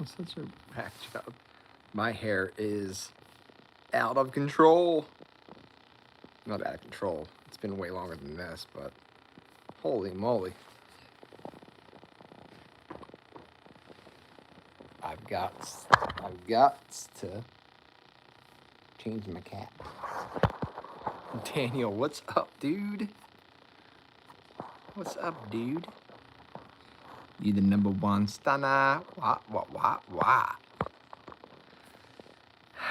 Such a whack job. My hair is out of control. Not out of control. It's been way longer than this, but holy moly. I've got to change my cap. Daniel, what's up, dude? What's up, dude? You the #1 stunner. Wah.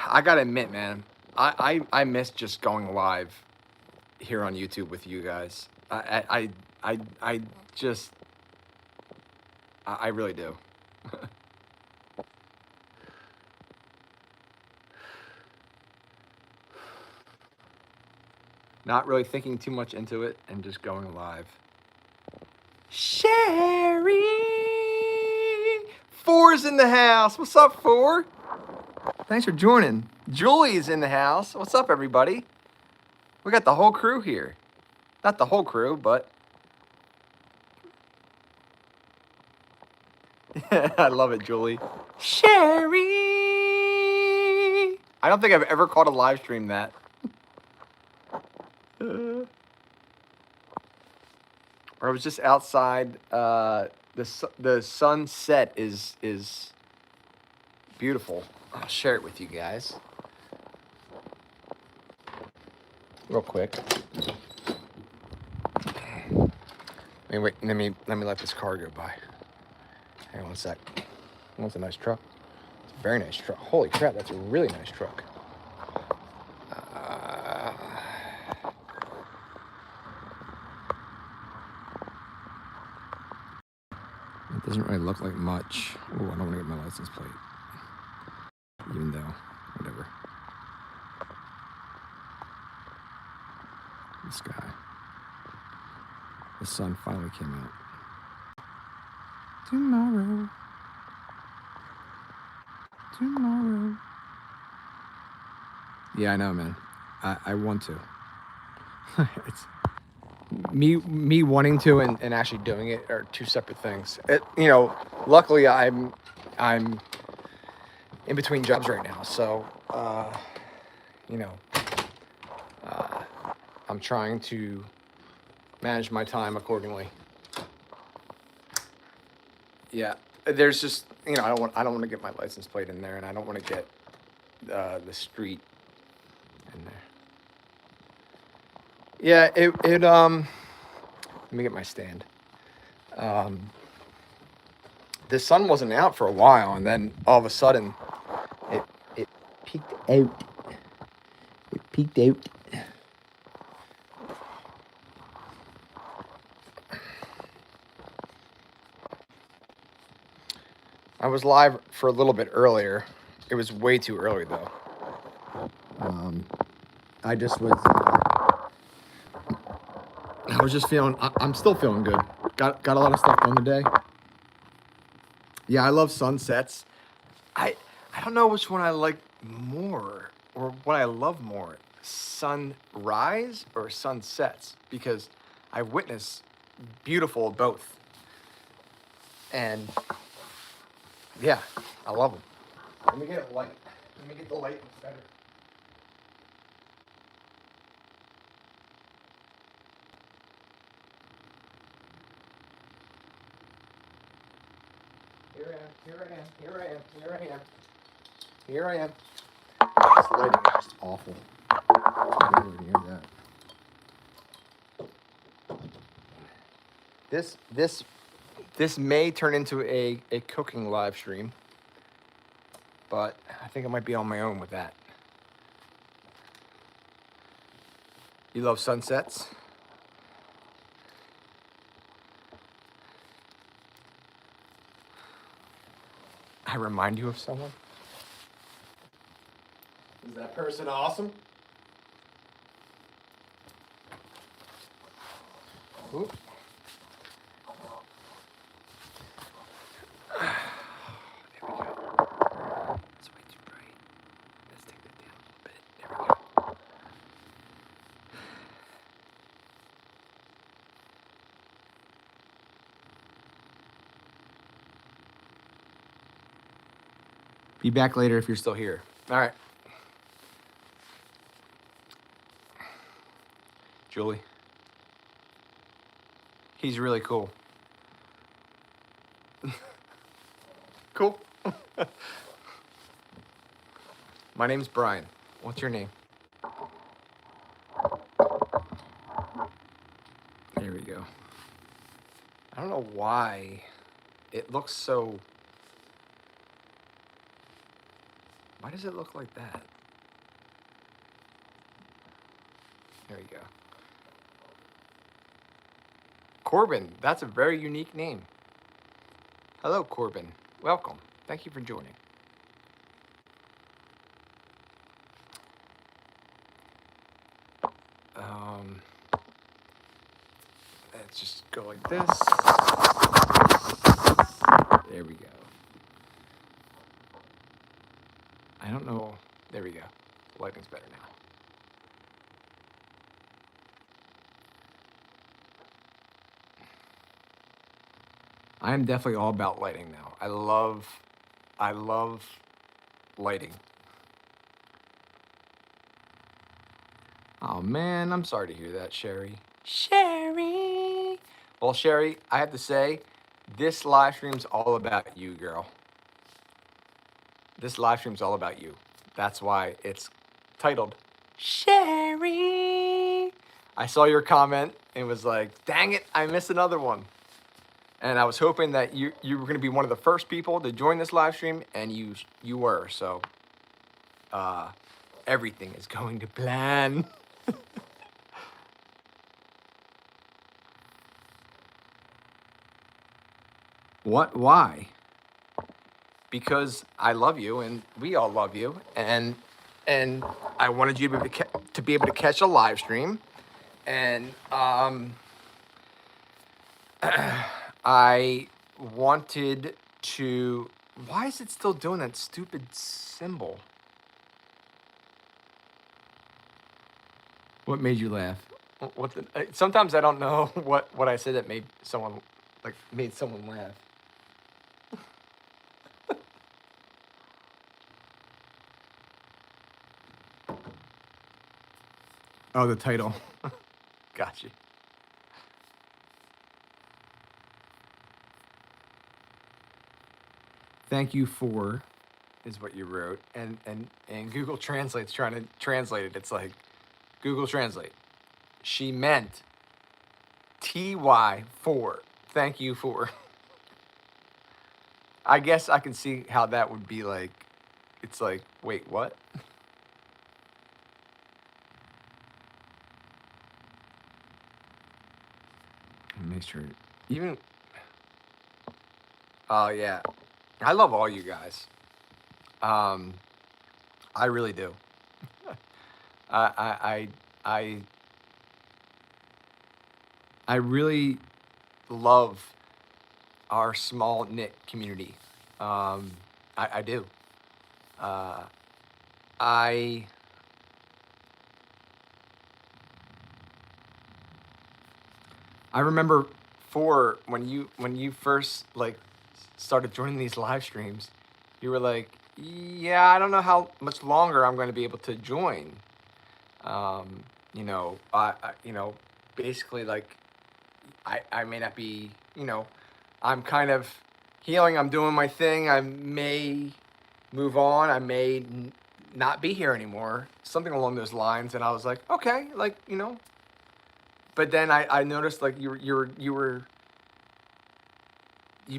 I gotta admit, man, I miss just going live here on YouTube with you guys. I really do. Not really thinking too much into it and just going live. Sherry! 4's in the house. What's up, 4? Thanks for joining. Julie's in the house. What's up, everybody? We got the whole crew here. Not the whole crew, but... I love it, Julie. Sherry! I don't think I've ever called a live stream that. Or I was just outside. The sunset is beautiful. I'll share it with you guys real quick. Wait, let me let this car go by. Hang on a sec. Oh, that's a nice truck. It's a very nice truck. Holy crap, that's a really nice truck. It doesn't really look like much. Oh, I don't want to get my license plate. Even though, whatever. This guy. The sun finally came out. Tomorrow. Yeah, I know, man. I want to. It's me wanting to and actually doing it are two separate things. Luckily I'm in between jobs right now, so I'm trying to manage my time accordingly. Yeah, there's just I don't want to get my license plate in there, and I don't want to get the street in there. Yeah, let me get my stand. The sun wasn't out for a while, and then all of a sudden it peeked out. It peeked out. I was live for a little bit earlier. It was way too early, though. I was just feeling, I'm still feeling good. Got a lot of stuff done today. Yeah, I love sunsets. I don't know which one I like more or what I love more, sunrise or sunsets, because I witness beautiful of both. And yeah, I love them. Let me get a light. Let me get the light better. Here I am. This lighting is just awful. I can't even hear that. This may turn into a cooking live stream, but I think I might be on my own with that. You love sunsets? I remind you of someone? Is that person awesome? Oop. There we go. It's way too bright. Let's take that down a little bit. There we go. Be back later if you're still here. All right. Julie. He's really cool. Cool. My name's Brian. What's your name? There we go. I don't know why it looks so... Why does it look like that? There you go. Corbin, that's a very unique name. Hello, Corbin. Welcome. Thank you for joining. Let's just go like this. There we go. I don't know. There we go. The lighting's better now. I am definitely all about lighting now. I love lighting. Oh man, I'm sorry to hear that, Sherry. Sherry! Well, Sherry, I have to say, this live stream's all about you, girl. This live stream's all about you. That's why it's titled Sherry. I saw your comment and was like, dang it, I missed another one. And I was hoping that you were going to be one of the first people to join this live stream, and you were. So everything is going to plan. What? Why? Because I love you, and we all love you, and I wanted you to be able to catch a live stream, and I wanted to... Why is it still doing that stupid symbol? What made you laugh? What the, sometimes I don't know what I said that made someone laugh. Oh, the title. Got you. Thank you for is what you wrote, and Google Translate's trying to translate it. It's like, Google Translate. She meant TY for. Thank you for. I guess I can see how that would be like. It's like, wait, what? Make sure. Even. Oh yeah, I love all you guys. I really do. I really love our small knit community. I do. I remember when you first like started joining these live streams, you were like, yeah, I don't know how much longer I'm going to be able to join. You know, you know, basically like, I may not be, you know, I'm kind of healing. I'm doing my thing. I may move on. I may not be here anymore. Something along those lines. And I was like, okay, like, you know. But then I noticed like you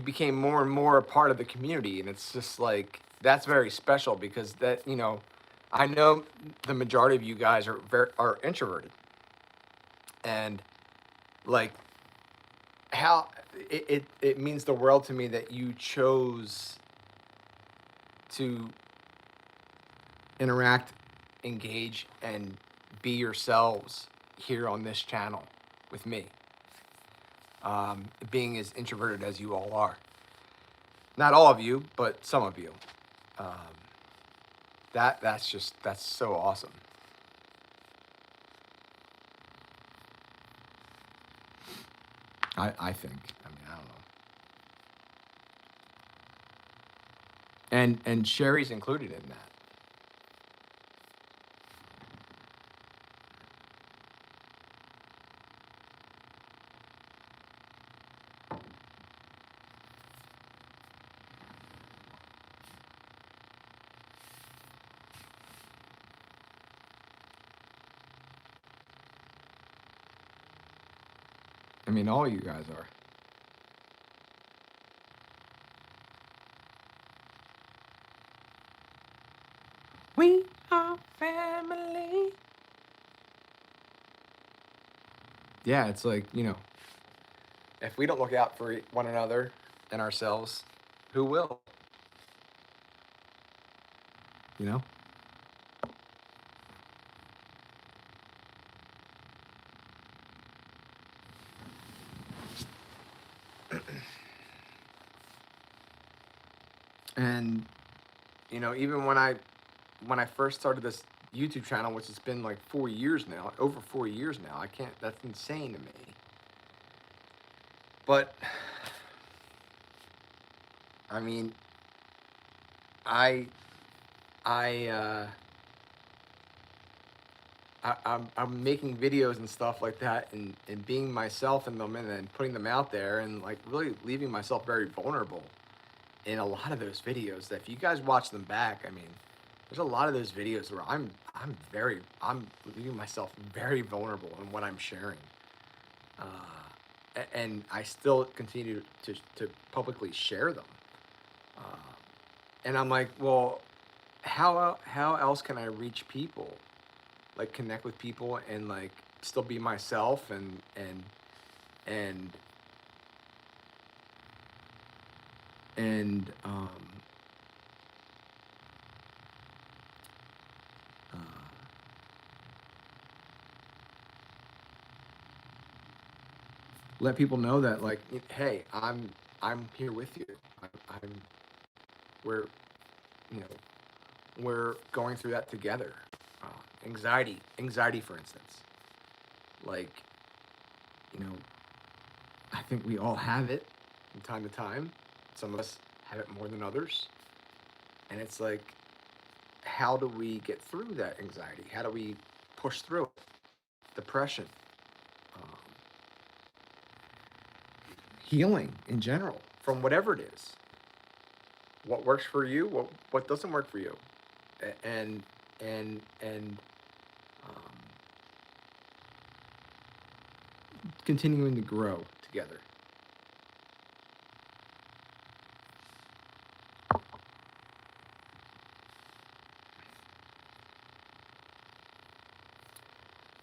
became more and more a part of the community, and it's just like, that's very special, because that, you know, I know the majority of you guys are introverted, and like, how it means the world to me that you chose to interact, engage, and be yourselves here on this channel with me, being as introverted as you all are. Not all of you, but some of you. That's so awesome. I think. I mean, I don't know. And Sherry's included in that. I mean, all you guys are. We are family. Yeah, it's like, if we don't look out for one another and ourselves, who will? You know? And even when I first started this YouTube channel, which has been like 4 years now, over 4 years now, I can't. That's insane to me. But I mean, I I I'm making videos and stuff like that, and being myself in them, and then putting them out there, and like really leaving myself very vulnerable in a lot of those videos. That if you guys watch them back, I mean, there's a lot of those videos where I'm leaving myself very vulnerable in what I'm sharing, and I still continue to publicly share them. Uh, and I'm like, well, how else can I reach people, like connect with people, and like still be myself, and and uh, let people know that, like, hey, I'm here with you. I'm we're you know we're going through that together. Uh, anxiety, for instance. Like, you know, I think we all have it from time to time. Some of us have it more than others, and it's like, how do we get through that anxiety? How do we push through it? Depression, um, healing in general from whatever it is. What works for you? What doesn't work for you? And um, continuing to grow together.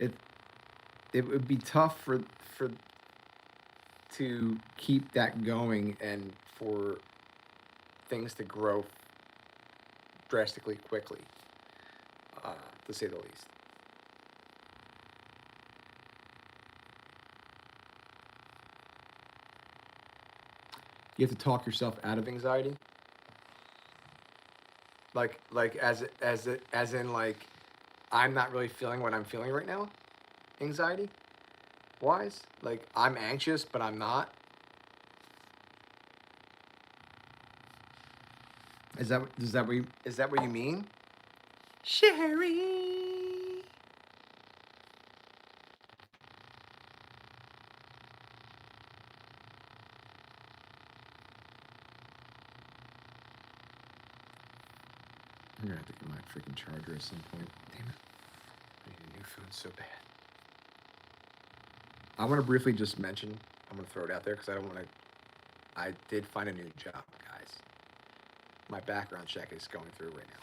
It it would be tough for to keep that going, and for things to grow drastically quickly, uh, to say the least. You have to talk yourself out of anxiety, like as in, like, I'm not really feeling what I'm feeling right now, anxiety wise. Like, I'm anxious, but I'm not. Is that what you mean, Sherry? I'm gonna have to get my freaking charger at some point. Damn it! I need a new phone so bad. I want to briefly just mention. I'm gonna throw it out there because I don't want to. I did find a new job, guys. My background check is going through right now.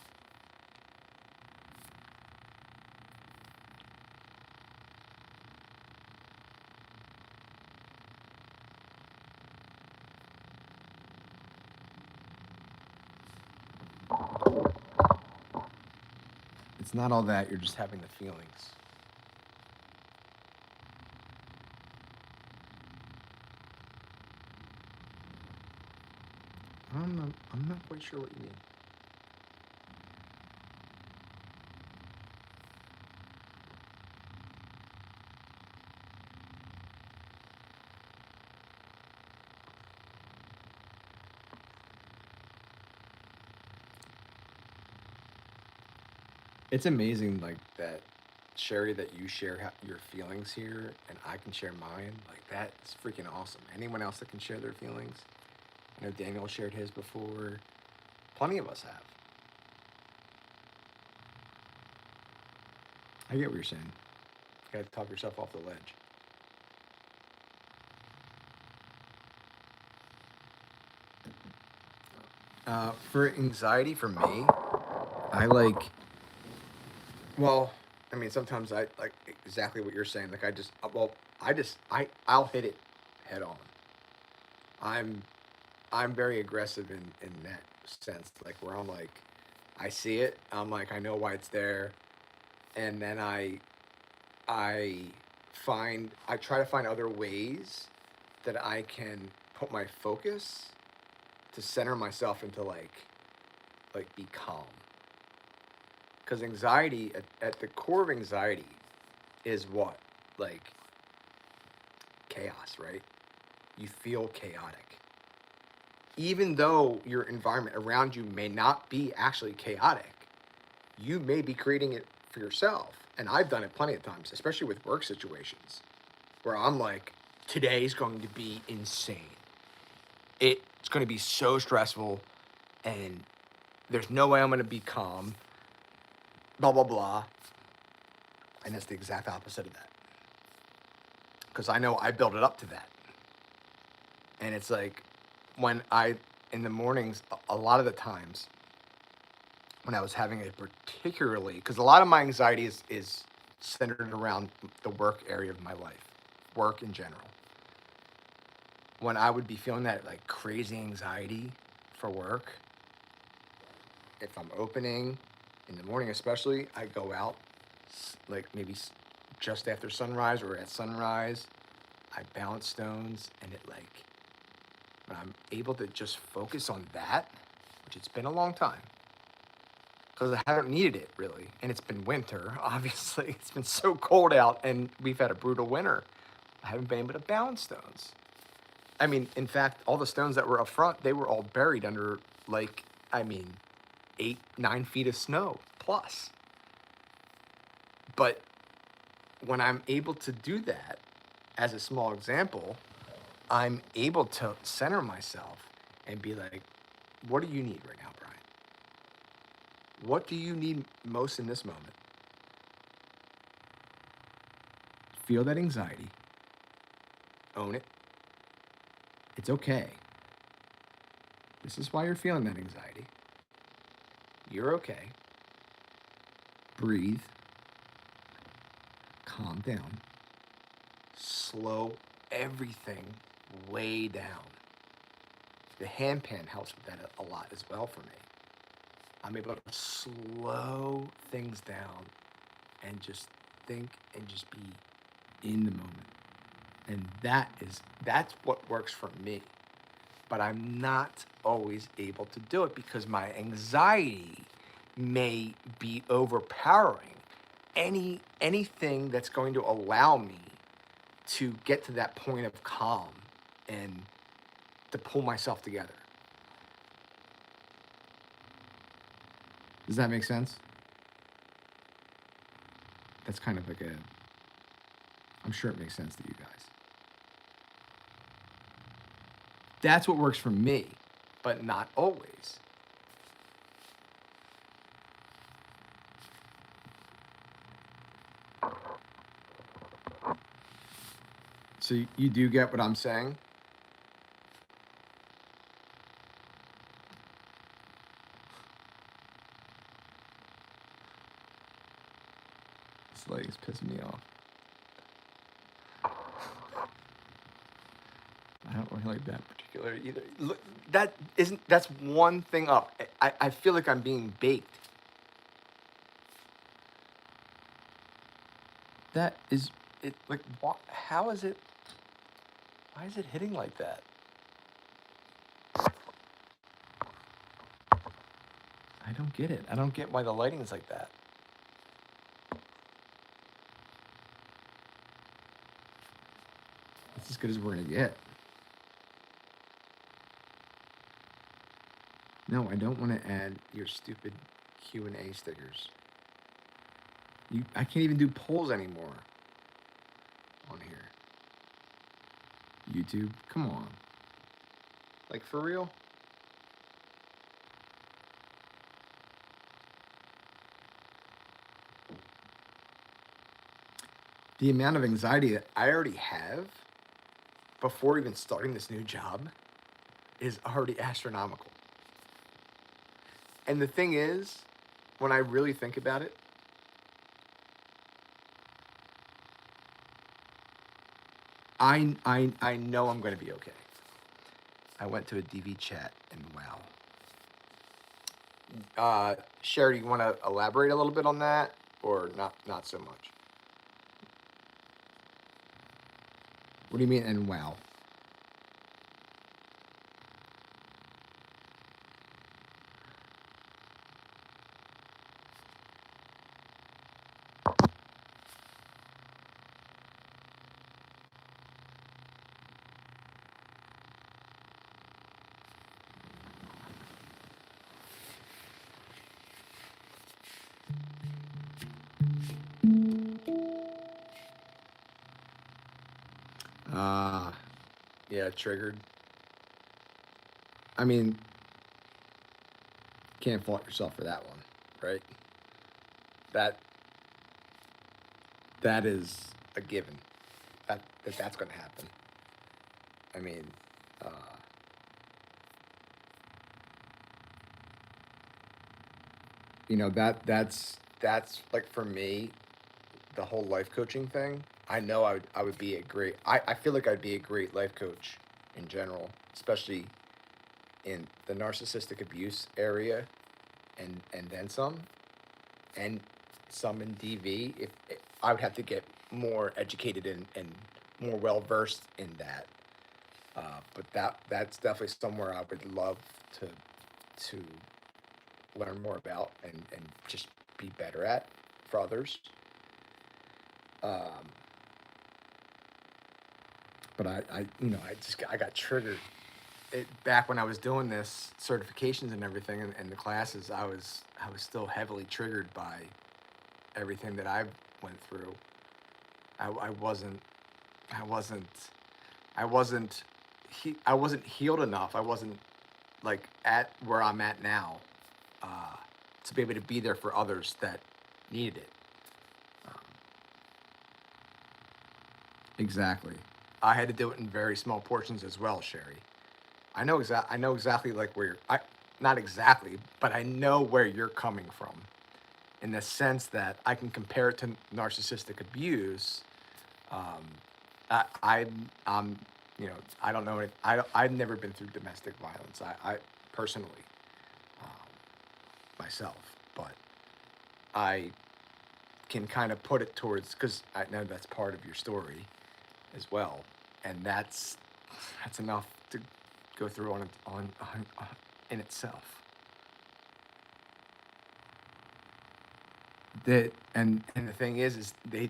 It's not all that. You're just having the feelings. I'm not quite sure what you mean. It's amazing, like that, Sherry, that you share your feelings here, and I can share mine. Like that's freaking awesome. Anyone else that can share their feelings? I know Daniel shared his before. Plenty of us have. I get what you're saying. You gotta talk yourself off the ledge. For anxiety, for me, I like. Well, I mean, sometimes I like exactly what you're saying. Like I just, well, I'll hit it head on. I'm I'm very aggressive in that sense. Like where I'm like, I see it. I'm like, I know why it's there, and then I I try to find other ways that I can put my focus to center myself into like be calm. Because anxiety at the core of anxiety is what? Like chaos, right? You feel chaotic. Even though your environment around you may not be actually chaotic, you may be creating it for yourself. And I've done it plenty of times, especially with work situations, where I'm like, today's going to be insane. It's going to be so stressful, and there's no way I'm going to be calm, blah, blah, blah. And it's the exact opposite of that. Because I know I built it up to that. And it's like when in the mornings, a lot of the times, when I was having a particularly, because a lot of my anxiety is centered around the work area of my life, work in general. When I would be feeling that like crazy anxiety for work, if I'm opening in the morning, especially, I go out like maybe just after sunrise or at sunrise. I balance stones, and it like when I'm able to just focus on that, which it's been a long time because I haven't needed it really, and it's been winter. Obviously, it's been so cold out, and we've had a brutal winter. I haven't been able to balance stones. I mean, in fact, all the stones that were up front, they were all buried under like, I mean, 8, 9 feet of snow plus. But when I'm able to do that, as a small example, I'm able to center myself and be like, what do you need right now, Brian? What do you need most in this moment? Feel that anxiety. Own it. It's okay. This is why you're feeling that anxiety. You're okay. Breathe. Calm down. Slow everything way down. The handpan helps with that a lot as well for me. I'm able to slow things down and just think and just be in the moment. And that's what works for me. But I'm not always able to do it because my anxiety may be overpowering anything that's going to allow me to get to that point of calm and to pull myself together. Does that make sense? That's kind of like I'm sure it makes sense to you guys. That's what works for me, but not always. So you do get what I'm saying? This lady's pissing me off. I don't really like that particular either. Look, that's one thing up. I feel like I'm being baked. That is it. Like, what? How is it? Why is it hitting like that? I don't get it. I don't get why the lighting is like that. It's as good as we're gonna get. No, I don't want to add your stupid Q&A stickers. I can't even do polls anymore on here. YouTube, come on. Like, for real? The amount of anxiety that I already have before even starting this new job is already astronomical. And the thing is, when I really think about it, I know I'm going to be okay. I went to a DV chat and wow. Sherry, do you want to elaborate a little bit on that, or not so much? What do you mean, and wow? Uh, yeah, triggered. I mean, can't fault yourself for that one, right? That that is a given. That's going to happen. I mean, uh, you know, that's like, for me, the whole life coaching thing. I know I would be a great. I feel like I'd be a great life coach in general, especially in the narcissistic abuse area, and then some, and some in DV. If I would have to get more educated and more well versed in that. But that's definitely somewhere I would love to learn more about and just be better at for others. Um, but I got triggered back when I was doing this certifications and everything, and the classes. I was still heavily triggered by everything that I went through. I wasn't I wasn't I wasn't I wasn't healed enough. I wasn't like at where I'm at now, uh, to be able to be there for others that needed it. Um, exactly. I had to do it in very small portions as well, Sherry. I know exactly, like, where I not exactly, but I know where you're coming from, in the sense that I can compare it to narcissistic abuse. Um, I'm, I don't know it. I've never been through domestic violence. I personally, myself, but I can kind of put it towards, because I know that's part of your story as well, and that's enough to go through on in itself. That and the thing is they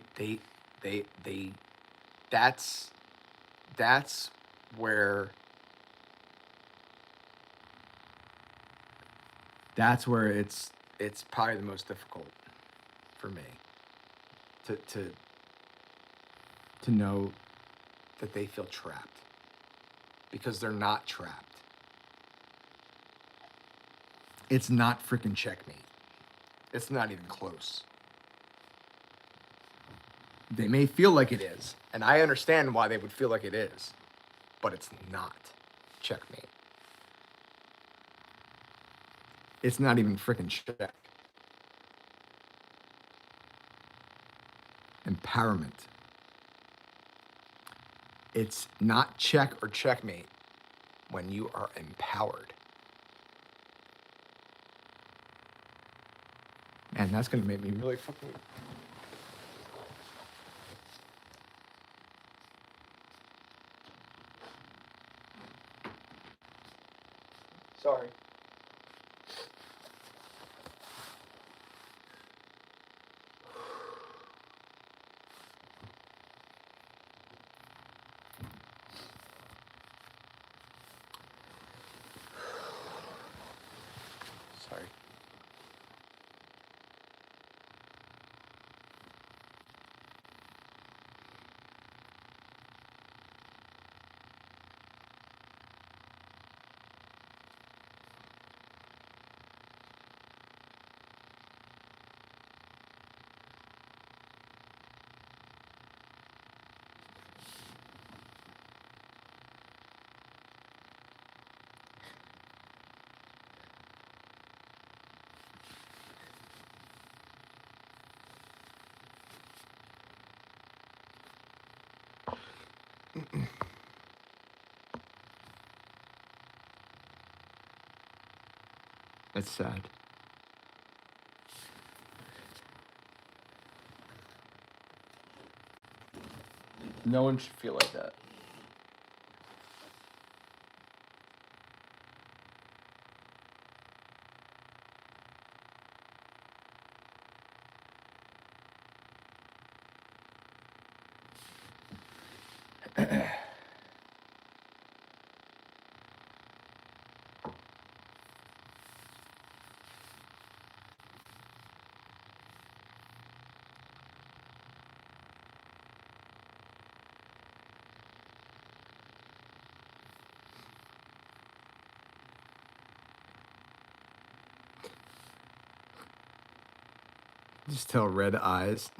that's that's where that's where it's probably the most difficult for me to to know that they feel trapped, because they're not trapped. It's not freaking checkmate. It's not even close. They may feel like it is, and I understand why they would feel like it is, but it's not checkmate. It's not even freaking check. Empowerment. It's not check or checkmate when you are empowered. And that's gonna make me really fucking. Sorry. Sorry. It's sad. No one should feel like that. Just tell red eyes.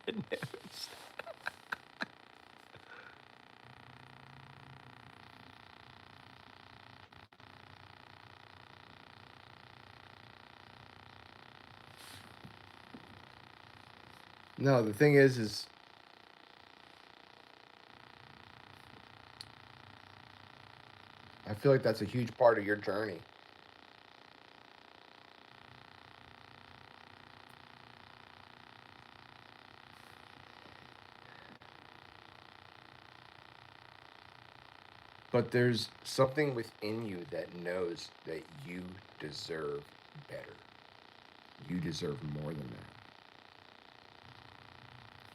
Red nose. No, the thing is I feel like that's a huge part of your journey. But there's something within you that knows that you deserve better. You deserve more than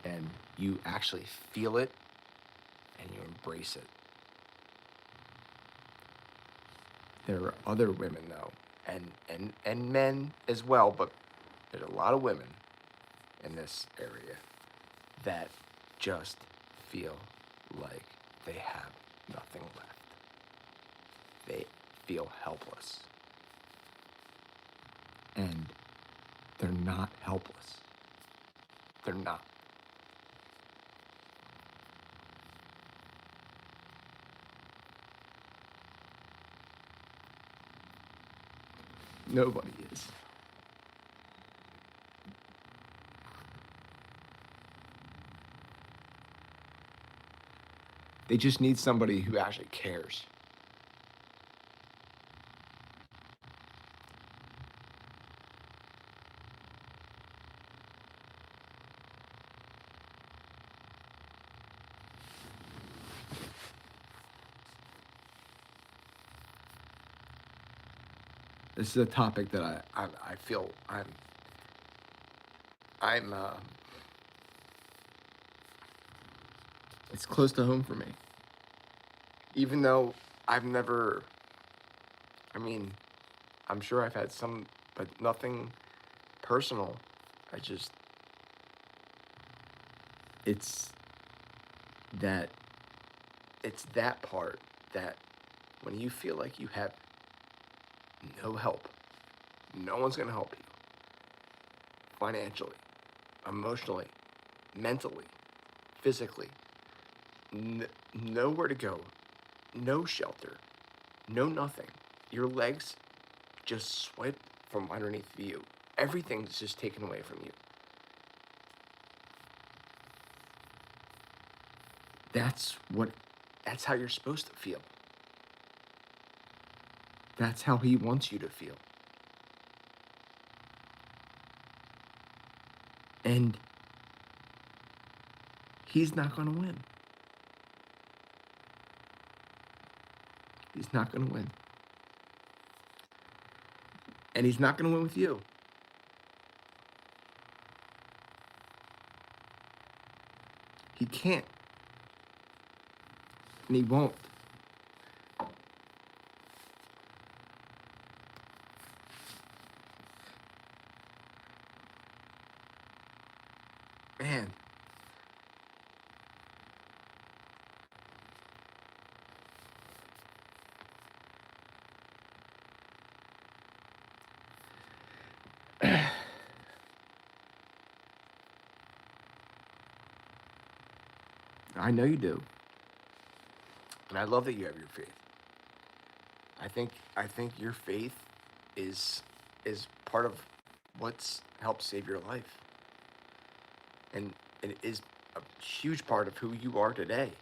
that. And you actually feel it and you embrace it. There are other women though, and men as well, but there's a lot of women in this area that just feel like they have nothing left. They feel helpless. And they're not helpless. They're not. Nobody is. They just need somebody who actually cares. This is a topic that I feel I'm it's close to home for me. Even though I've never, I mean, I'm sure I've had some, but nothing personal. I just, it's that, it's that part that when you feel like you have no help, no one's gonna help you financially, emotionally, mentally, physically, nowhere to go, no shelter, no nothing. Your legs just swipe from underneath you. Everything's just taken away from you. That's how you're supposed to feel. That's how he wants you to feel. And he's not going to win. He's not going to win. And he's not going to win with you. He can't. And he won't. Man. I know you do. And I love that you have your faith. I think your faith is part of what's helped save your life. And it is a huge part of who you are today.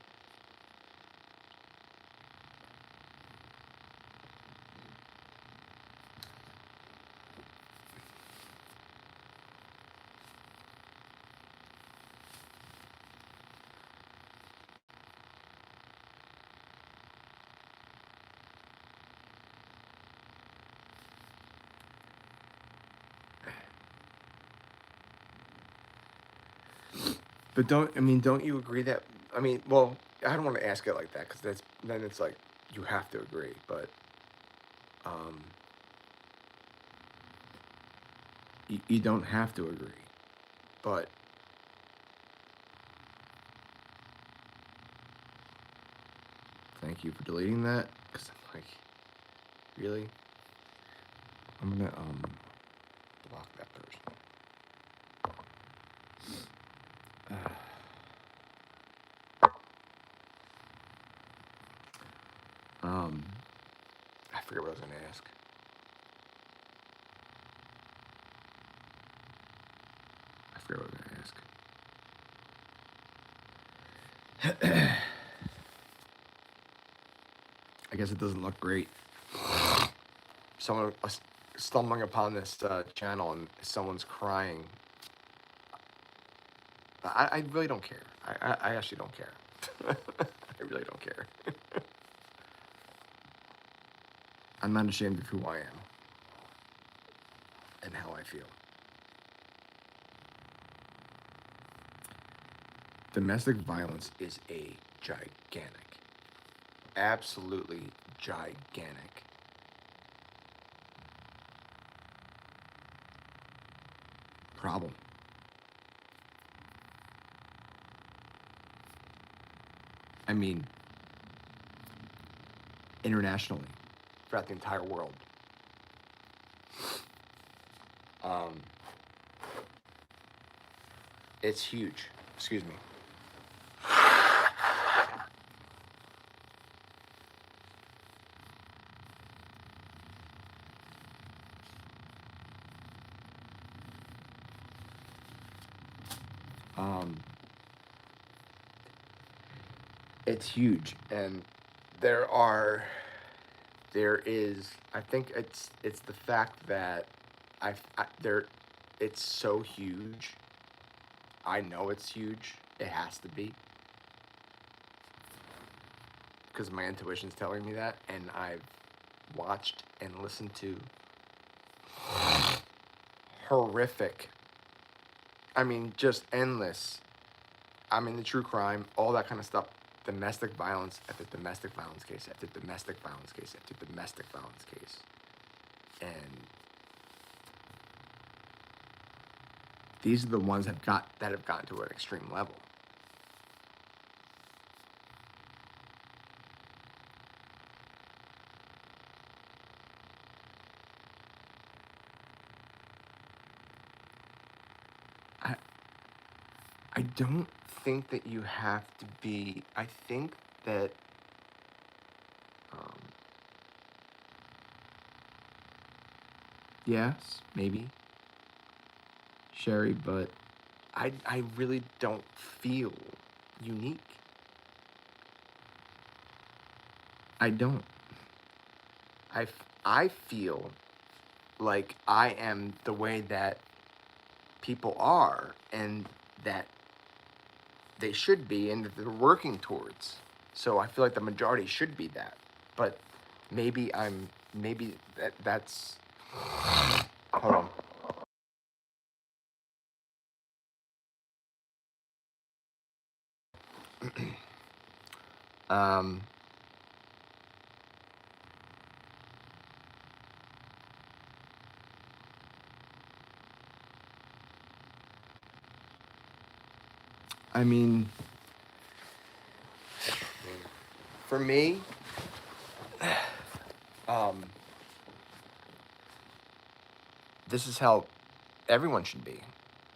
But don't you agree that, well, I don't want to ask it like that because then it's like you have to agree. But um, you don't have to agree. But thank you for deleting that because I'm like, really? I'm gonna block that person. Um, I forget what I was gonna ask. I forget what I was gonna ask. I guess it doesn't look great. Someone stumbling upon this channel and someone's crying. I really don't care. I actually don't care. I really don't care. I'm not ashamed of who I am and how I feel. Domestic violence is a gigantic, absolutely gigantic problem. I mean, internationally, throughout the entire world. Um, it's huge. Excuse me. Um, it's huge, and there are, there is. I think it's the fact that there, it's so huge. I know it's huge. It has to be because my intuition's telling me that, and I've watched and listened to horrific. I mean, just endless. I mean, the true crime, all that kind of stuff. Domestic violence after domestic violence case after domestic violence case after domestic violence case, and these are the ones that have gotten to an extreme level. I I don't think that you have to be. I think that um, yes, maybe Sherry, but I really don't feel unique. I don't. I feel like I am the way that people are and that they should be and that they're working towards. So I feel like the majority should be that. But maybe that's hold on. I mean, for me, um, this is how everyone should be,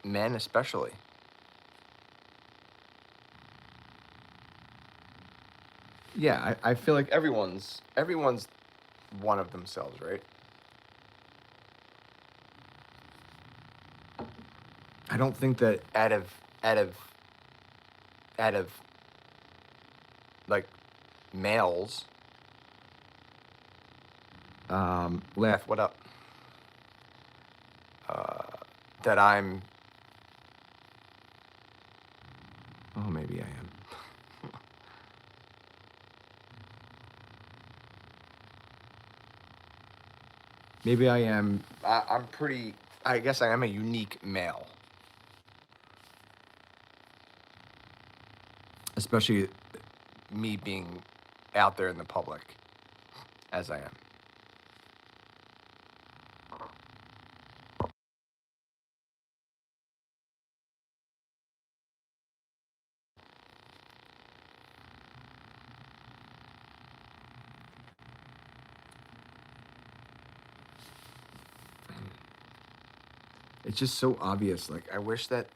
men especially. Yeah, I feel like everyone's one of themselves, right? I don't think that out of out of like males, laugh. What up? That I'm. Oh, maybe I am. Maybe I am. I'm pretty. I guess I am a unique male. especially me being out there in the public as I am. It's just so obvious. Like, I wish that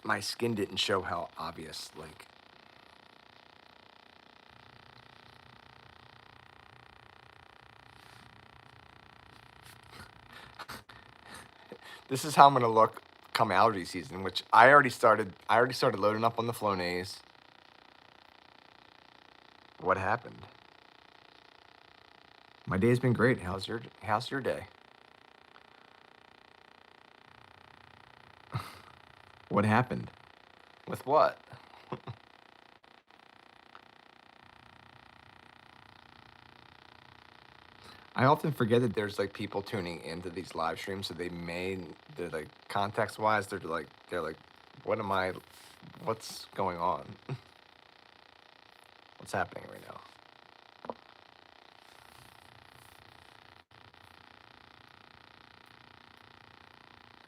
my skin didn't show how obvious, like, this is how I'm gonna look come allergy season, which I already started loading up on the Flonase. What happened? My day's been great. How's your day? What happened? With what? I often forget that there's like people tuning into these live streams, so they're like context wise, they're like, what am I? What's going on? What's happening right now?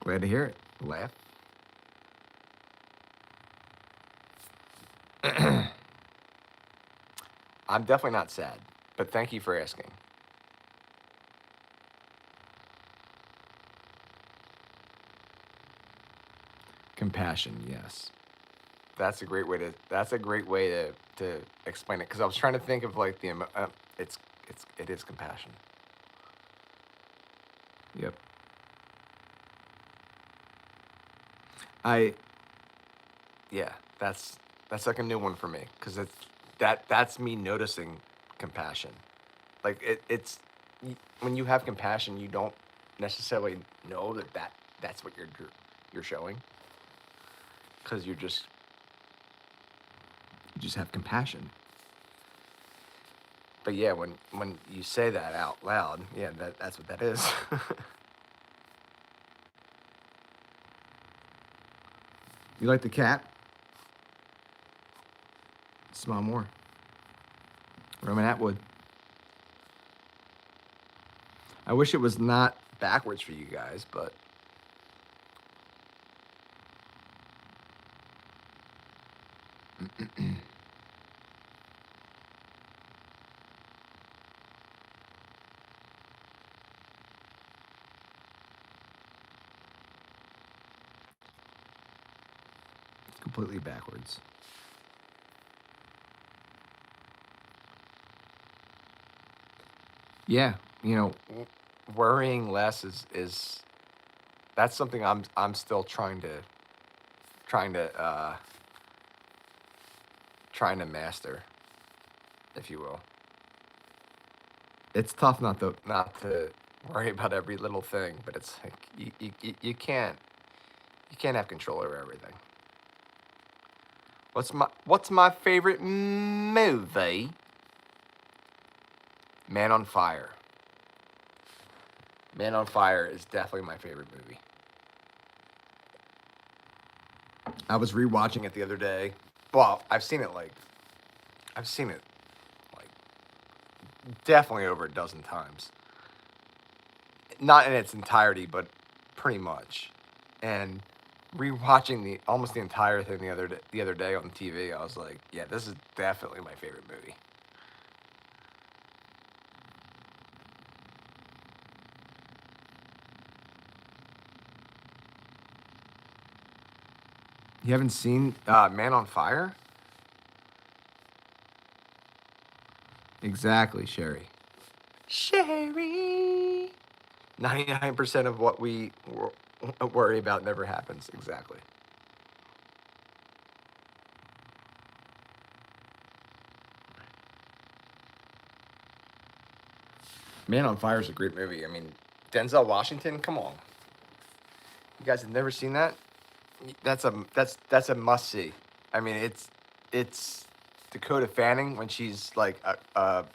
Glad to hear it. Laugh. I'm definitely not sad, but thank you for asking. Compassion, yes. That's a great way to explain it, because I was trying to think of like it is compassion. Yep. I Yeah, that's like a new one for me, because that's me noticing compassion. Like when you have compassion, you don't necessarily know that's what you're showing, because you just have compassion. But yeah, when you say that out loud, yeah, that's what that is. You like the cat? Smell more. Roman Atwood. I wish it was not backwards for you guys, but it's completely backwards. Yeah, you know, worrying less is that's something I'm still trying to uh trying to master, if you will. It's tough not to worry about every little thing, but it's like you can't have control over everything. What's my favorite movie? Man on Fire. Man on Fire is definitely my favorite movie. I was rewatching it the other day. Well, I've seen it like definitely over a dozen times. Not in its entirety, but pretty much. And rewatching the almost the entire thing the other day on TV, I was like, yeah, this is definitely my favorite movie. You haven't seen Man on Fire? Exactly, Sherry. Sherry. 99% of what we worry about never happens. Exactly. Man on Fire is a great movie. I mean, Denzel Washington, come on. You guys have never seen that? That's a must see. I mean, it's Dakota Fanning when she's like a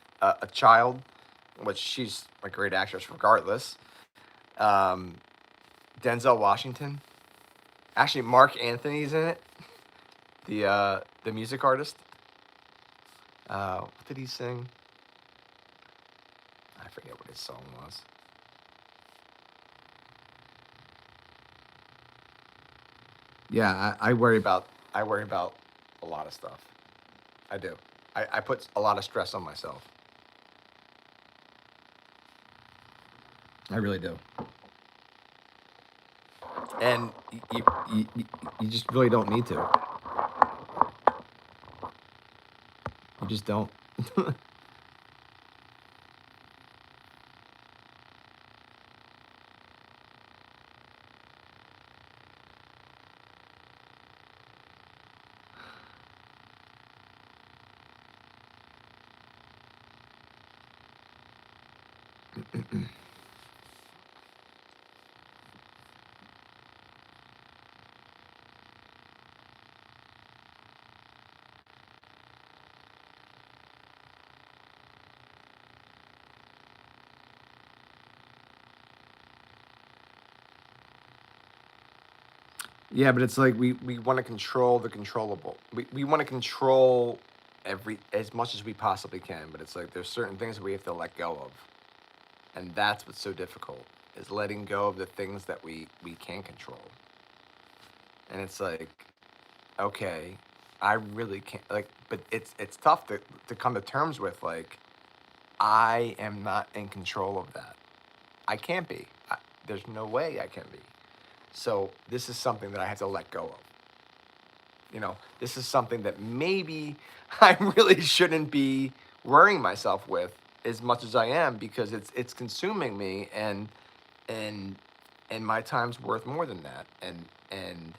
child, which she's a great actress regardless. Um, Denzel Washington. Actually, Mark Anthony's in it. The music artist. What did he sing? I forget what his song was. Yeah, I worry about a lot of stuff. I do. I put a lot of stress on myself. I really do. And you just really don't need to. You just don't. Yeah, but it's like we want to control the controllable. We want to control every as much as we possibly can, but it's like there's certain things that we have to let go of. And that's what's so difficult is letting go of the things that we can control. And it's like, okay, I really can't like but it's tough to come to terms with like I am not in control of that. I can't be. There's no way I can be. So this is something that I have to let go of. This is something that maybe I really shouldn't be worrying myself with as much as I am because it's consuming me and and my time's worth more than that. And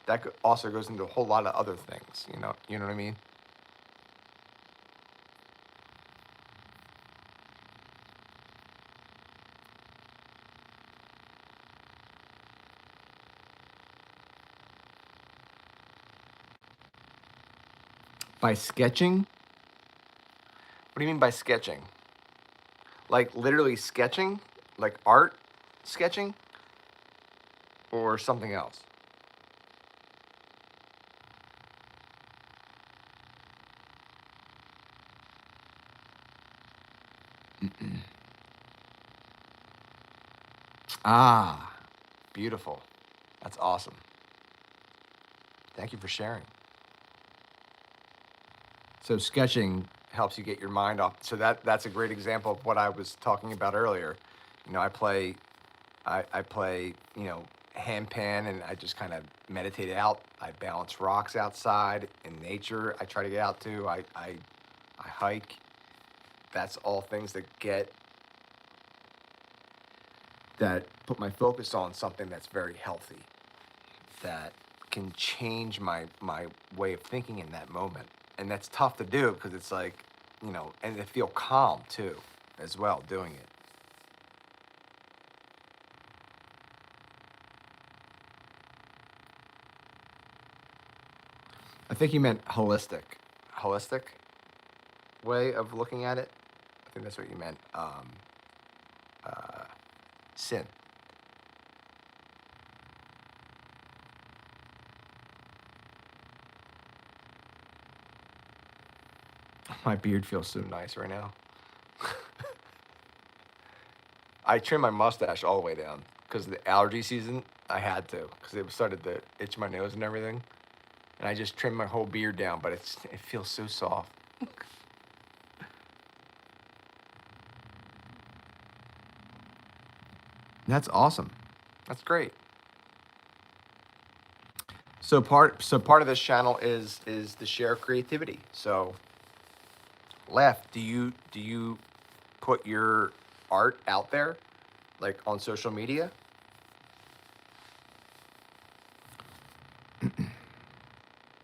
that also goes into a whole lot of other things, you know what I mean? By sketching? What do you mean by sketching? Like literally sketching? Like art sketching or something else? Ah, beautiful. That's awesome. Thank you for sharing. So sketching helps you get your mind off. So that's a great example of what I was talking about earlier. I play, handpan and I just kind of meditate out. I balance rocks outside in nature. I try to get out to. I hike. That's all things that put my focus on something that's very healthy, that can change my way of thinking in that moment. And that's tough to do because it's like, and to feel calm too, as well, doing it. I think you meant holistic. Holistic way of looking at it. I think that's what you meant. Uh, Sin. My beard feels so nice right now. I trimmed my mustache all the way down because of the allergy season. I had to because it started to itch my nose and everything, and I just trimmed my whole beard down. But it feels so soft. That's awesome. That's great. So part of this channel is to share creativity. So, Left, do you put your art out there, like on social media?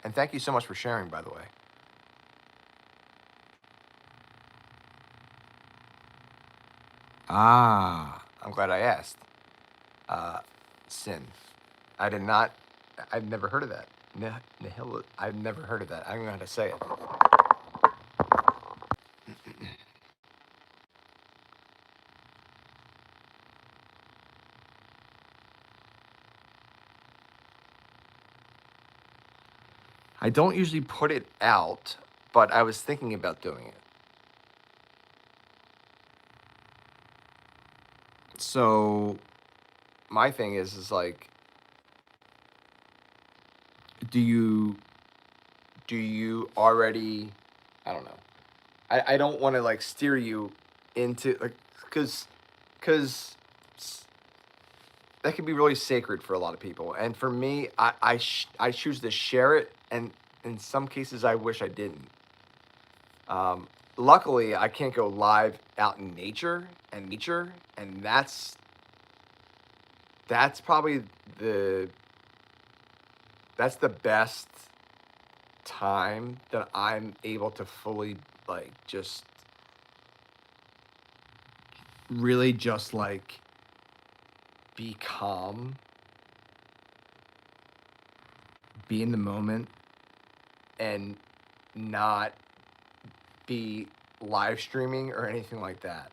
And thank you so much for sharing, by the way. Ah, I'm glad I asked. Uh, Sin. I did not. I've never heard of that. Nihil. I've never heard of that. I don't know how to say it. I don't usually put it out, but I was thinking about doing it. So my thing is like, do you already? I don't know. I don't want to like steer you into like because that can be really sacred for a lot of people, and for me, I choose to share it, and in some cases, I wish I didn't. Um, Luckily, I can't go live out in nature, and that's probably the that's the best time that I'm able to fully like just really just like be calm, be in the moment, and not be live streaming or anything like that.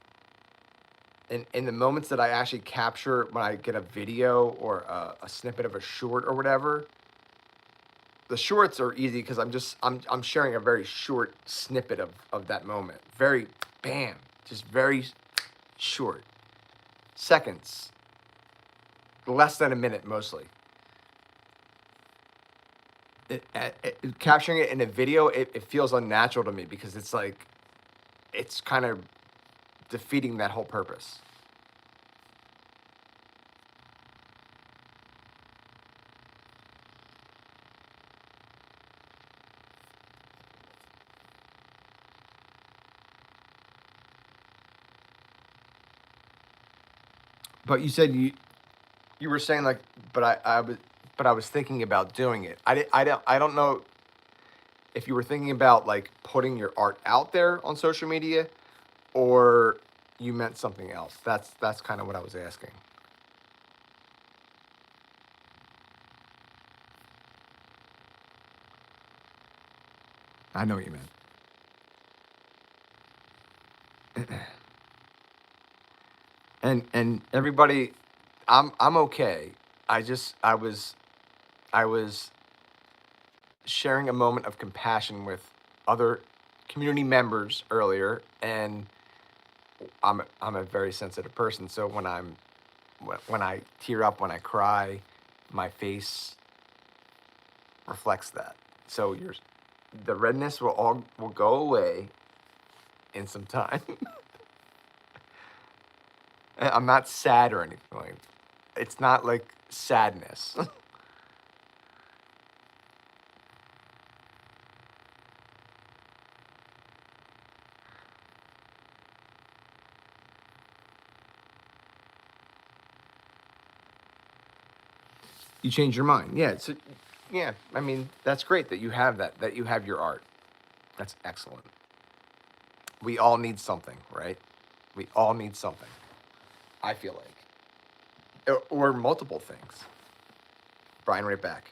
In the moments that I actually capture when I get a video or a snippet of a short or whatever, the shorts are easy because I'm sharing a very short snippet of that moment. Very bam, just very short. Seconds. Less than a minute mostly. Capturing it in a video, it feels unnatural to me because it's like it's kind of defeating that whole purpose. But you said you were saying like, but I was thinking about doing it. I don't know if you were thinking about like putting your art out there on social media, or you meant something else. That's kind of what I was asking. I know what you meant. And everybody, I'm okay. I was sharing a moment of compassion with other community members earlier, and I'm a very sensitive person. So when I tear up, when I cry, my face reflects that. So the redness will go away in some time. I'm not sad or anything. Like, it's not like sadness. You change your mind. Yeah. So yeah, I mean that's great that you have that you have your art. That's excellent. We all need something, right? We all need something. I feel like, or multiple things. Brian, right back.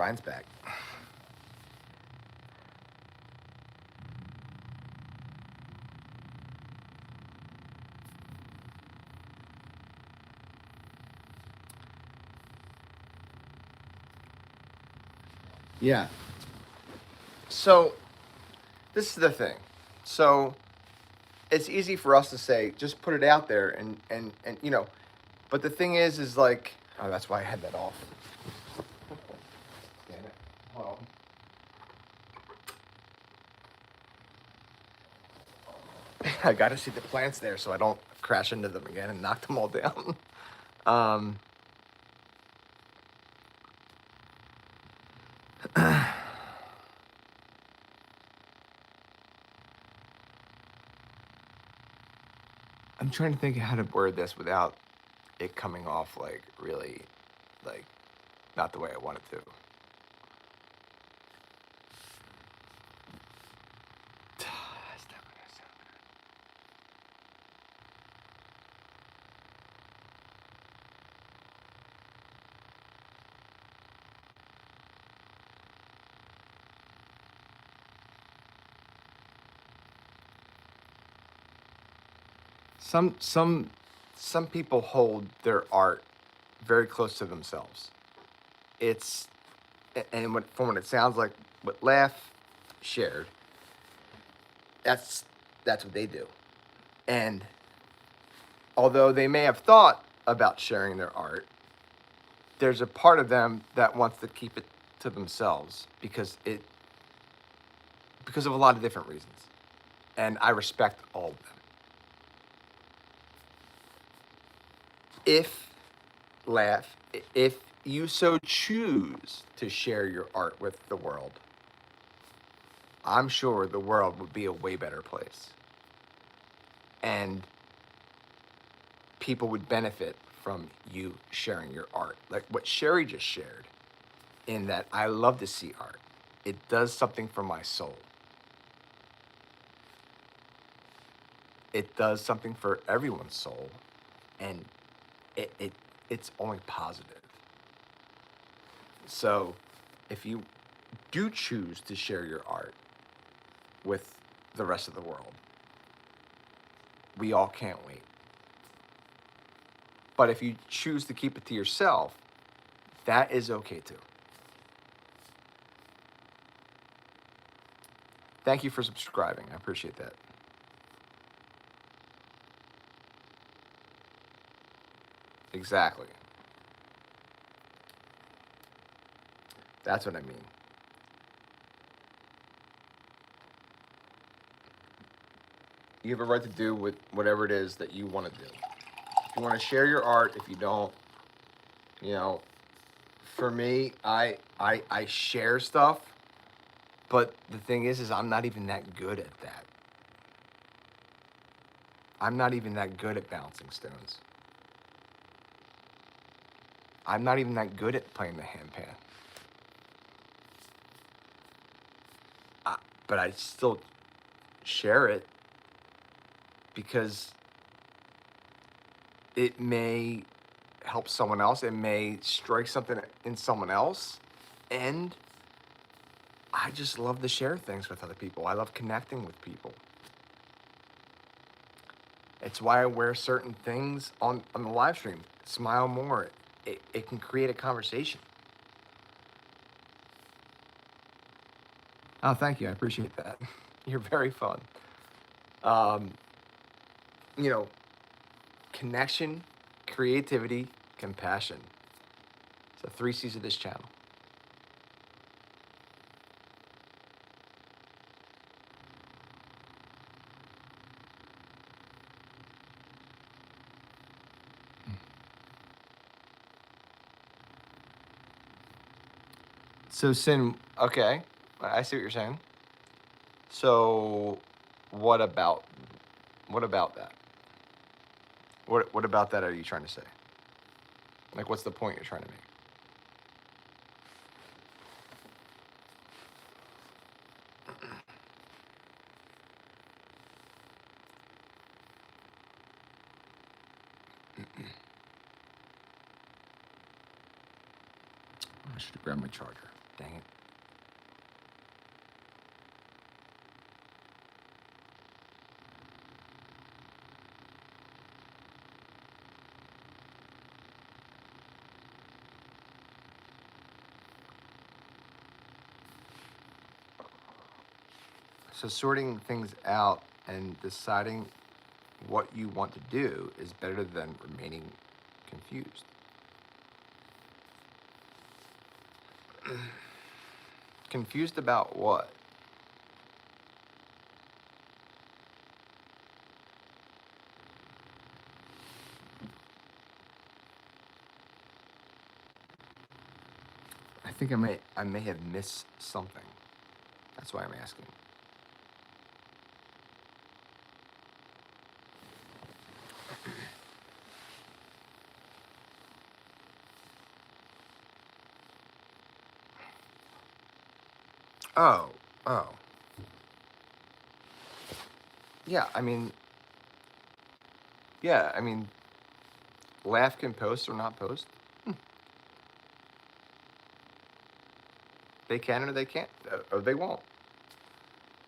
Brian's back. Yeah. So this is the thing. So it's easy for us to say, just put it out there and you know, but the thing is like, oh, that's why I had that off. Damn it. Hold on. I got to see the plants there so I don't crash into them again and knock them all down. um, I'm trying to think of how to word this without it coming off like really, like, not the way I want it to. Some people hold their art very close to themselves. It's and from what it sounds like, what Laugh shared, that's what they do. And although they may have thought about sharing their art, there's a part of them that wants to keep it to themselves because of a lot of different reasons. And I respect all of them. If you so choose to share your art with the world, I'm sure the world would be a way better place. And people would benefit from you sharing your art. Like what Sherry just shared, in that I love to see art. It does something for my soul. It does something for everyone's soul. And it's only positive. So if you do choose to share your art with the rest of the world, we all can't wait. But if you choose to keep it to yourself, that is okay too. Thank you for subscribing. I appreciate that. Exactly. That's what I mean. You have a right to do with whatever it is that you want to do. If you want to share your art, if you don't, you know, for me, I share stuff, but the thing is I'm not even that good at that. I'm not even that good at balancing stones. I'm not even that good at playing the handpan. But I still share it because it may help someone else. It may strike something in someone else. And I just love to share things with other people. I love connecting with people. It's why I wear certain things on the live stream. Smile more. It can create a conversation. Oh, thank you. I appreciate that. You're very fun. You know, connection, creativity, compassion. It's the 3 C's of this channel. So Sin, okay, I see what you're saying. So what about that? What about that are you trying to say? Like, what's the point you're trying to make? I should have grabbed my charger. Dang it. So sorting things out and deciding what you want to do is better than remaining confused. Confused about what? I think I may have missed something. That's why I'm asking. Oh, oh. Yeah, yeah, laugh can post or not post. They can or they can't, or they won't.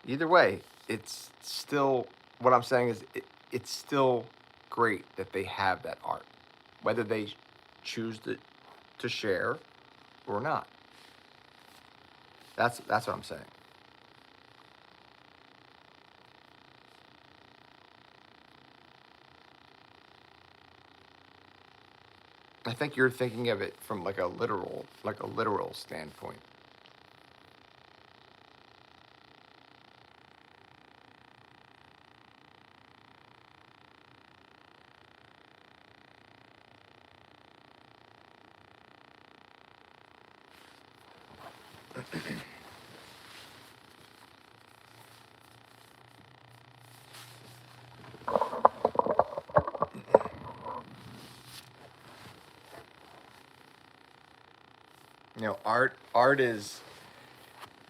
Either way, it's still, what I'm saying is it's still great that they have that art, whether they choose to share or not. That's what I'm saying. I think you're thinking of it from like a literal standpoint.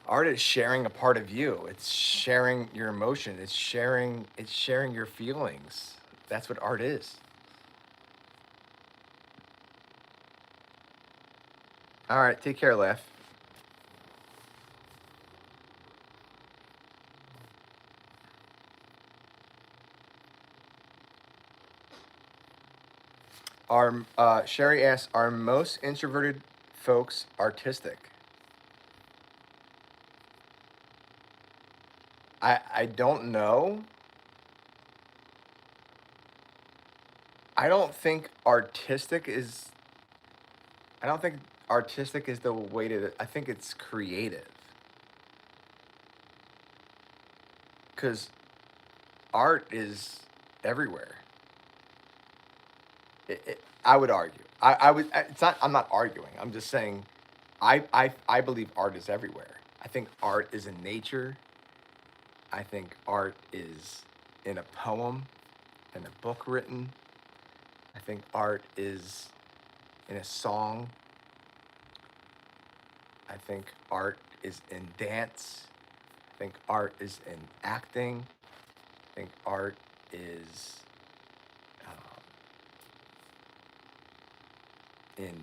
Art is sharing a part of you. It's sharing your emotion. It's sharing your feelings. That's what art is. All right, take care, Laugh. Are Sherry asks, are most introverted folks artistic? I don't know. I don't think artistic is. I don't think artistic is the way to. I think it's creative. Because art is everywhere. I would argue. I would. It's not. I'm not arguing. I'm just saying. I believe art is everywhere. I think art is in nature. I think art is in a poem, in a book written. I think art is in a song. I think art is in dance. I think art is in acting. I think art is um, in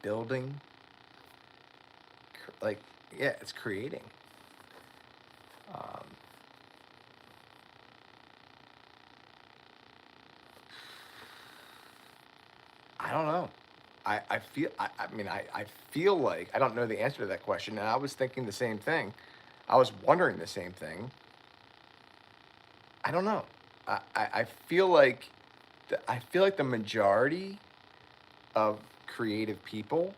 building. Like, yeah, it's creating. Um, I don't know. I feel like I don't know the answer to that question, and I was thinking the same thing. I was wondering the same thing. I don't know. I feel like I feel like the majority of creative people,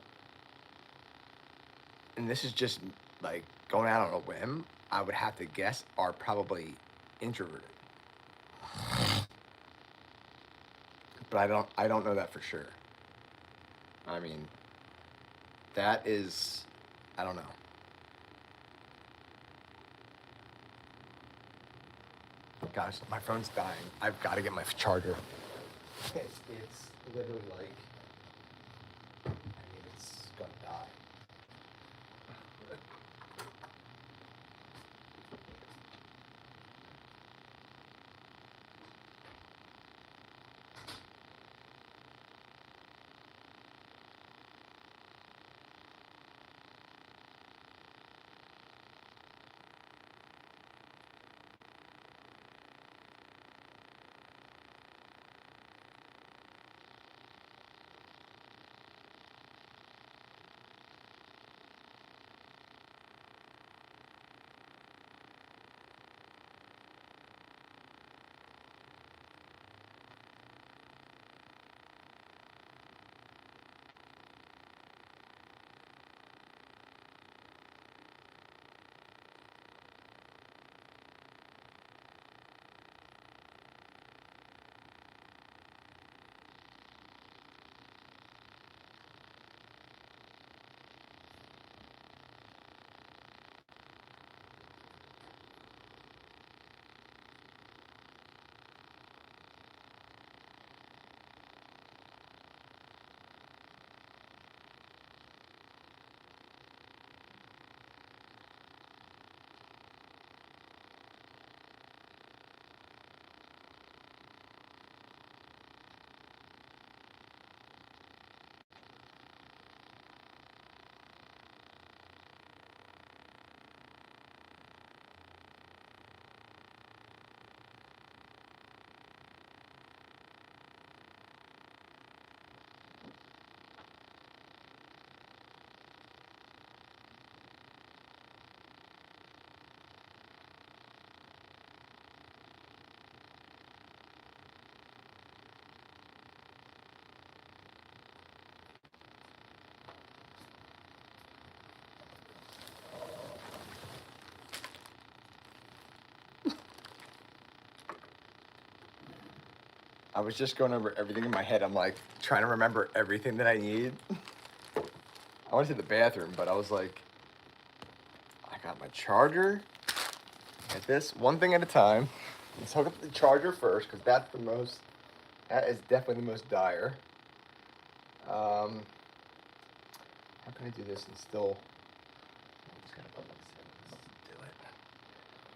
and this is just like going out on a whim, I would have to guess are probably introverted. But I don't know that for sure. I mean, that is I don't know. Gosh, my phone's dying. I've got to get my charger. It's literally like it's gonna die. I was just going over everything in my head. I'm like trying to remember everything that I need. I went to the bathroom, but I was like, I got my charger. Get this, one thing at a time. Let's hook up the charger first, because that is definitely the most dire. How can I do this and still, I'm just gonna put this in, do it.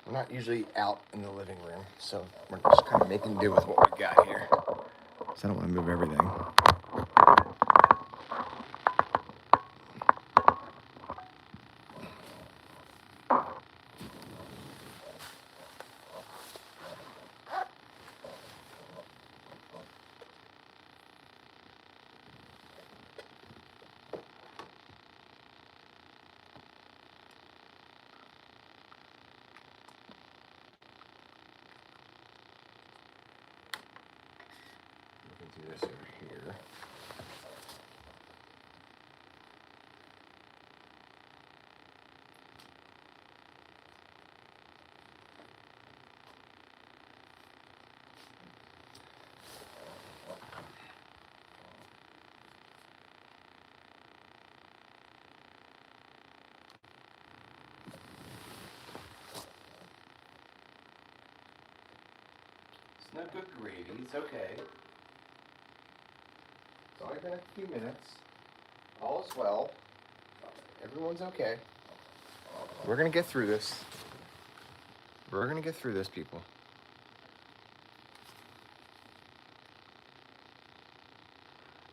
We're not usually out in the living room, so we're just kind of making do with what we got here. So I don't want to move everything. We can do this over here. It's no good gravy, it's okay. It's only been a few minutes. All is well. Everyone's okay. We're gonna get through this. We're gonna get through this, people.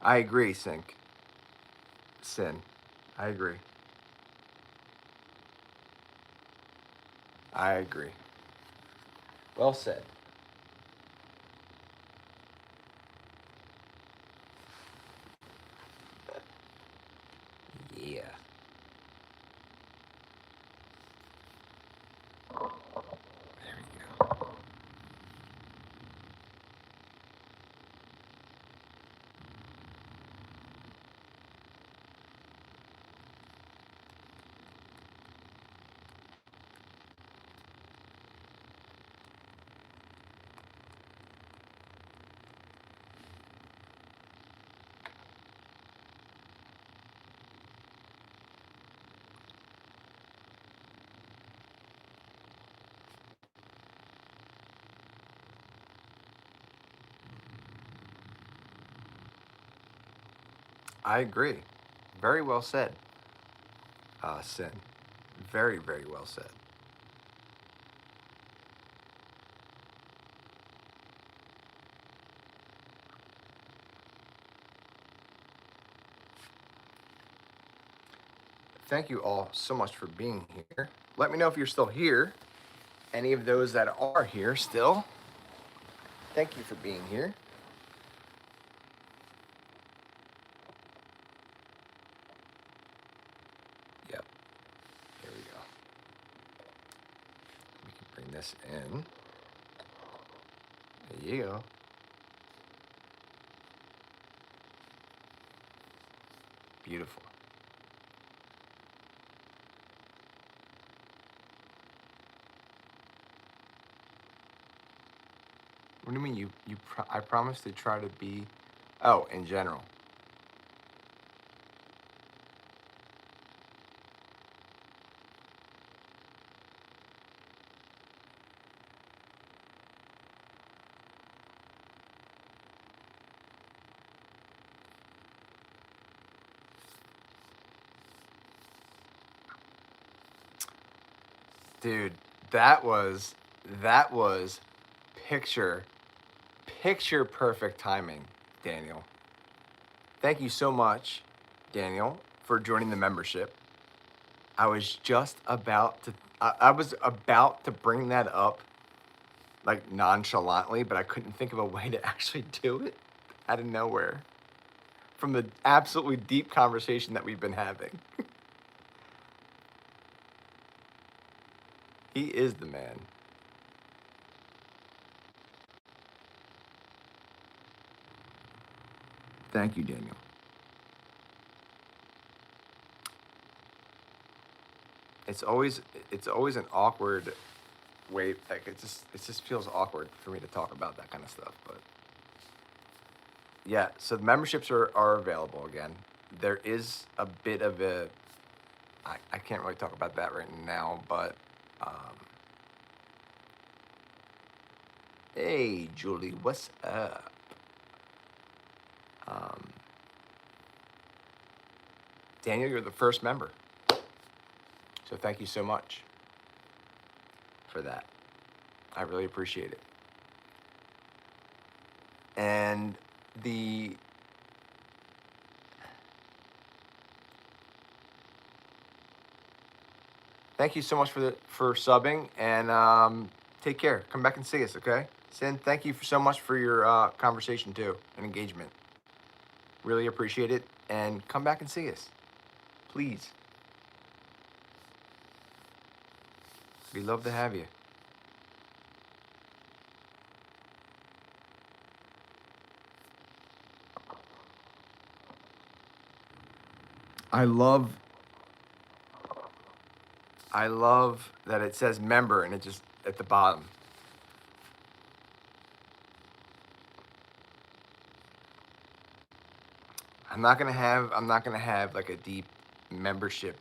I agree, Sin. I agree. I agree. Well said. Yeah. There we go. I agree. Very well said, Sin. Very, very well said. Thank you all so much for being here. Let me know if you're still here. Any of those that are here still, thank you for being here. Yep. Here we go. We can bring this in. There you go. Beautiful. What do you mean I promised to try to be, oh, in general. Dude, that was picture perfect timing, Daniel. Thank you so much, Daniel, for joining the membership. I was just about to I was about to bring that up like nonchalantly, but I couldn't think of a way to actually do it out of nowhere from the absolutely deep conversation that we've been having. He is the man. Thank you, Daniel. It's always an awkward way. Like it just feels awkward for me to talk about that kind of stuff. But Yeah, so the memberships are available again. There is a bit of a, I can't really talk about that right now, but um, hey, Julie, what's up? Um, Daniel, you're the first member. So thank you so much for that. I really appreciate it. And the thank you so much for subbing, and take care. Come back and see us, okay? Sin, thank you so much for your conversation too and engagement. Really appreciate it, and come back and see us, please. We'd love to have you. I love I love that it says member and it just at the bottom. I'm not gonna have like a deep membership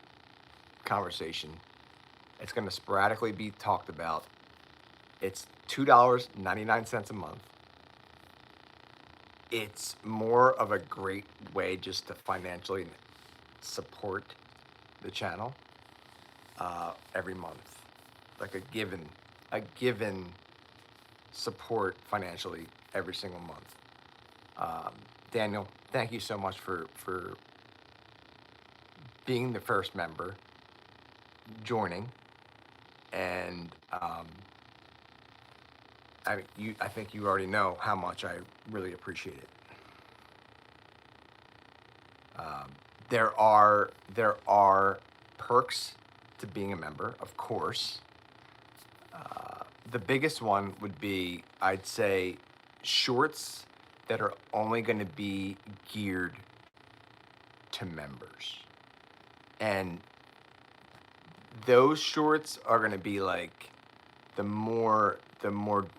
conversation. It's gonna sporadically be talked about. It's $2.99 a month. It's more of a great way just to financially support the channel every month, like a given support financially every single month. Daniel, thank you so much for being the first member, joining, and I think you already know how much I really appreciate it. There are perks to being a member, of course. The biggest one would be, I'd say, shorts that are only going to be geared to members. And those shorts are going to be like the more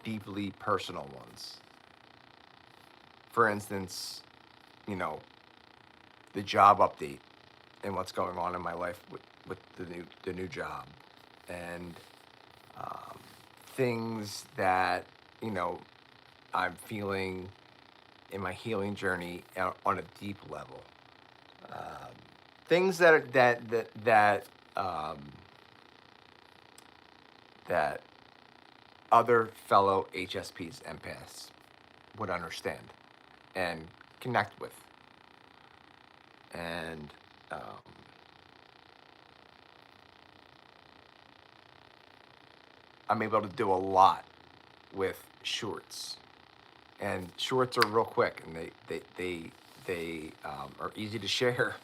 deeply personal ones. For instance, you know, the job update and what's going on in my life with the new job, and things that, you know, I'm feeling in my healing journey on a deep level. Things that are, that other fellow HSPs, empaths would understand and connect with, and I'm able to do a lot with shorts. And shorts are real quick, and they are easy to share.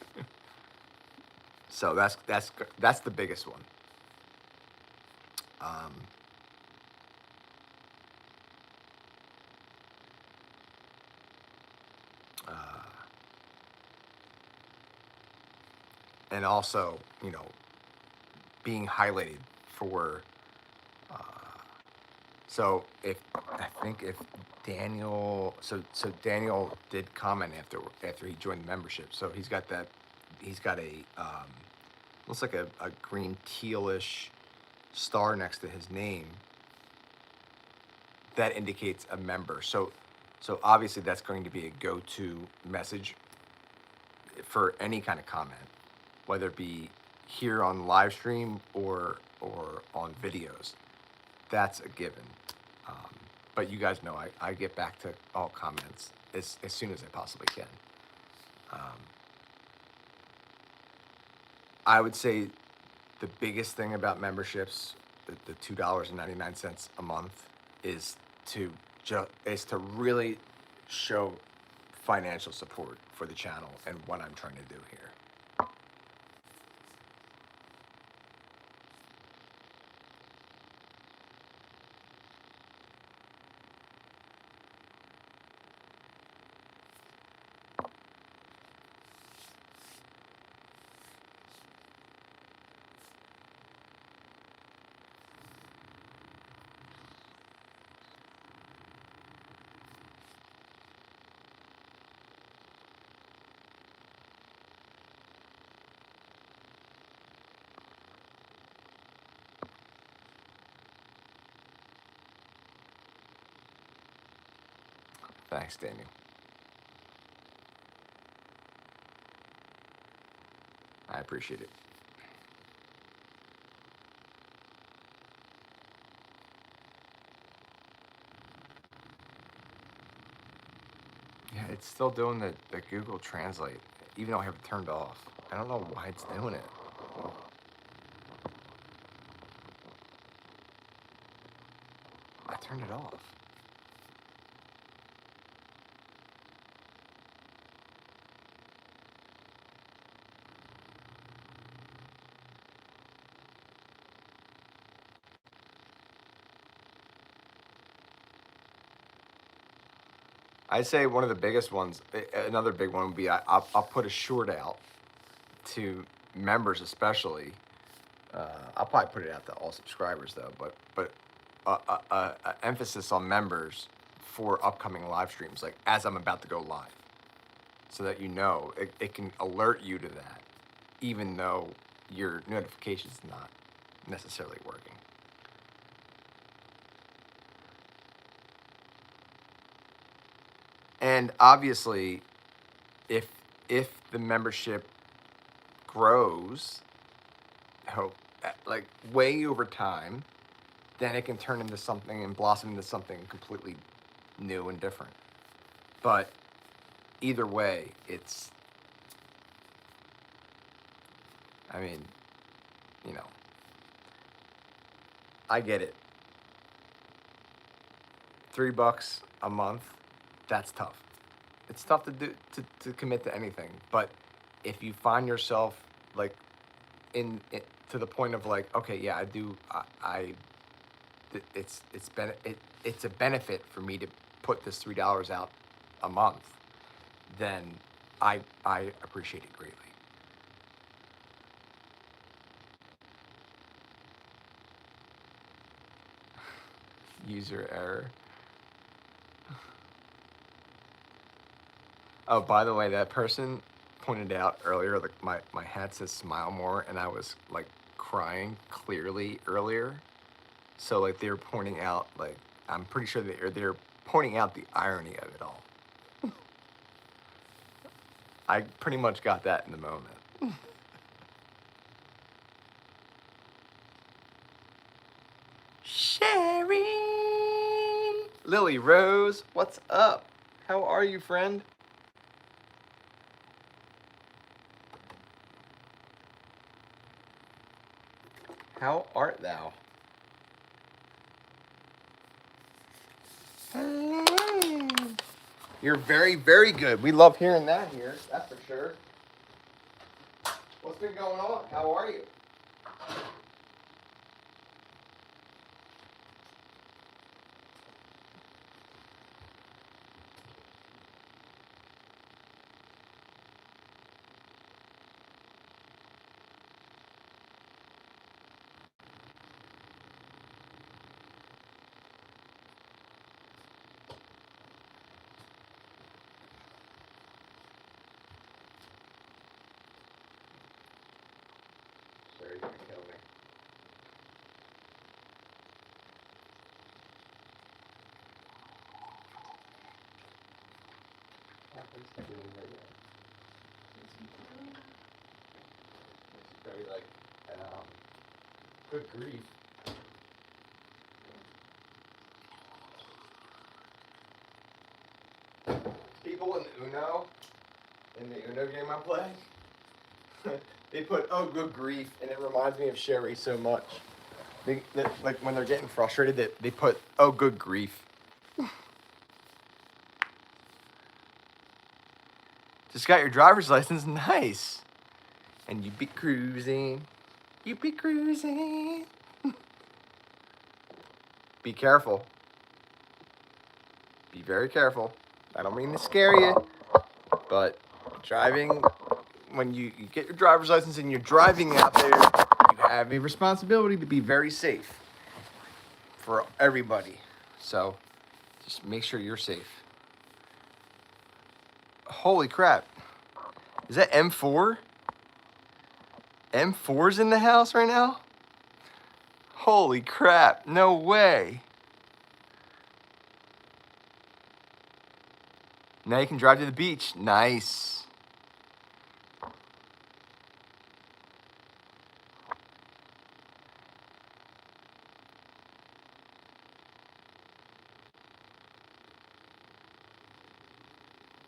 So that's the biggest one. Um, uh, and also, you know, being highlighted for. So I think if Daniel, so Daniel did comment after he joined the membership. So he's got that. He's got a looks like a green tealish star next to his name that indicates a member. So obviously that's going to be a go-to message for any kind of comment, whether it be here on live stream or on videos. That's a given. But you guys know I get back to all comments as soon as I possibly can. I would say the biggest thing about memberships, the $2.99 a month, is to really show financial support for the channel and what I'm trying to do here. Thanks, Daniel. I appreciate it. Yeah, it's still doing the Google Translate, even though I have it turned off. I don't know why it's doing it. I turned it off. I'd say one of the biggest ones, another big one would be I'll put a short out to members especially. I'll probably put it out to all subscribers though, but emphasis on members for upcoming live streams, like as I'm about to go live, so that you know it can alert you to that, even though your notification's not necessarily working. And obviously, if the membership grows, hope like way over time, then it can turn into something and blossom into something completely new and different. But either way, it's, I mean, you know, I get it. $3 a month, that's tough. It's tough to do to commit to anything. But if you find yourself like in it, to the point of like, okay, yeah, I do, it's a benefit for me to put this $3 out a month, then I appreciate it greatly. User error. Oh, by the way, that person pointed out earlier, like my hat says smile more, and I was like crying clearly earlier. So like they were pointing out, like, I'm pretty sure they're pointing out the irony of it all. I pretty much got that in the moment. Sherry! Lily Rose, what's up? How are you, friend? How art thou? Hello. You're very, very good. We love hearing that here, that's for sure. What's been going on? How are you? Sherry's gonna kill me. Very like, good grief. People in the Uno game I play, they put, oh, good grief, and it reminds me of Sherry so much. Like when they're getting frustrated, they put, oh, good grief. Just got your driver's license, nice. And you be cruising, you be cruising. Be careful. Be very careful. I don't mean to scare you, but driving, when you get your driver's license and you're driving out there, you have a responsibility to be very safe for everybody. So just make sure you're safe. Holy crap. Is that M4? M4's in the house right now? Holy crap, no way. Now you can drive to the beach. Nice.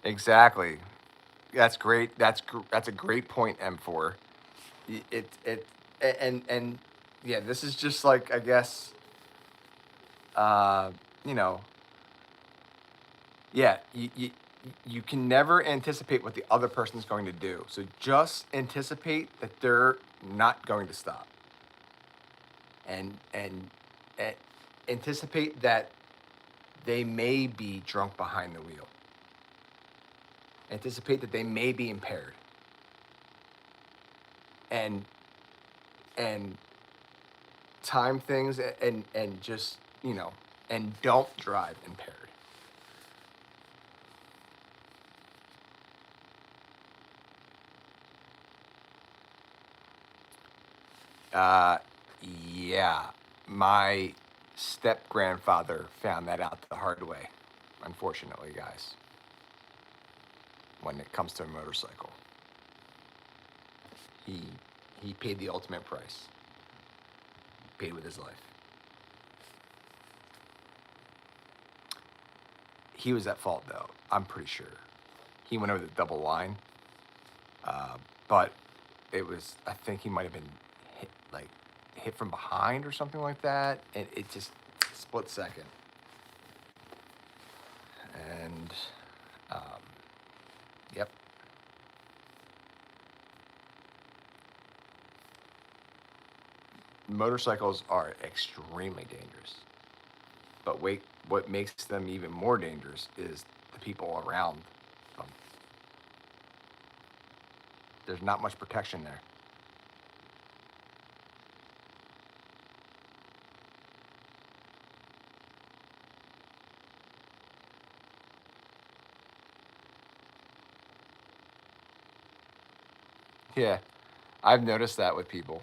Exactly. That's great. That's a great point, M4. And yeah, this is just like, I guess, uh, you know, yeah, you can never anticipate what the other person's going to do. So just anticipate that they're not going to stop. And anticipate that they may be drunk behind the wheel. Anticipate that they may be impaired. And and time things, and just, and don't drive impaired. Uh, yeah, my step grandfather found that out the hard way, unfortunately, guys. When it comes to a motorcycle, he he paid the ultimate price. He paid with his life. He was at fault, though. I'm pretty sure he went over the double line, but it was. I think he might have been hit from behind or something like that, and it just split second. And yep. Motorcycles are extremely dangerous, but wait, what makes them even more dangerous is the people around them. There's not much protection there. Yeah, I've noticed that with people.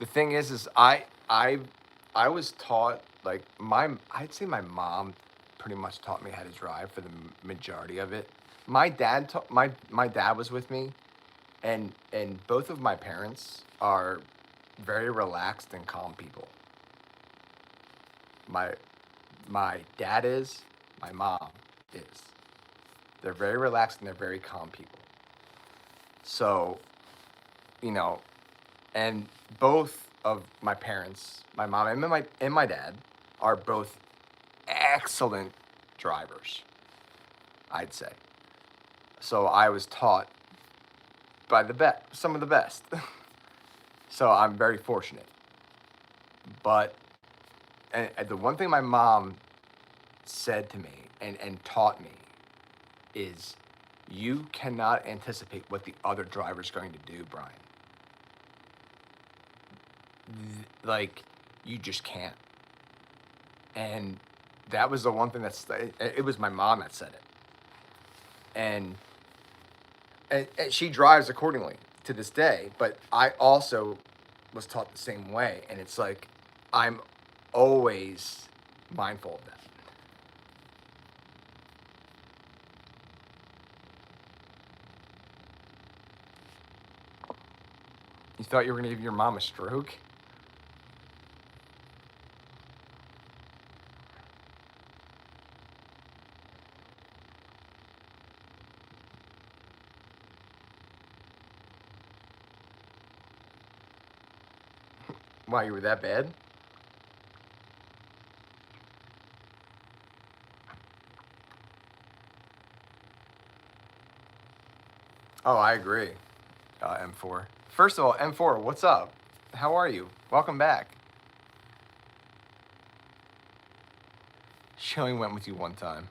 The thing is I was taught, like, I'd say my mom pretty much taught me how to drive for the majority of it. My dad was with me, and both of my parents are very relaxed and calm people. My my dad is, my mom is. They're very relaxed and they're very calm people. So, you know, and both of my parents, my mom and my dad, are both excellent drivers, I'd say. So I was taught by some of the best. So I'm very fortunate. But and the one thing my mom said to me and taught me is, you cannot anticipate what the other driver's going to do, Brian. Like, you just can't. And that was the one thing it was my mom that said it. And she drives accordingly to this day, but I also was taught the same way, and it's like, I'm always mindful of that. You thought you were going to give your mom a stroke? Why, you were that bad? Oh, I agree. M4. First of all, M4, what's up? How are you? Welcome back. She only went with you one time.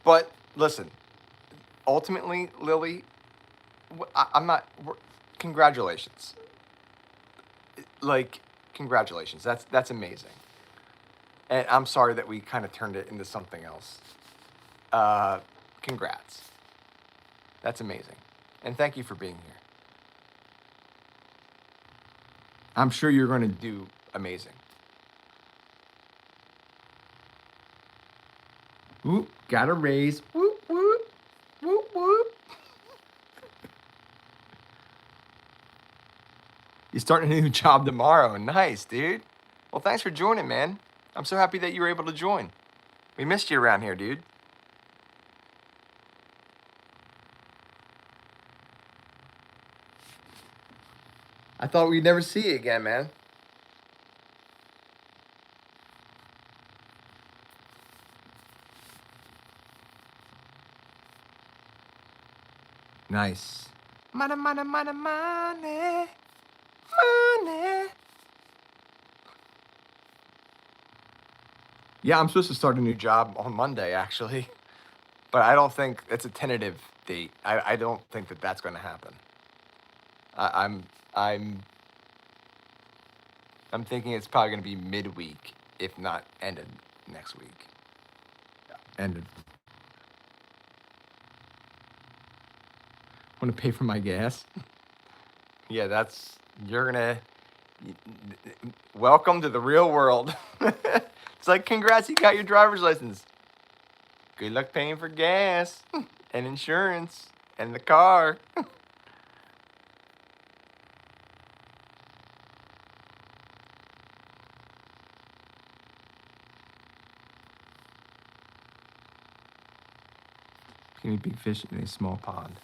But listen, ultimately, Lily, I'm not. Congratulations. Like, congratulations. That's amazing. And I'm sorry that we kind of turned it into something else. Uh, Congrats. That's amazing. And thank you for being here. I'm sure you're going to do amazing. Whoop, got a raise. Whoop, whoop, whoop, whoop. You starting a new job tomorrow. Nice, dude. Well, thanks for joining, man. I'm so happy that you were able to join. We missed you around here, dude. I thought we'd never see you again, man. Nice. Money, money, money, money, money. Yeah, I'm supposed to start a new job on Monday, actually. But I don't think it's a tentative date. I don't think that that's going to happen. I, I'm I'm I'm thinking it's probably going to be midweek, if not end of next week. Ended. Want to pay for my gas? Yeah, you're gonna. Welcome to the real world. It's like, congrats, you got your driver's license. Good luck paying for gas and insurance and the car. Skinny big fish in a small pond.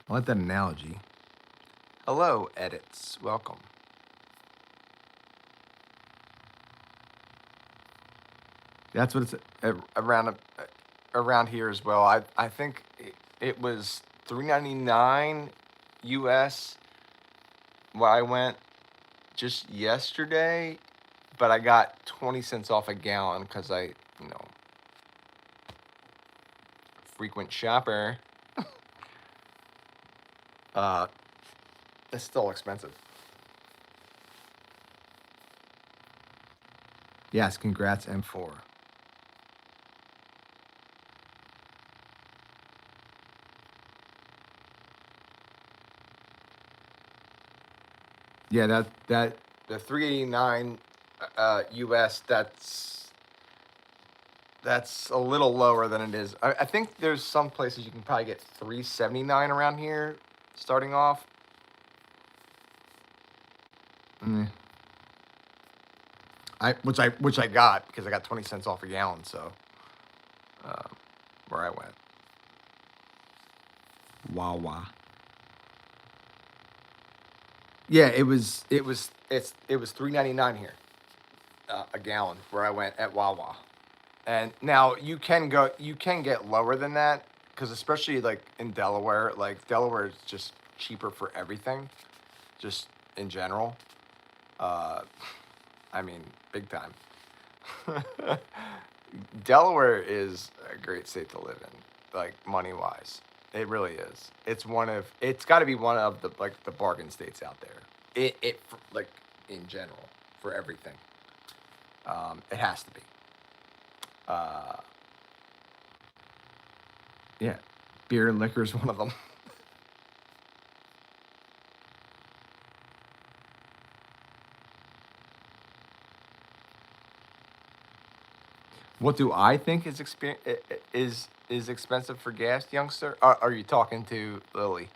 I like that analogy. Hello, edits. Welcome. That's what it's. Around here as well. I think it was $3.99 US where I went just yesterday, but I got 20 cents off a gallon because frequent shopper. It's still expensive. Yes, congrats, M4. Yeah, that The 389 US, that's a little lower than it is. I think there's some places you can probably get 379 around here starting off. Which I got because I got 20 cents off a gallon, so where I went. Wawa. Yeah, it was It was $3.99 here, a gallon where I went at Wawa. And now you can get lower than that because especially like in Delaware, like Delaware is just cheaper for everything, just in general. I mean, big time. Delaware is a great state to live in, like money wise. It really is. It's got to be one of the bargain states out there. Like in general for everything. It has to be. yeah. Beer and liquor is one of them. What do I think is Is expensive for gas, youngster? Are you talking to Lily?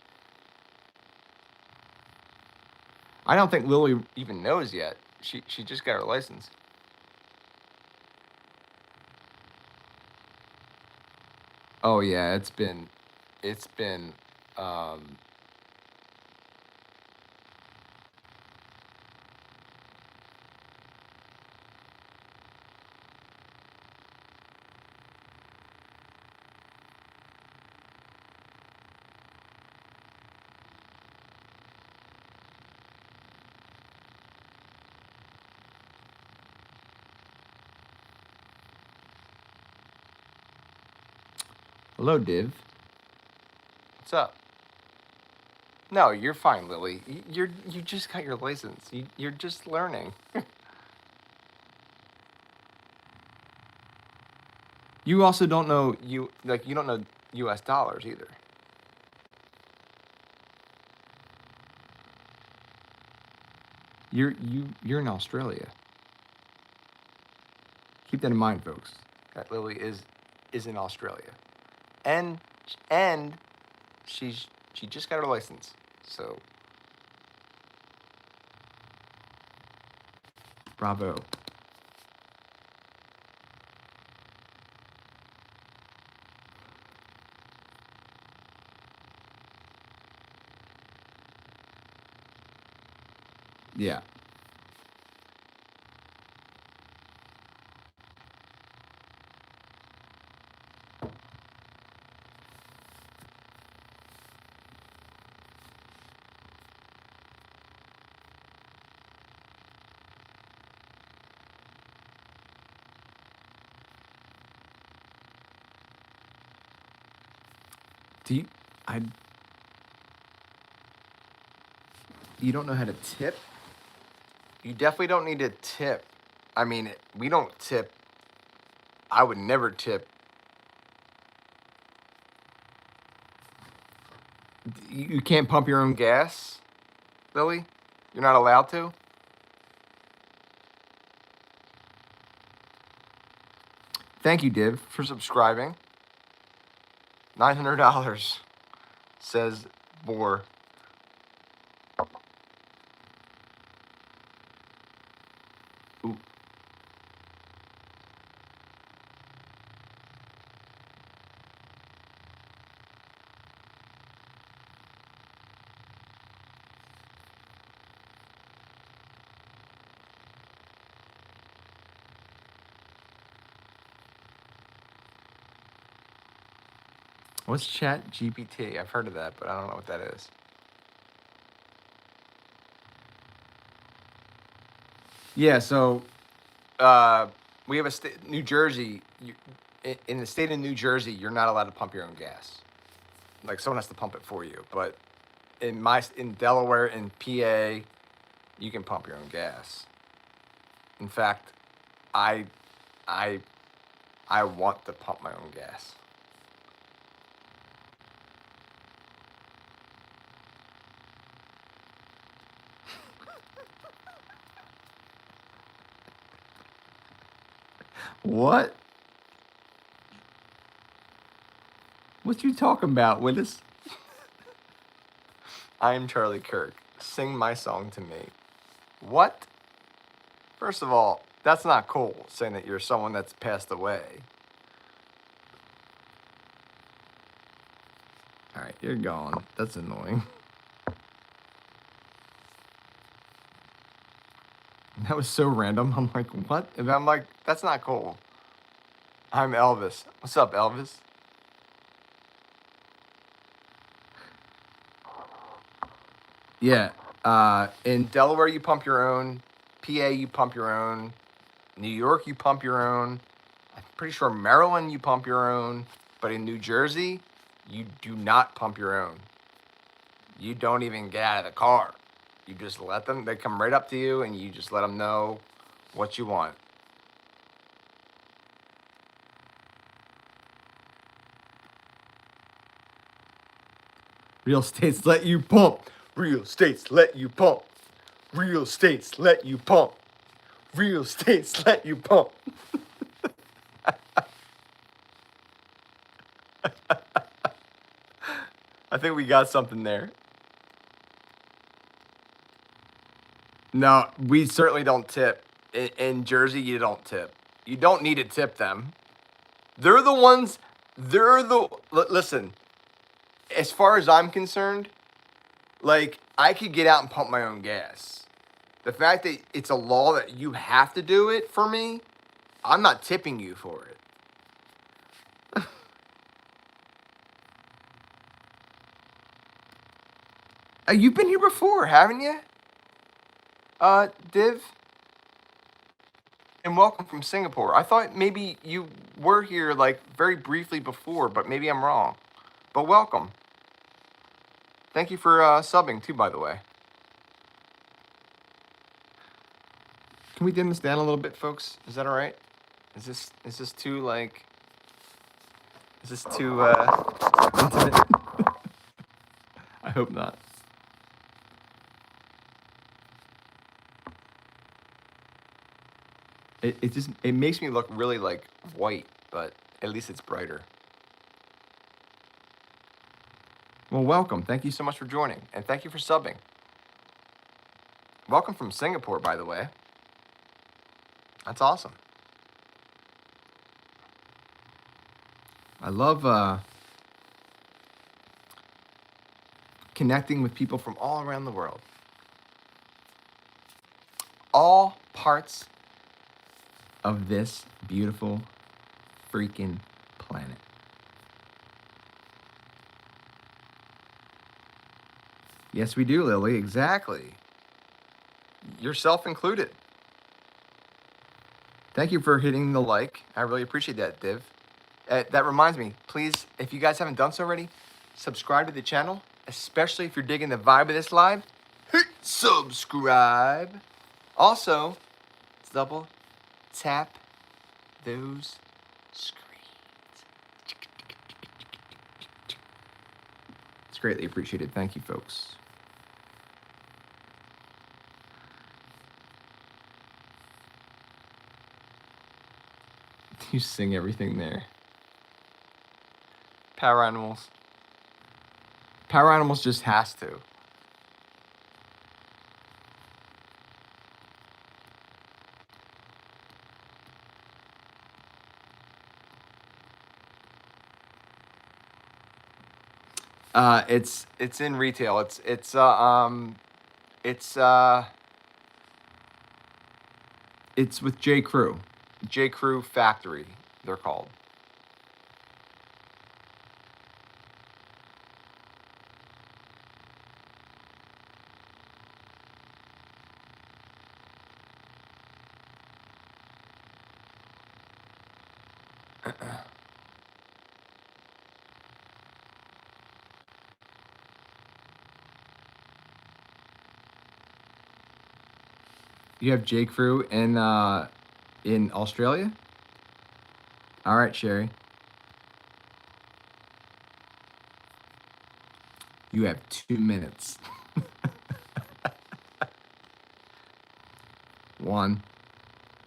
I don't think Lily. Even knows yet. She just got her license. Oh yeah, It's been hello, Div. what's up? No, you're fine, Lily. You just got your license. You're just learning. You also don't know. You don't know U.S. dollars either. You're in Australia. Keep that in mind, folks. That Lily is in Australia, and she just got her license. So Bravo. Yeah. Do you, I, you don't know how to tip? you definitely don't need to tip. I mean, we don't tip. I would never tip. You can't pump your own gas, Lily? You're not allowed to? Thank you, Div, for subscribing. $900, says Boar. Ooh. What's Chat GPT? I've heard of that, but I don't know what that is. Yeah, so We have a state, New Jersey. In the state of New Jersey, you're not allowed to pump your own gas. Like someone has to pump it for you. But in Delaware and PA, you can pump your own gas. In fact, I want to pump my own gas. what? What you talking about, Willis? I am Charlie Kirk. Sing my song to me. What? First of all, that's not cool, saying that you're someone that's passed away. All right, you're gone. That's annoying. That was so random. I'm like, what? And I'm like, that's not cool. I'm Elvis. What's up, Elvis? Yeah. In Delaware, you pump your own. PA, you pump your own. New York, you pump your own. I'm pretty sure Maryland, you pump your own. But in New Jersey, you do not pump your own. You don't even get out of the car. You just let them, they come right up to you and you just let them know what you want. Real states let you pump. Real states let you pump. Real states let you pump. Real states let you pump. I think we got something there. No, we certainly don't tip. In Jersey, you don't tip. You don't need to tip them. They're the ones, listen, as far as I'm concerned, like, I could get out and pump my own gas. The fact that it's a law that you have to do it for me, I'm not tipping you for it. You've been here before, haven't you? Div? And welcome from Singapore. I thought maybe you were here, like, very briefly before, but maybe I'm wrong. But welcome. Thank you for subbing, too, by the way. Can we dim this down a little bit, folks? Is that all right? Is this too, like... Is this too, Intimate. I hope not. it makes me look really like white, but at least it's brighter. Well, welcome. Thank you so much for joining, and thank you for subbing. Welcome from Singapore, by the way. That's awesome. I love connecting with people from all around the world. All parts of this beautiful freaking planet. Yes, we do, Lily. Exactly. Yourself included. Thank you for hitting the like. I really appreciate that, Div. That reminds me, please, if you guys haven't done so already, subscribe to the channel, especially if you're digging the vibe of this live. Hit subscribe. Also, double tap those screens. It's greatly appreciated. Thank you, folks. You sing everything there. Power Animals. Power Animals just has to. It's in retail. It's with J. Crew. J. Crew Factory, they're called. You have J. Crew in Australia? All right, Sherry. You have 2 minutes. 1,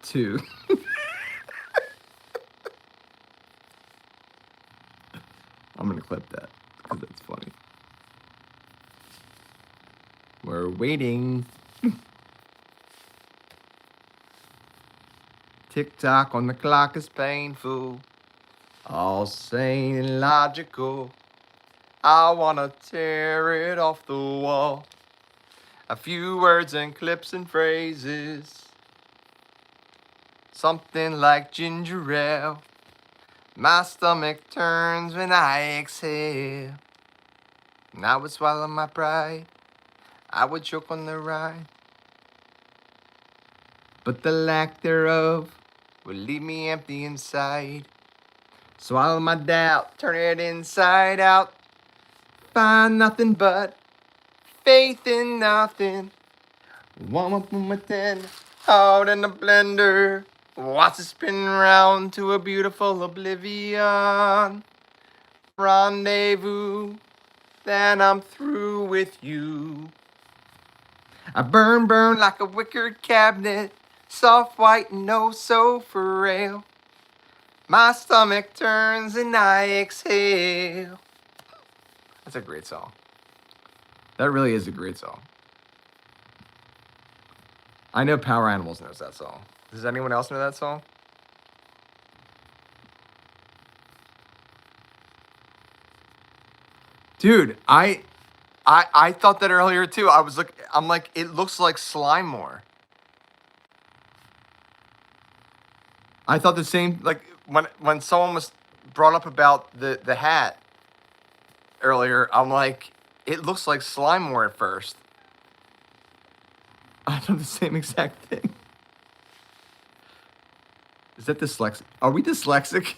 2. I'm gonna clip that because that's funny. We're waiting. Tick-tock on the clock is painful. All sane and logical. I wanna tear it off the wall. A few words and clips and phrases. Something like ginger ale. My stomach turns when I exhale. And I would swallow my pride. I would choke on the ride. But the lack thereof would leave me empty inside. Swallow my doubt, turn it inside out. Find nothing but faith in nothing. Warm up my 10, out in the blender. Watch it spin round to a beautiful oblivion. Rendezvous, then I'm through with you. I burn like a wicker cabinet. Soft white and oh so frail. My stomach turns and I exhale. That's a great song. That really is a great song. I know Power Animals knows that song. Does anyone else know that song? Dude, I thought that earlier too. I'm like, it looks like slime more. I thought the same, like when someone was brought up about the hat earlier, I'm like, it looks like slime more at first. I thought the same exact thing. Is that dyslexic? Are we dyslexic?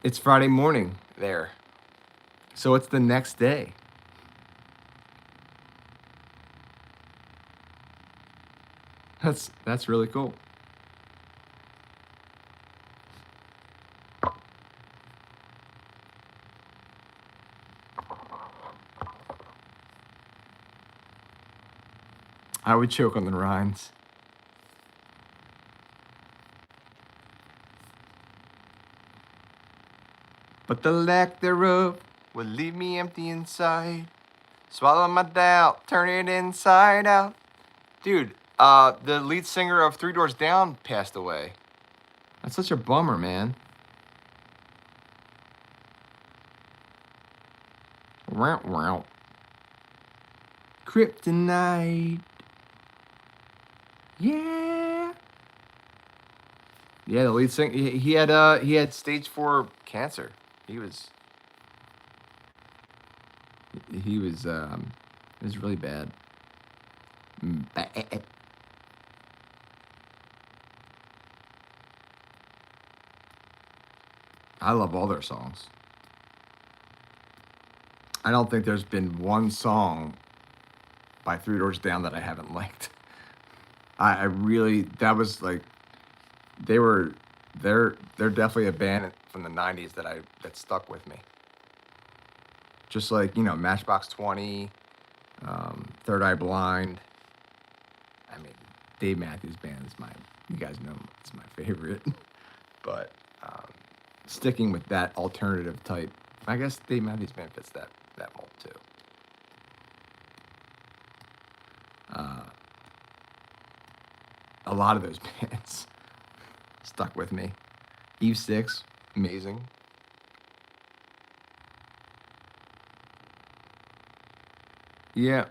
It's Friday morning there. So it's the next day. That's really cool. I would choke on the rinds. But the lack thereof would leave me empty inside. Swallow my doubt, turn it inside out. Dude, the lead singer of Three Doors Down passed away. That's such a bummer, man. Wow. Kryptonite. Yeah. Yeah, the lead singer. He had stage 4 cancer. He was it was really bad. Bad. I love all their songs. I don't think there's been one song by Three Doors Down that I haven't liked. I really, that was like, they're definitely a band from the 90s that stuck with me. Just like, Matchbox 20, Third Eye Blind. I mean, Dave Matthews Band is you guys know it's my favorite. But sticking with that alternative type, I guess Dave Matthews Band fits that mold too. A lot of those bands stuck with me. Eve 6, amazing. Yeah.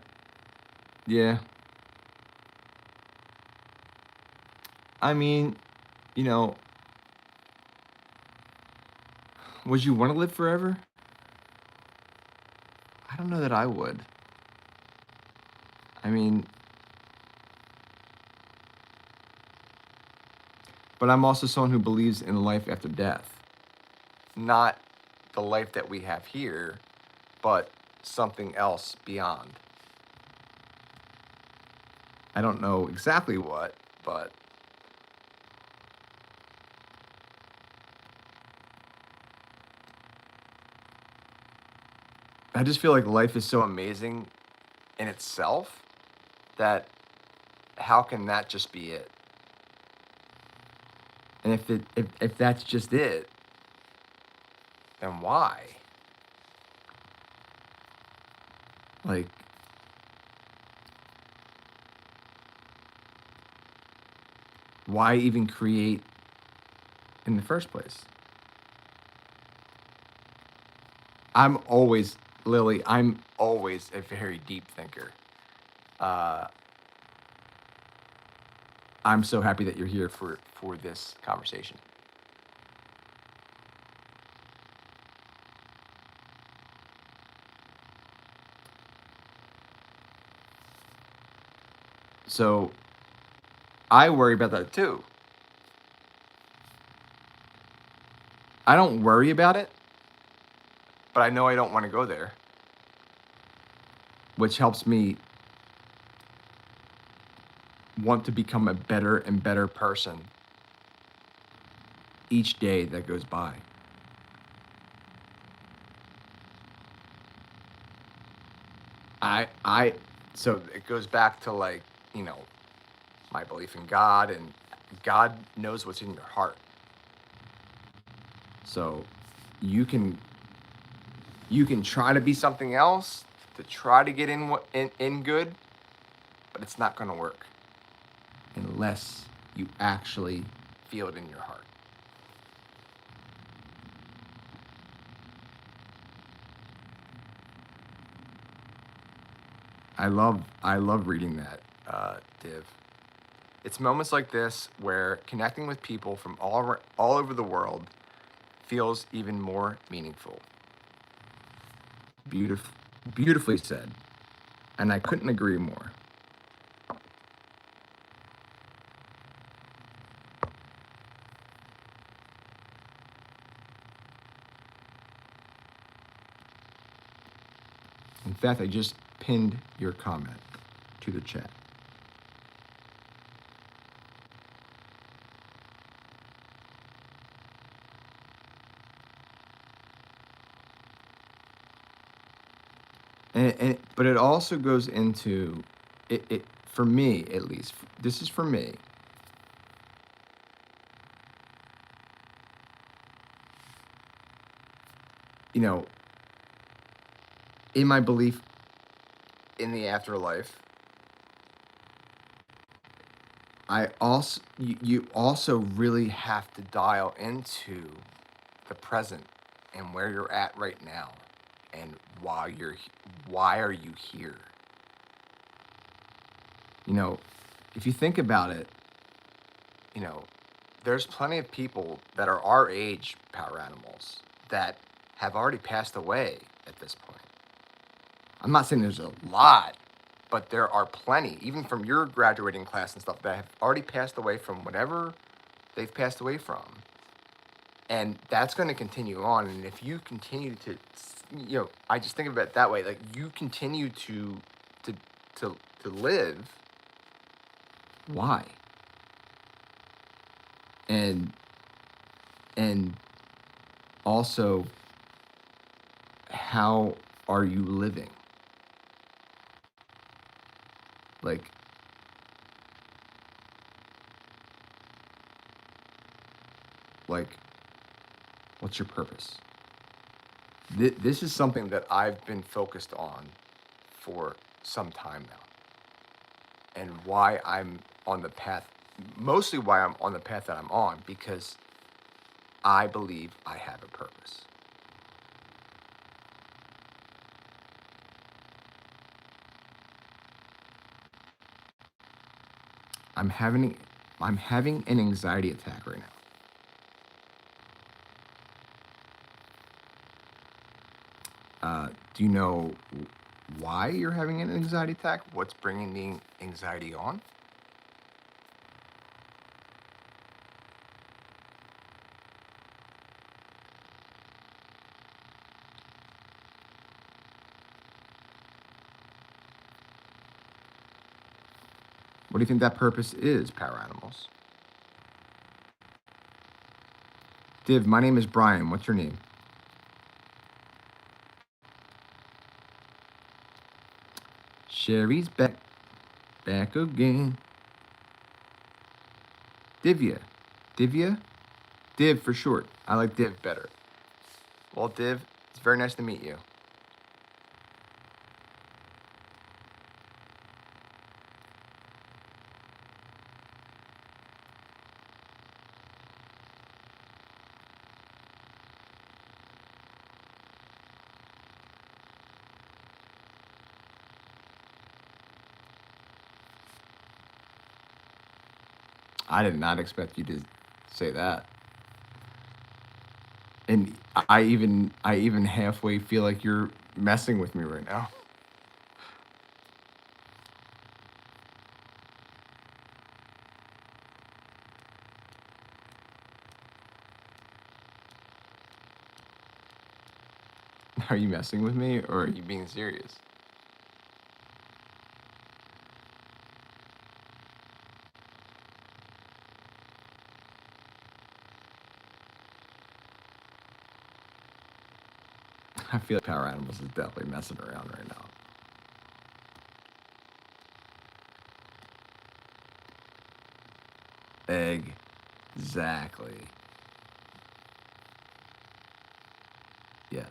I mean, would you want to live forever? I don't know that I would. I mean, but I'm also someone who believes in life after death. Not the life that we have here, but something else beyond. I don't know exactly what, but I just feel like life is so amazing in itself that how can that just be it? And if that's just it, then why? Like, why even create in the first place? I'm always a very deep thinker. I'm so happy that you're here for this conversation. So I worry about that too. I don't worry about it, but I know I don't want to go there, which helps me want to become a better and better person each day that goes by. So it goes back to my belief in God, and God knows what's in your heart. So you can try to be something else to try to get in good, but it's not going to work unless you actually feel it in your heart. I love reading that, Div. It's moments like this where connecting with people from all over the world feels even more meaningful. Beautifully said, and I couldn't agree more. In fact, I just pinned your comment to the chat. But it also goes into it for me at least, this is for me. You know, in my belief in the afterlife, you also really have to dial into the present and where you're at right now, and why are you here? You know, if you think about it, you know, there's plenty of people that are our age, power animals, that have already passed away at this point. I'm not saying there's a lot, but there are plenty, even from your graduating class and stuff, that have already passed away from whatever they've passed away from. And that's going to continue on. And if you continue to, I just think of it that way, like you continue to live, why? And also, how are you living? Like, what's your purpose? This is something that I've been focused on for some time now, and why I'm on the path, mostly why I'm on the path that I'm on, because I believe I have a purpose. I'm having an anxiety attack right now. Do you know why you're having an anxiety attack? What's bringing the anxiety on? What do you think that purpose is, power animals? Div, my name is Brian. What's your name? Sherry's back again. Divya? Div for short. I like Div better. Well, Div, it's very nice to meet you. I did not expect you to say that. And I even halfway feel like you're messing with me right now. Are you messing with me, or are you being serious? I feel like Power Animals is definitely messing around right now. Exactly. Yes.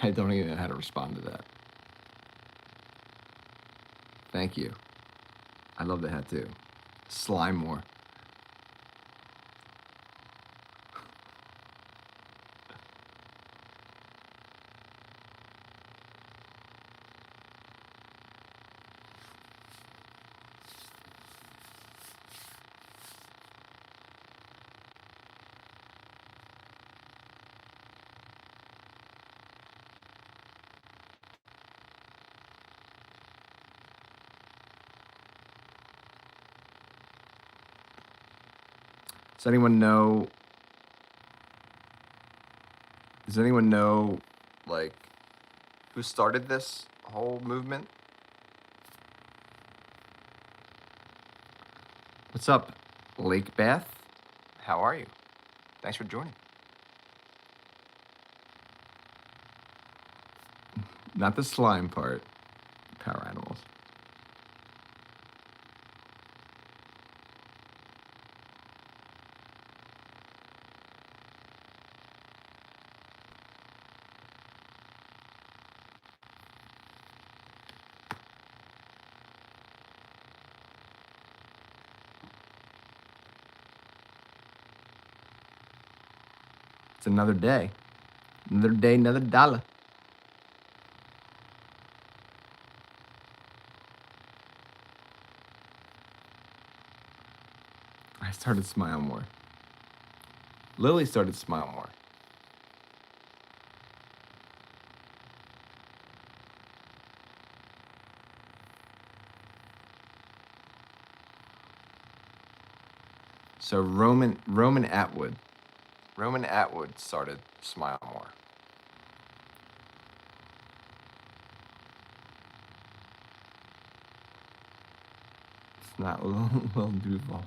I don't even know how to respond to that. Thank you. I love the hat too. Slime more. Does anyone know Does anyone know, like, who started this whole movement? What's up, Lake Bath? How are you? Thanks for joining. Not the slime part. Power animals. It's another day. Another day, another dollar. I started to smile more. Lily started to smile more. So Roman Atwood. Roman Atwood started Smile More. It's not Lil Duval.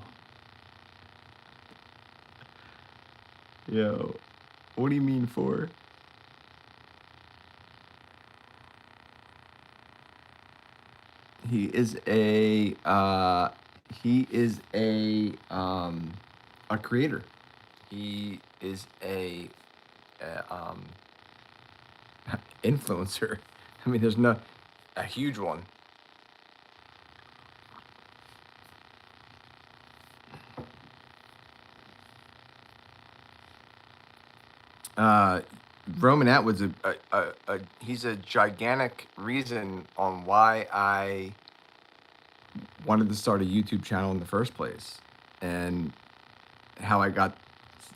Yo, what do you mean for? He is a creator. He is a Influencer. I mean, there's no. a huge one. Roman Atwood's He's a gigantic reason on why I wanted to start a YouTube channel in the first place, and how I got,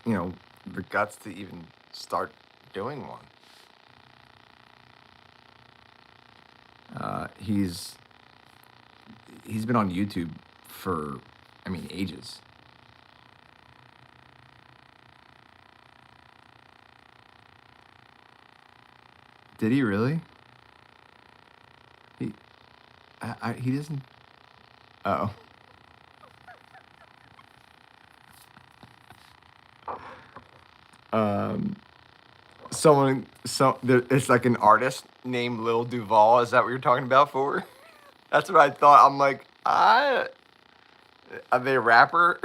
the guts to even start doing one. He's been on YouTube for, ages. Did he really? He doesn't. Oh. It's like an artist named Lil Duval. Is that what you're talking about, for? That's what I thought. I'm like, are they a rapper?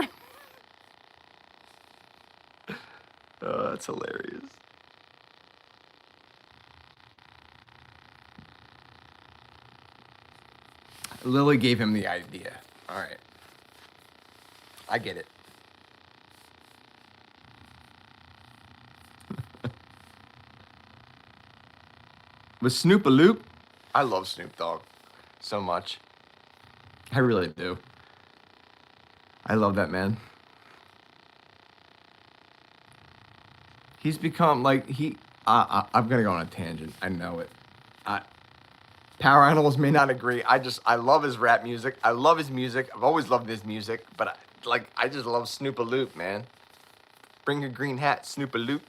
Oh, that's hilarious. Lily gave him the idea. All right. I get it. With Snoop a Loop? I love Snoop Dogg so much. I really do. I love that man. He's become like I'm gonna go on a tangent. I know it. Power Animals may not agree. I love his rap music. I love his music. I've always loved his music, but I just love Snoop a Loop, man. Bring your green hat, Snoop a Loop.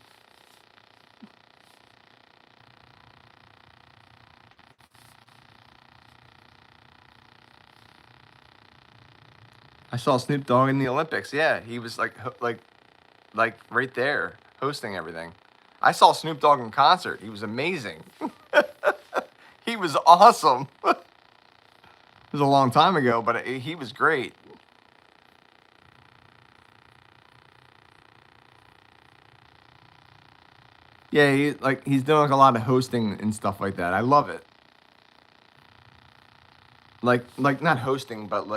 I saw Snoop Dogg in The the Olympics, yeah, he was like right there hosting everything. I saw Snoop Dogg in concert. He was amazing. He was awesome. It was a long time ago, but He was great. yeah, he's doing like a lot of hosting and stuff like that. I love it. Like Not hosting, but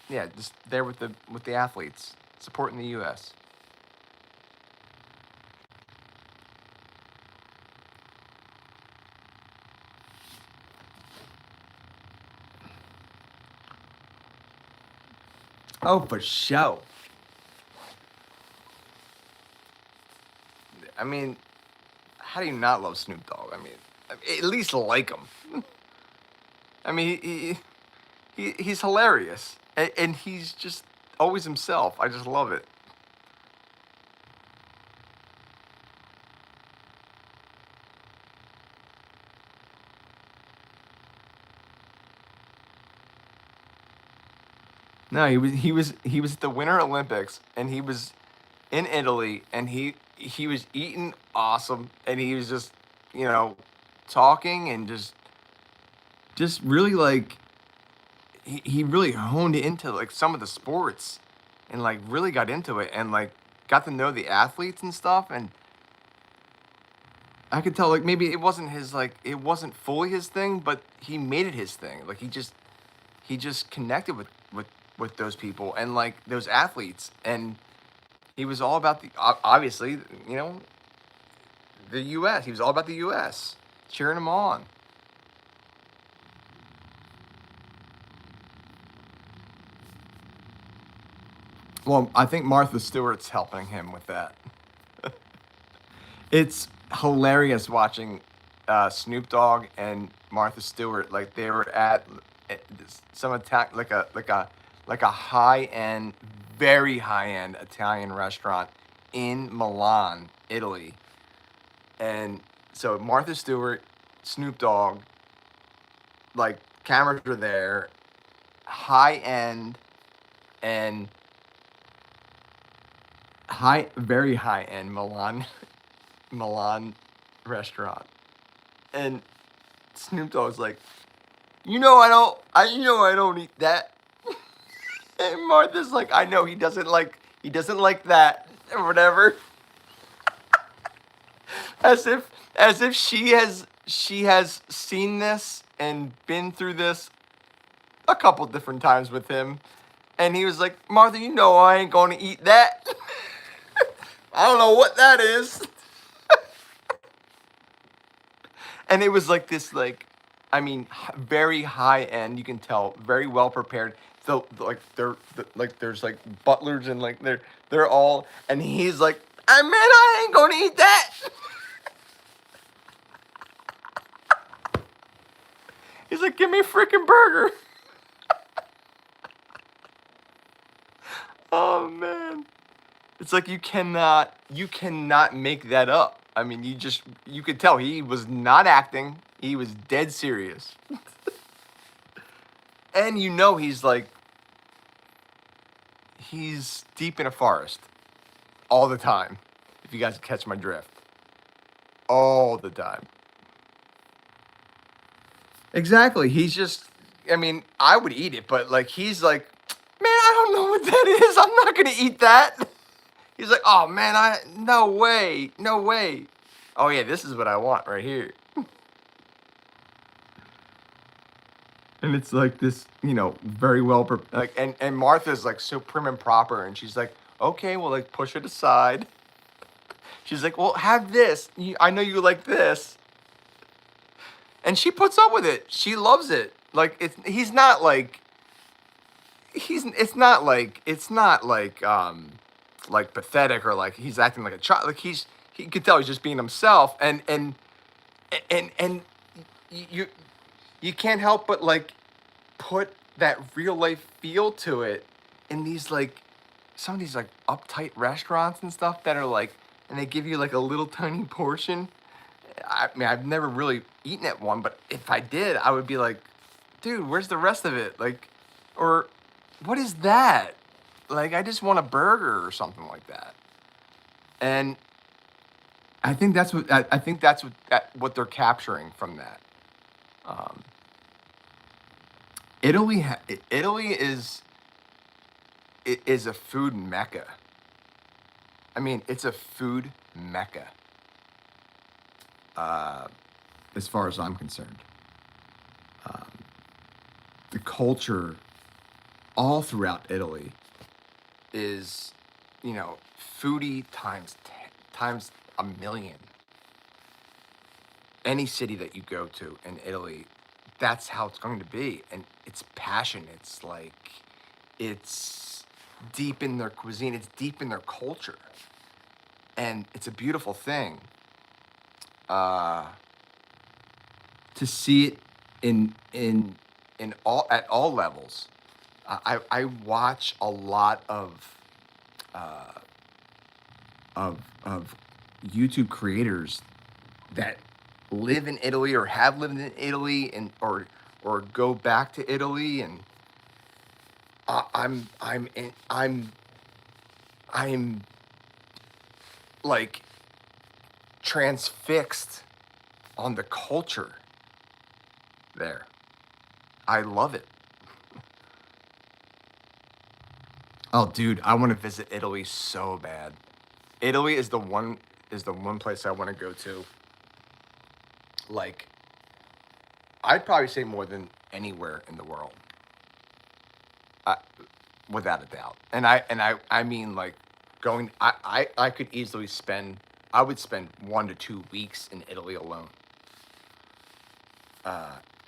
yeah, just there with the athletes, supporting the U.S. Oh, for sure. I mean, how do you not love Snoop Dogg? I mean, at least like him. I mean, he's hilarious, and he's just always himself. I just love it. No, he was at the Winter Olympics, and he was in Italy, and he was eating awesome, and he was just, you know, talking and just really like he really honed into like some of the sports, and like really got into it, and like got to know the athletes and stuff, and I could tell like maybe it wasn't his like it wasn't fully his thing, but he made it his thing. Like he just connected with those people and like those athletes, and he was all about the obviously, you know, the U.S. He was all about the U.S. cheering them on. Well, I think Martha Stewart's helping him with that. It's hilarious watching Snoop Dogg and Martha Stewart, like they were at some attack like a high end, very high end Italian restaurant in Milan, Italy. And so Martha Stewart, Snoop Dogg, like cameras were there, high end and very high end Milan restaurant. And Snoop Dogg's like, I don't eat that. And Martha's like, I know he doesn't like that or whatever. As if she has seen this and been through this a couple different times with him. And he was like, Martha, I ain't gonna eat that. I don't know what that is. And it was like this, like, I mean, very high end. You can tell, very well prepared. So like like there's like butlers and like they're all, and he's like, man, I ain't gonna eat that. He's like, give me a freaking burger. Oh man, it's like you cannot make that up. I mean, you could tell he was not acting. He was dead serious. And he's like he's deep in a forest all the time. If you guys catch my drift. All the time. Exactly. He's just I mean, I would eat it, but like he's like, man, I don't know what that is. I'm not gonna eat that. He's like, oh man, no way, no way. Oh yeah, this is what I want right here. And it's like this, very well like, and Martha's like so prim and proper, and she's like, okay, well, like push it aside. She's like, well, have this. I know you like this, and she puts up with it. She loves it. Like he's not like it's not like pathetic or like he's acting like a child. Like he could tell he's just being himself, and you you can't help but like put that real life feel to it in these like some of these like uptight restaurants and stuff that are like, and they give you like a little tiny portion. I mean, I've never really eaten at one, but if I did, I would be like, dude, where's the rest of it? Like, or what is that? Like, I just want a burger or something like that. And I think that's what they're capturing from that. Um, Italy is a food mecca. I mean, it's a food mecca. Uh, as far as I'm concerned, um, the culture all throughout Italy is, foodie times a million. Any city that you go to in Italy, that's how it's going to be. And it's passion. It's like, it's deep in their cuisine. It's deep in their culture. And it's a beautiful thing uh, to see it in all at all levels. I watch a lot uh, of YouTube creators that live in Italy or have lived in Italy and or go back to Italy, and I'm like transfixed on the culture there. I love it. Oh, dude, I want to visit Italy so bad. Italy is the one place I want to go to. Like, I'd probably say more than anywhere in the world, I, without a doubt. And I mean like going. I could easily spend. I would spend 1 to 2 weeks in Italy alone.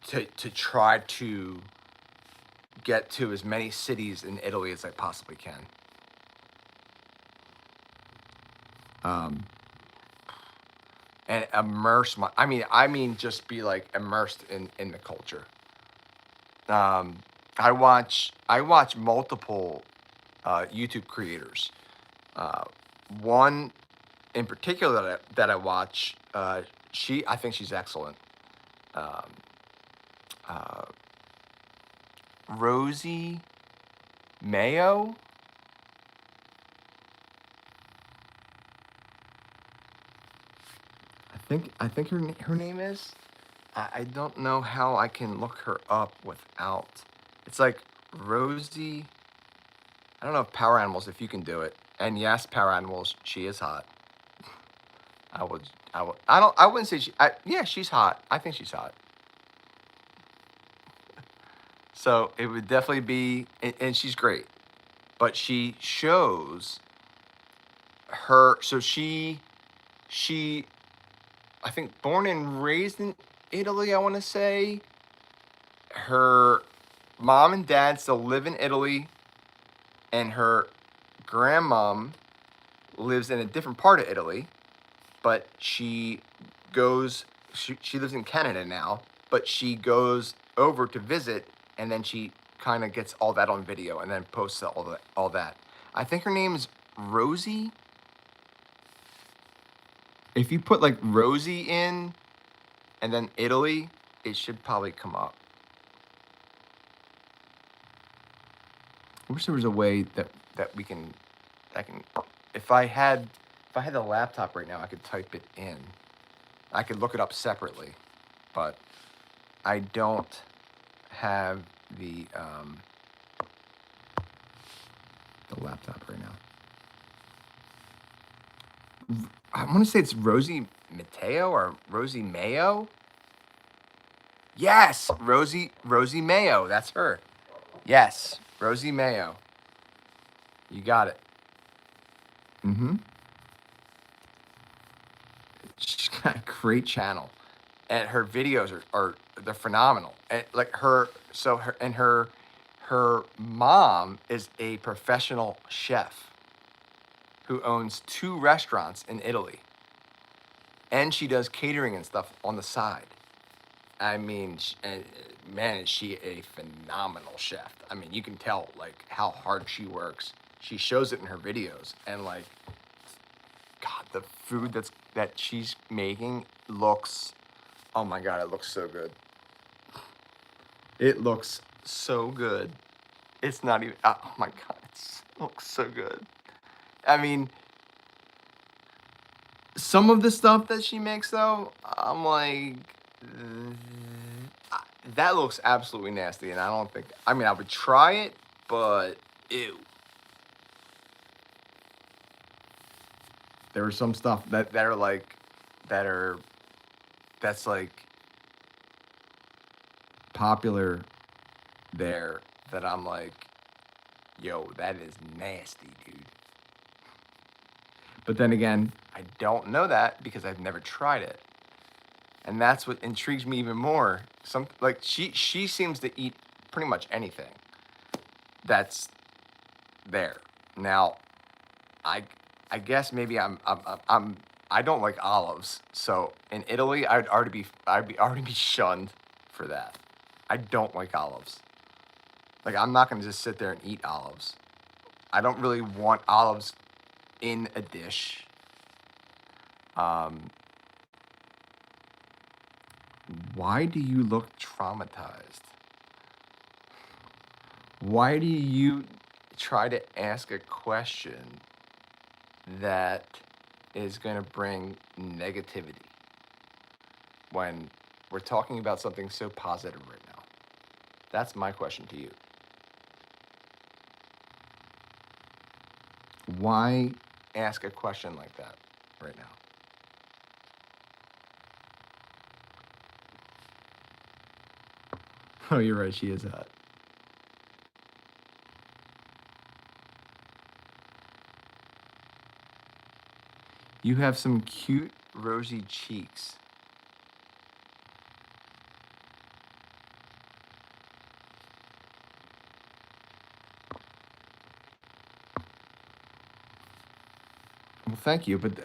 To try to get to as many cities in Italy as I possibly can. And immerse my. I mean, just be like immersed in the culture. I watch multiple YouTube creators. Uh, One in particular that I watch. I think she's excellent. Um, uh, Rosie Mayo. I think her name is. I don't know how I can look her up without. It's like Rosie. I don't know if Power Animals, if you can do it. And yes, Power Animals, she is hot. I would. I would. I don't. I wouldn't say she. Yeah, she's hot. I think she's hot. So it would definitely be, and she's great. But she shows her. So she, I think, born and raised in Italy. I want to say her mom and dad still live in Italy, and her grandmom lives in a different part of Italy. But she goes. She lives in Canada now, but she goes over to visit, and then she kind of gets all that on video and then posts all that. I think her name is Rosie. If you put like Rosie in and then Italy, it should probably come up. I wish there was a way that we can I can if I had the laptop right now, I could type it in. I could look it up separately, but I don't have the laptop right now. I want to say it's Rosie Mateo or Rosie Mayo. Yes, Rosie Mayo. That's her. Yes, Rosie Mayo. You got it. Mm-hmm. She's got a great channel, and her videos are they're phenomenal. And like her mom is a professional chef who owns 2 restaurants in Italy, and she does catering and stuff on the side. I mean, man, is she a phenomenal chef. I mean, you can tell like how hard she works. She shows it in her videos, and like, God, the food that she's making looks. Oh my God, it looks so good. It looks so good. It's not even. Oh my God, it looks so good. I mean, some of the stuff that she makes though, I'm like, that looks absolutely nasty, and I don't think. I mean, I would try it, but ew. There are some stuff that are like that are that's like popular there that I'm like, yo, that is nasty, dude. But then again, I don't know that because I've never tried it. And that's what intrigues me even more. Some like she seems to eat pretty much anything that's there. Now, I I guess maybe I don't like olives. So in Italy, I'd already be shunned for that. I don't like olives. Like I'm not gonna just sit there and eat olives. I don't really want olives in a dish. Um, why do you look traumatized? Why do you try to ask a question that is going to bring negativity when we're talking about something so positive right now? That's my question to you. Why ask a question like that right now? Oh, you're right. She is hot. You have some cute rosy cheeks. Well, thank you, but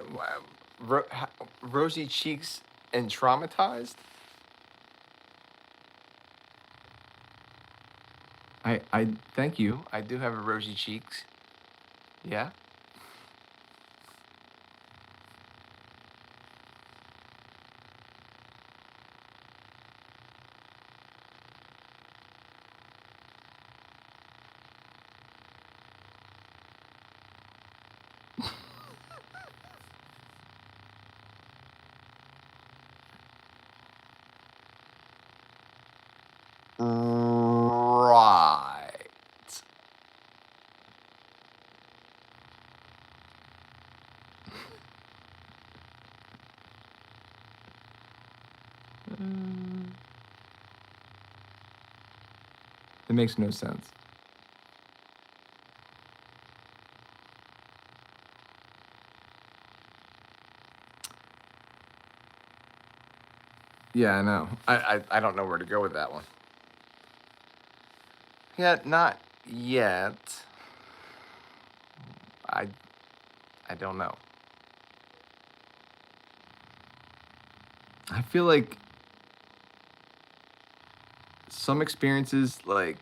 rosy cheeks and traumatized? I thank you. I do have a rosy cheeks. Yeah. Right. It makes no sense. Yeah, I know. I don't know where to go with that one. Yeah, not yet. I I don't know. I feel like some experiences like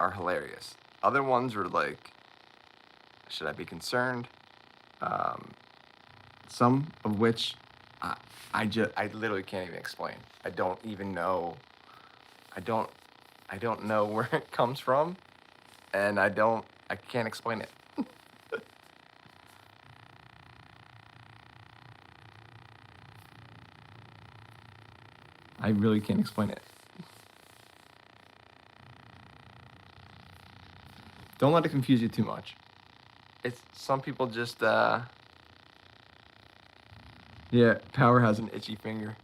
are hilarious. Other ones are like, should I be concerned? Um, some of which I literally can't even explain. I don't even know. I don't I don't know where it comes from, and I can't explain it. I really can't explain it. Don't let it confuse you too much. It's some people just yeah, Power has an itchy finger.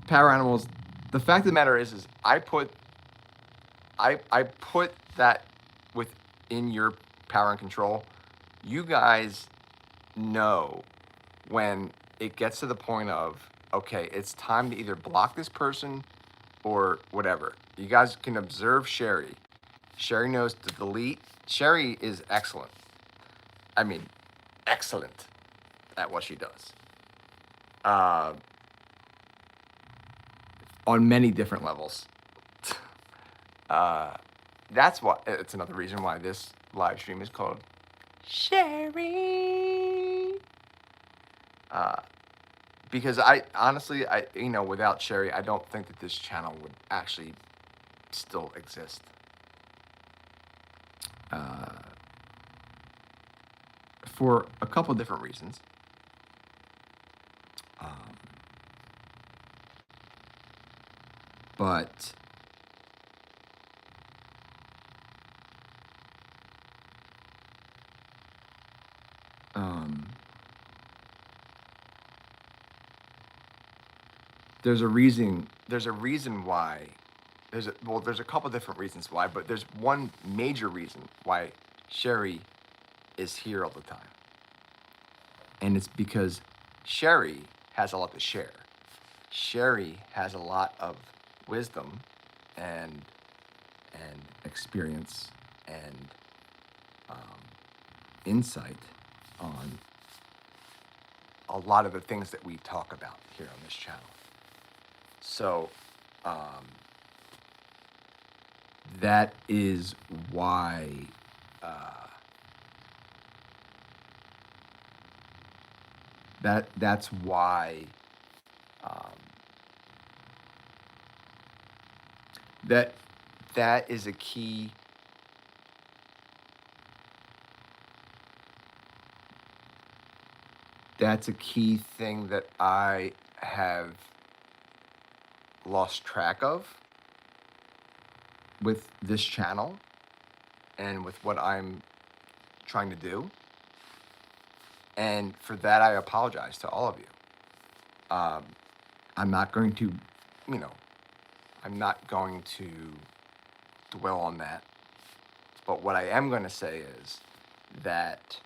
Power animals, the fact of the matter is I put that within your power and control. You guys know when it gets to the point of, okay, it's time to either block this person or whatever. You guys can observe Sherry. Sherry knows to delete. Sherry is excellent. I mean, excellent at what she does. On many different levels. That's why it's another reason why this live stream is called Sherry. Because I honestly, without Sherry, I don't think that this channel would actually still exist. For a couple different reasons. But there's a reason why there's a couple different reasons why, but there's one major reason why Sherry is here all the time. And it's because Sherry has a lot to share. Sherry has a lot of wisdom and experience and insight on a lot of the things that we talk about here on this channel. So that is why that's why Um, that is a key. That's a key thing that I have lost track of with this channel and with what I'm trying to do. And for that, I apologize to all of you. I'm not going to, you know, I'm not going to dwell on that. But what I am going to say is that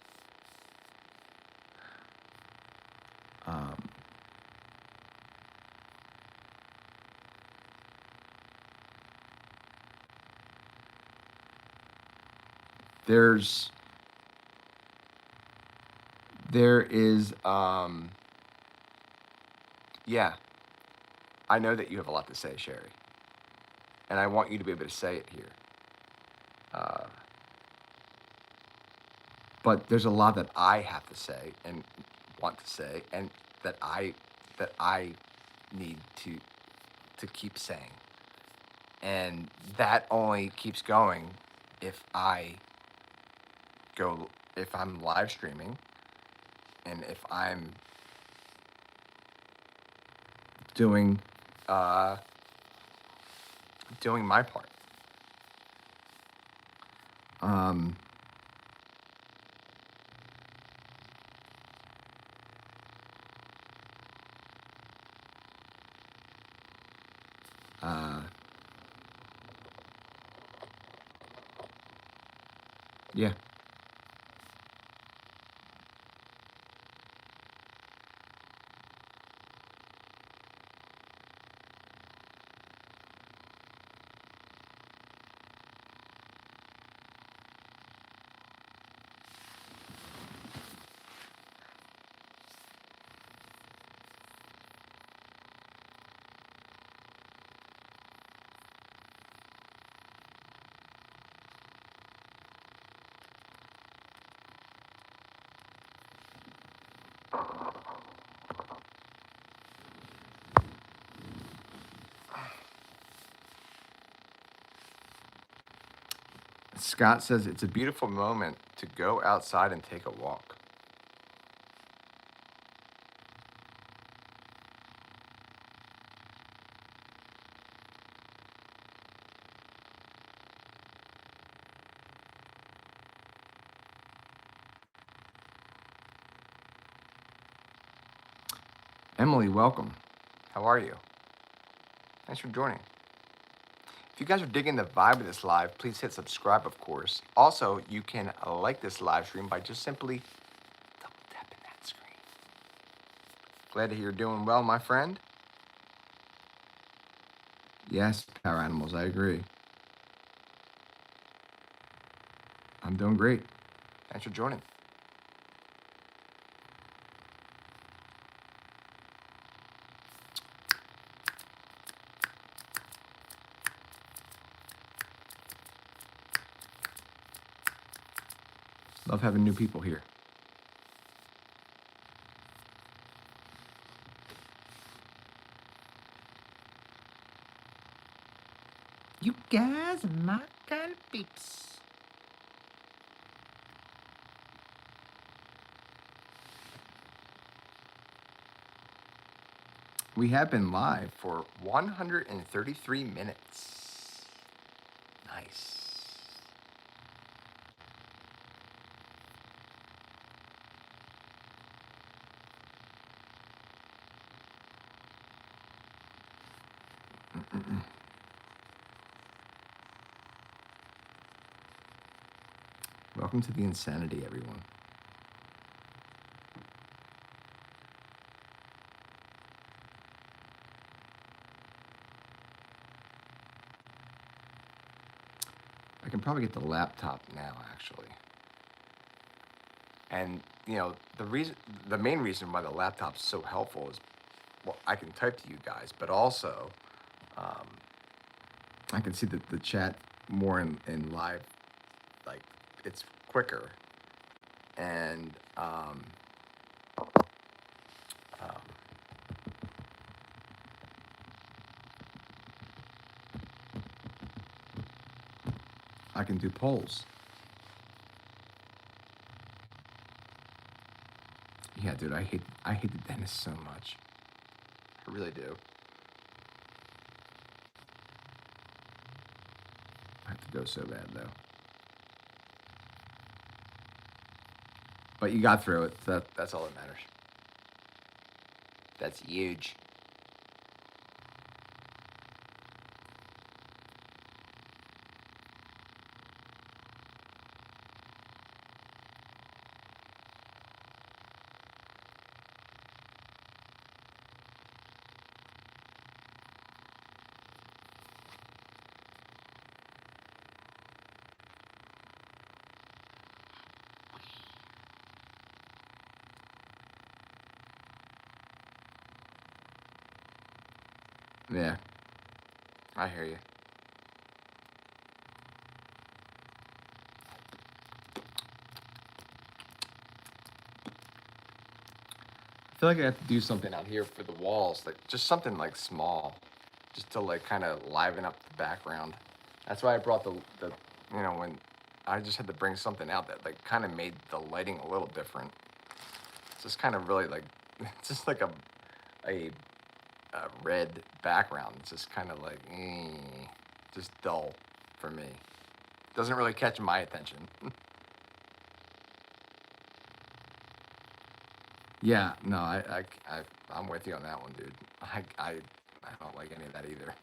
there is, yeah, I know that you have a lot to say, Sherry, and I want you to be able to say it here. But there's a lot that I have to say and want to say, and that I need to keep saying, and that only keeps going if if I'm live streaming, and if I'm doing doing my part. Yeah. Scott says it's a beautiful moment to go outside and take a walk. Emily, welcome. How are you? Thanks for joining. If you guys are digging the vibe of this live, please hit subscribe, of course. Also, you can like this live stream by just simply double tapping that screen. Glad to hear you're doing well, my friend. Yes, power animals, I agree. I'm doing great. Thanks for joining. Love having new people here. You guys are my kind of peeps. We have been live for 133 minutes. Nice. Welcome to the insanity, everyone. I can probably get the laptop now, actually. And you know, the main reason why the laptop's so helpful is, well, I can type to you guys, but also I can see the chat more in live, like it's quicker, and I can do poles. Yeah, dude, I hate the dentist so much. I really do. I have to go so bad though. But you got through it. So That's all that matters. That's huge. yeah. I hear you. I feel like I have to do something Out here for the walls, like just something like small, just to like kind of liven up the background. That's why I brought the when I just had to bring something out that like kind of made the lighting a little different. It's just kind of really like it's just like a red background. It's just kind of like just dull for me. Doesn't really catch my attention. Yeah, no, I'm with you on that one, dude. I don't like any of that either.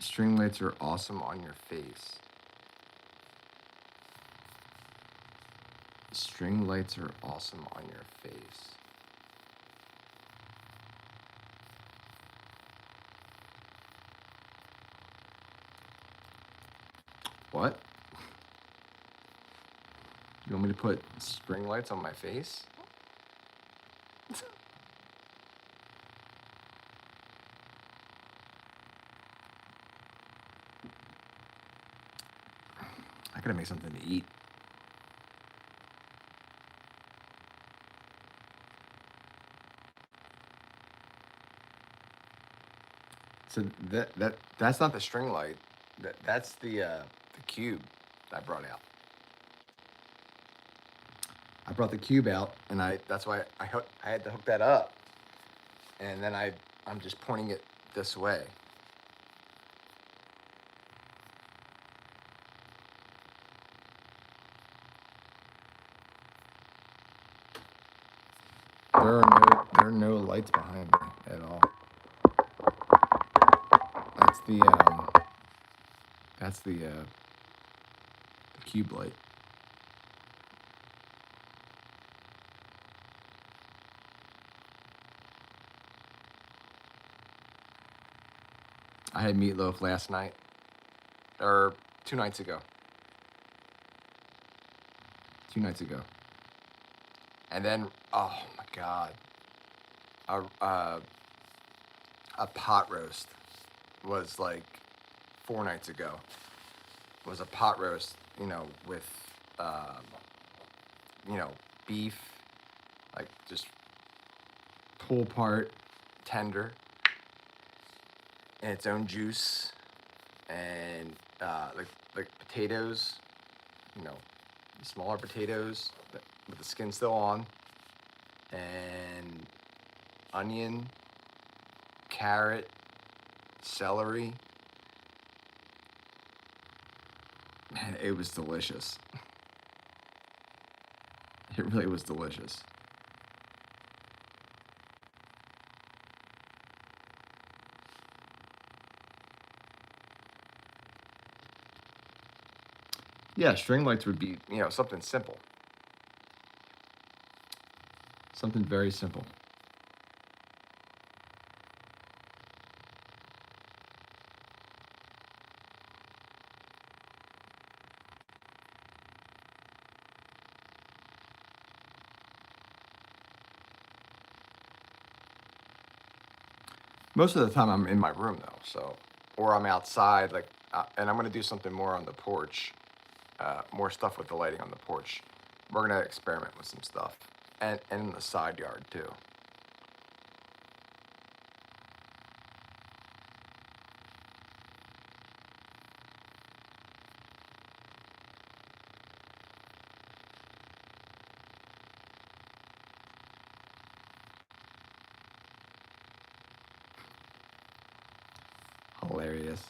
string lights are Awesome on your face. string lights are Awesome on your face. what? You want me to put String lights on my face? I gotta make something to eat. So that's not The string light. That's the cube I brought out. I brought the cube out and That's why I had to hook that up, and then I'm just pointing it this way. there are no lights behind me at all. That's the cube light. I had meatloaf last night. Or 2 nights ago. 2 nights ago. And then, oh my God, a pot roast was like 4 nights ago. It was a pot roast, with, beef, like just Pull apart. tender, and its own juice, and like potatoes, smaller potatoes with the skin still on, and onion, carrot, celery. Man, it was delicious. It really was delicious. Yeah, string lights would be Something simple. something very simple. Most of the time I'm in my room though, so, or I'm outside, like, and I'm gonna do something more on the porch, more stuff with the lighting on the porch. We're gonna experiment with some stuff, and in the side yard too. Hilarious.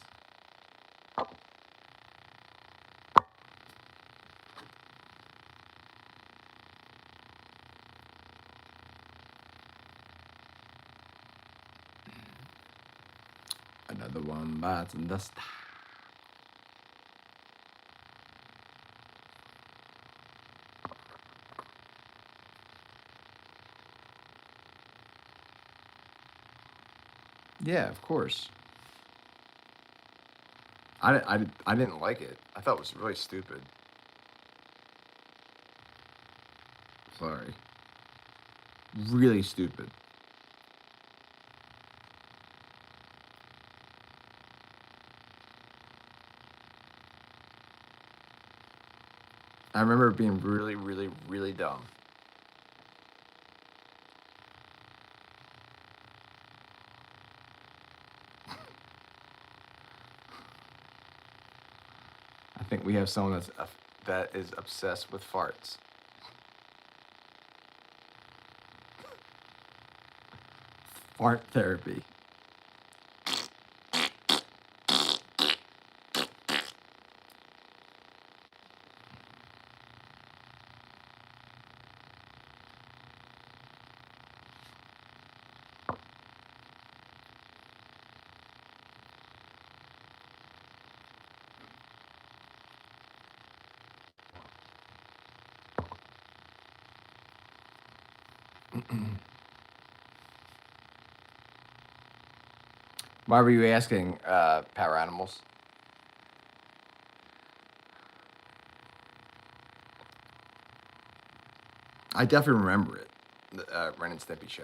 Another one bites the dust. Yeah, of course. I didn't like it. I thought it was really stupid. Sorry. Really stupid. I remember it being really, really, really dumb. I think we have someone that is obsessed with farts. Fart therapy. Why were you asking, Power Animals? I definitely remember it. The Ren and Stimpy show.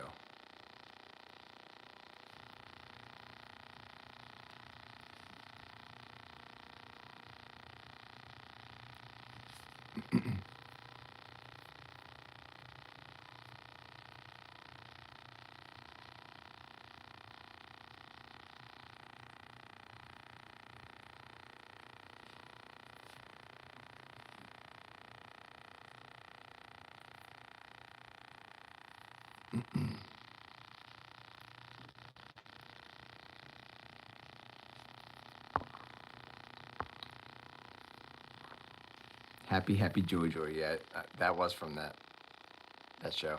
Happy, happy, joy, joy. Yeah, that was from that show.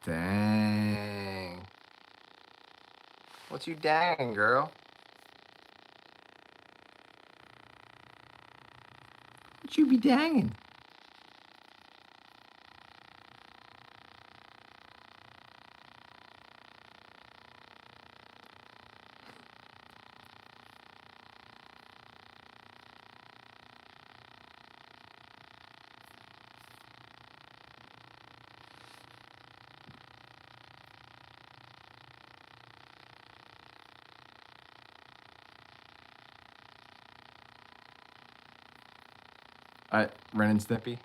Dang. What you dang, girl? What you be dangin'? Ren and Stimpy.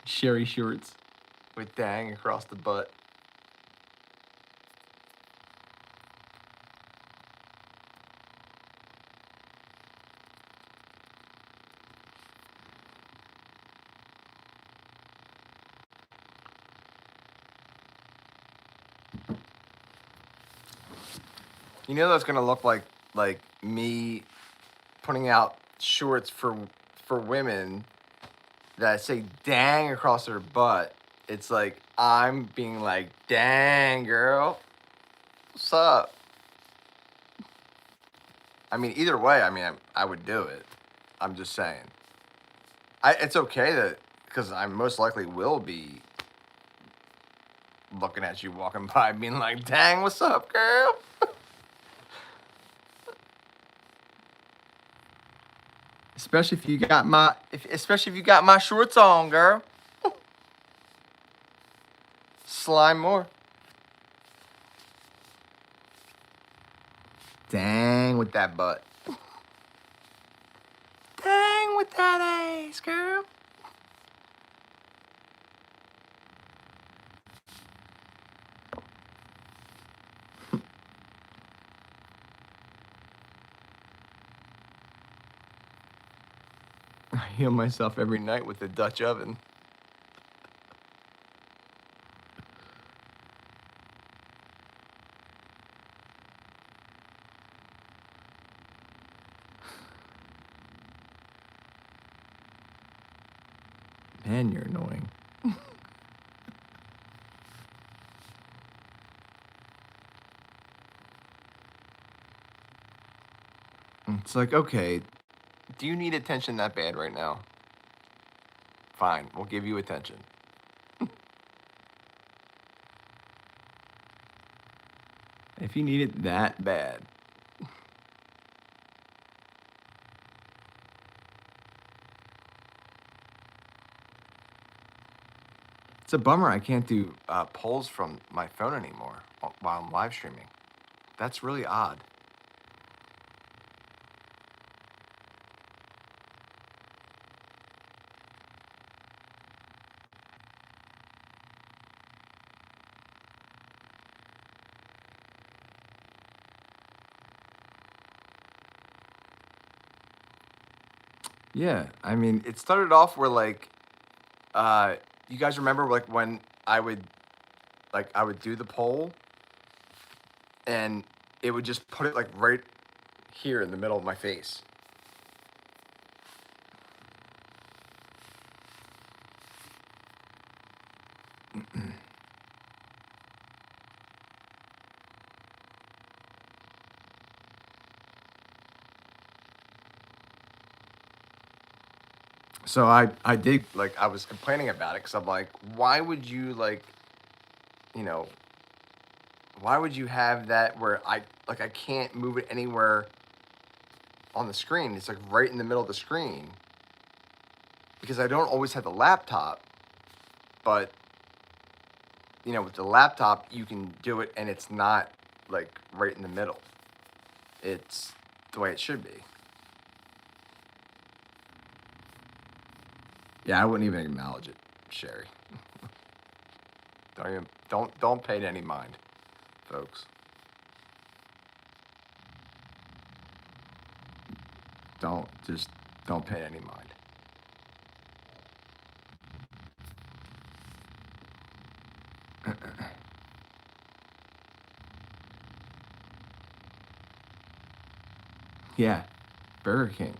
Sherry shorts with dang across the butt. You know that's gonna look like me putting out shorts for women that say dang across their butt. It's like I'm being like, dang girl, what's up? I mean, either way, I mean, I would do it. I'm just saying. It's okay that because I most likely will be looking at you walking by, being like, "Dang, what's up, girl?" Especially if you got my shorts on, girl. Slime more. Dang with that butt. Dang with that ass, girl. I heal myself every night with the Dutch oven. Man, you're annoying. It's like, okay, do you need attention that bad right now? Fine, we'll give you attention. If you need it that bad. It's a bummer I can't do polls from my phone anymore while I'm live streaming. That's really odd. Yeah, I mean, it started off where like, you guys remember like when I would do the poll, and it would just put it like right here in the middle of my face. So I did like I was complaining about it because I'm like, why would you like, you know, why would you have that where I can't move it anywhere on the screen? It's like right in the middle of the screen because I don't always have the laptop, but with the laptop you can do it and it's not like right in the middle. It's the way it should be. Yeah, I wouldn't even acknowledge it, Sherry. Don't pay it any mind, folks. Don't pay it any mind. Yeah, Burger King.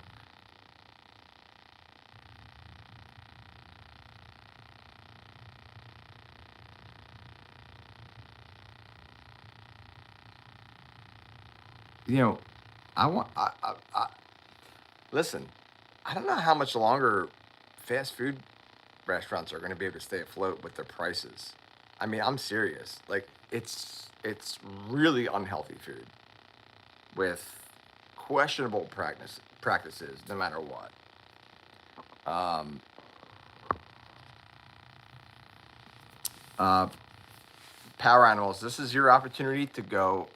I want. Listen. I don't know how much longer fast food restaurants are going to be able to stay afloat with their prices. I mean, I'm serious. Like, it's really unhealthy food with questionable practices, no matter what. Um, uh, Power Animals, this is your opportunity to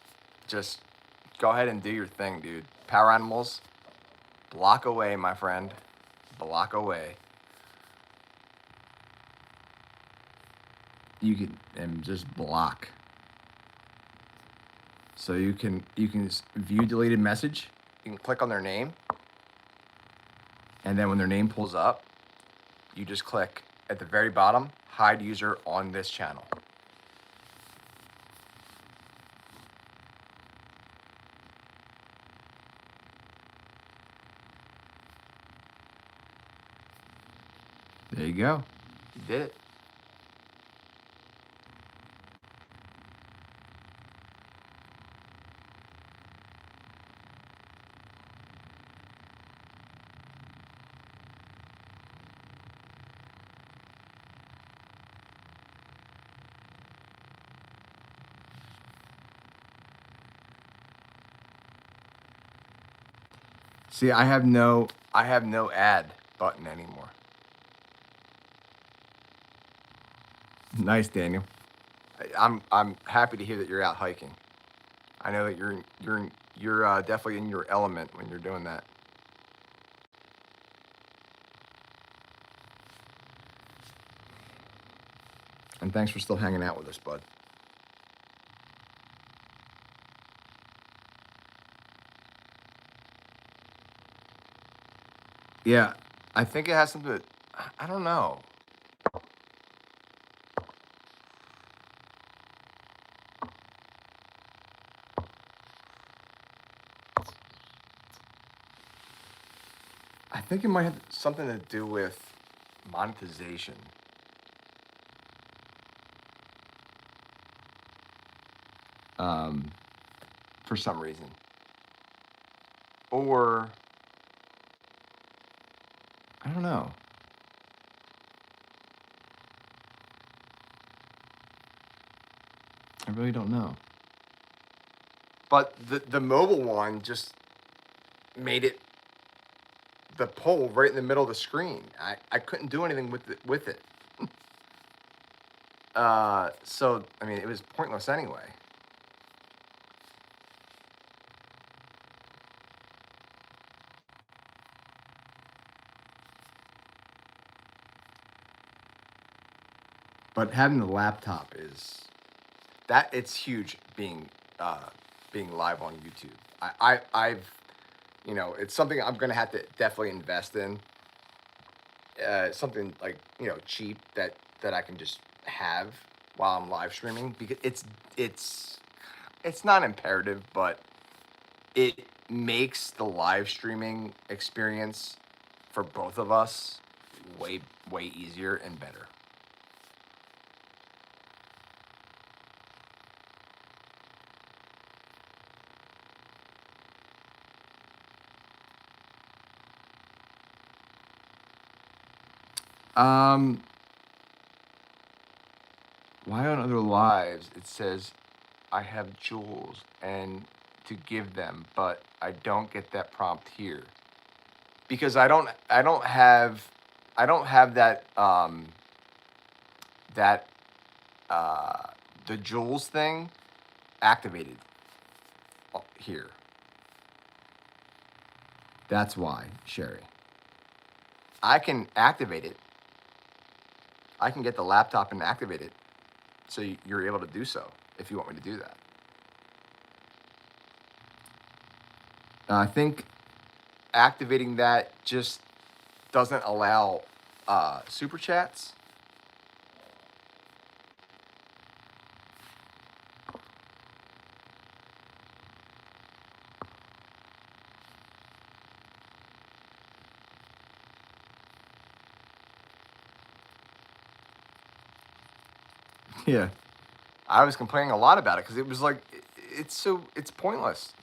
just go ahead and do your thing, dude. Power Animals, block away, my friend. Block away. You can and just block. So you can view deleted message. You can click on their name, and then when their name pulls up, you just click at the very bottom, hide user on this channel. There you go. You did it. See, I have no add button anymore. Nice, Daniel. I'm happy to hear that you're out hiking. I know that you're definitely in your element when you're doing that. And thanks for still hanging out with us, bud. Yeah, I think it has something to, I don't know. I think it might have something to do with monetization. For some reason. Or, I don't know. I really don't know. But the mobile one just made it the poll right in the middle of the screen. I couldn't do anything with it. So I mean, it was pointless anyway. But having the laptop is that it's huge being live on YouTube. I've it's something I'm gonna have to definitely invest in. Something like cheap that I can just have while I'm live streaming because it's not imperative, but it makes the live streaming experience for both of us way easier and better. Um, why on other lives it says I have jewels and to give them, but I don't get that prompt here because I don't have that uh the jewels thing activated here. That's why, Sherry. I can activate it. I can get the laptop and activate it so you're able to do so if you want me to do that. I think activating that just doesn't allow super chats. Yeah, I was complaining a lot about it because it was like it's pointless.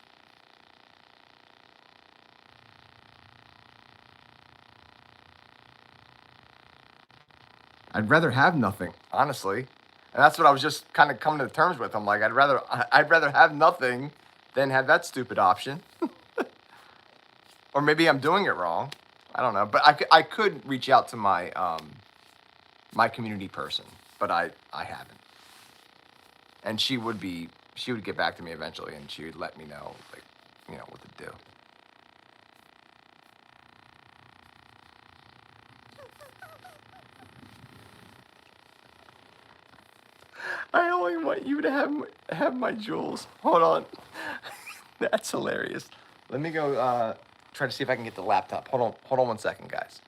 I'd rather have nothing, honestly, and that's what I was just kind of coming to terms with. I'm like, I'd rather have nothing than have that stupid option. Or maybe I'm doing it wrong. I don't know, but I could reach out to my community person, but I haven't. And she would get back to me eventually, and she would let me know like what to do. I only want you to have my jewels. Hold on, that's hilarious. Let me go try to see if I can get the laptop. Hold on 1 second, guys.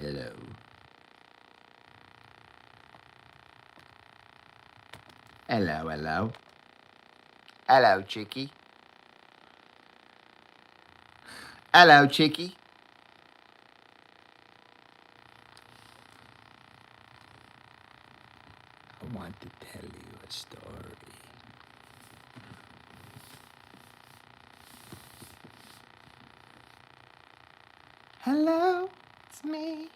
Hello. Hello, hello. Hello, chickie. Hello, chickie. I want to tell you a story. Hello, it's me.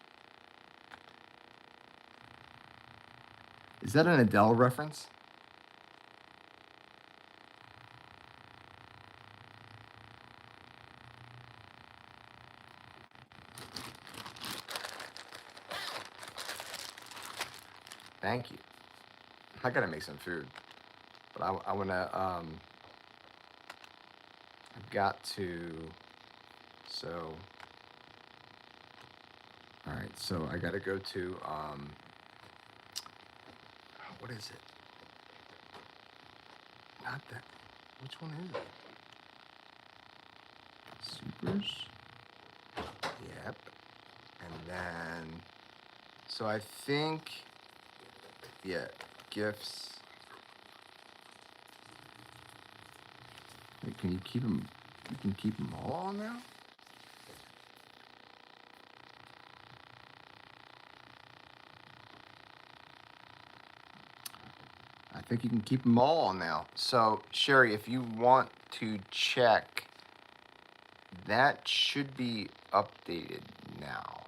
Is that an Adele reference? Thank you. I gotta make some food, but I wanna I've got to. So, all right. So I gotta go to what is it? Not that. Which one is it? Supers. Yep. And then, so I think, yeah, gifts. Wait, can you keep them? You can keep them all on now? I think you can keep them all on now. So, Sherry, if you want to check, that should be updated now.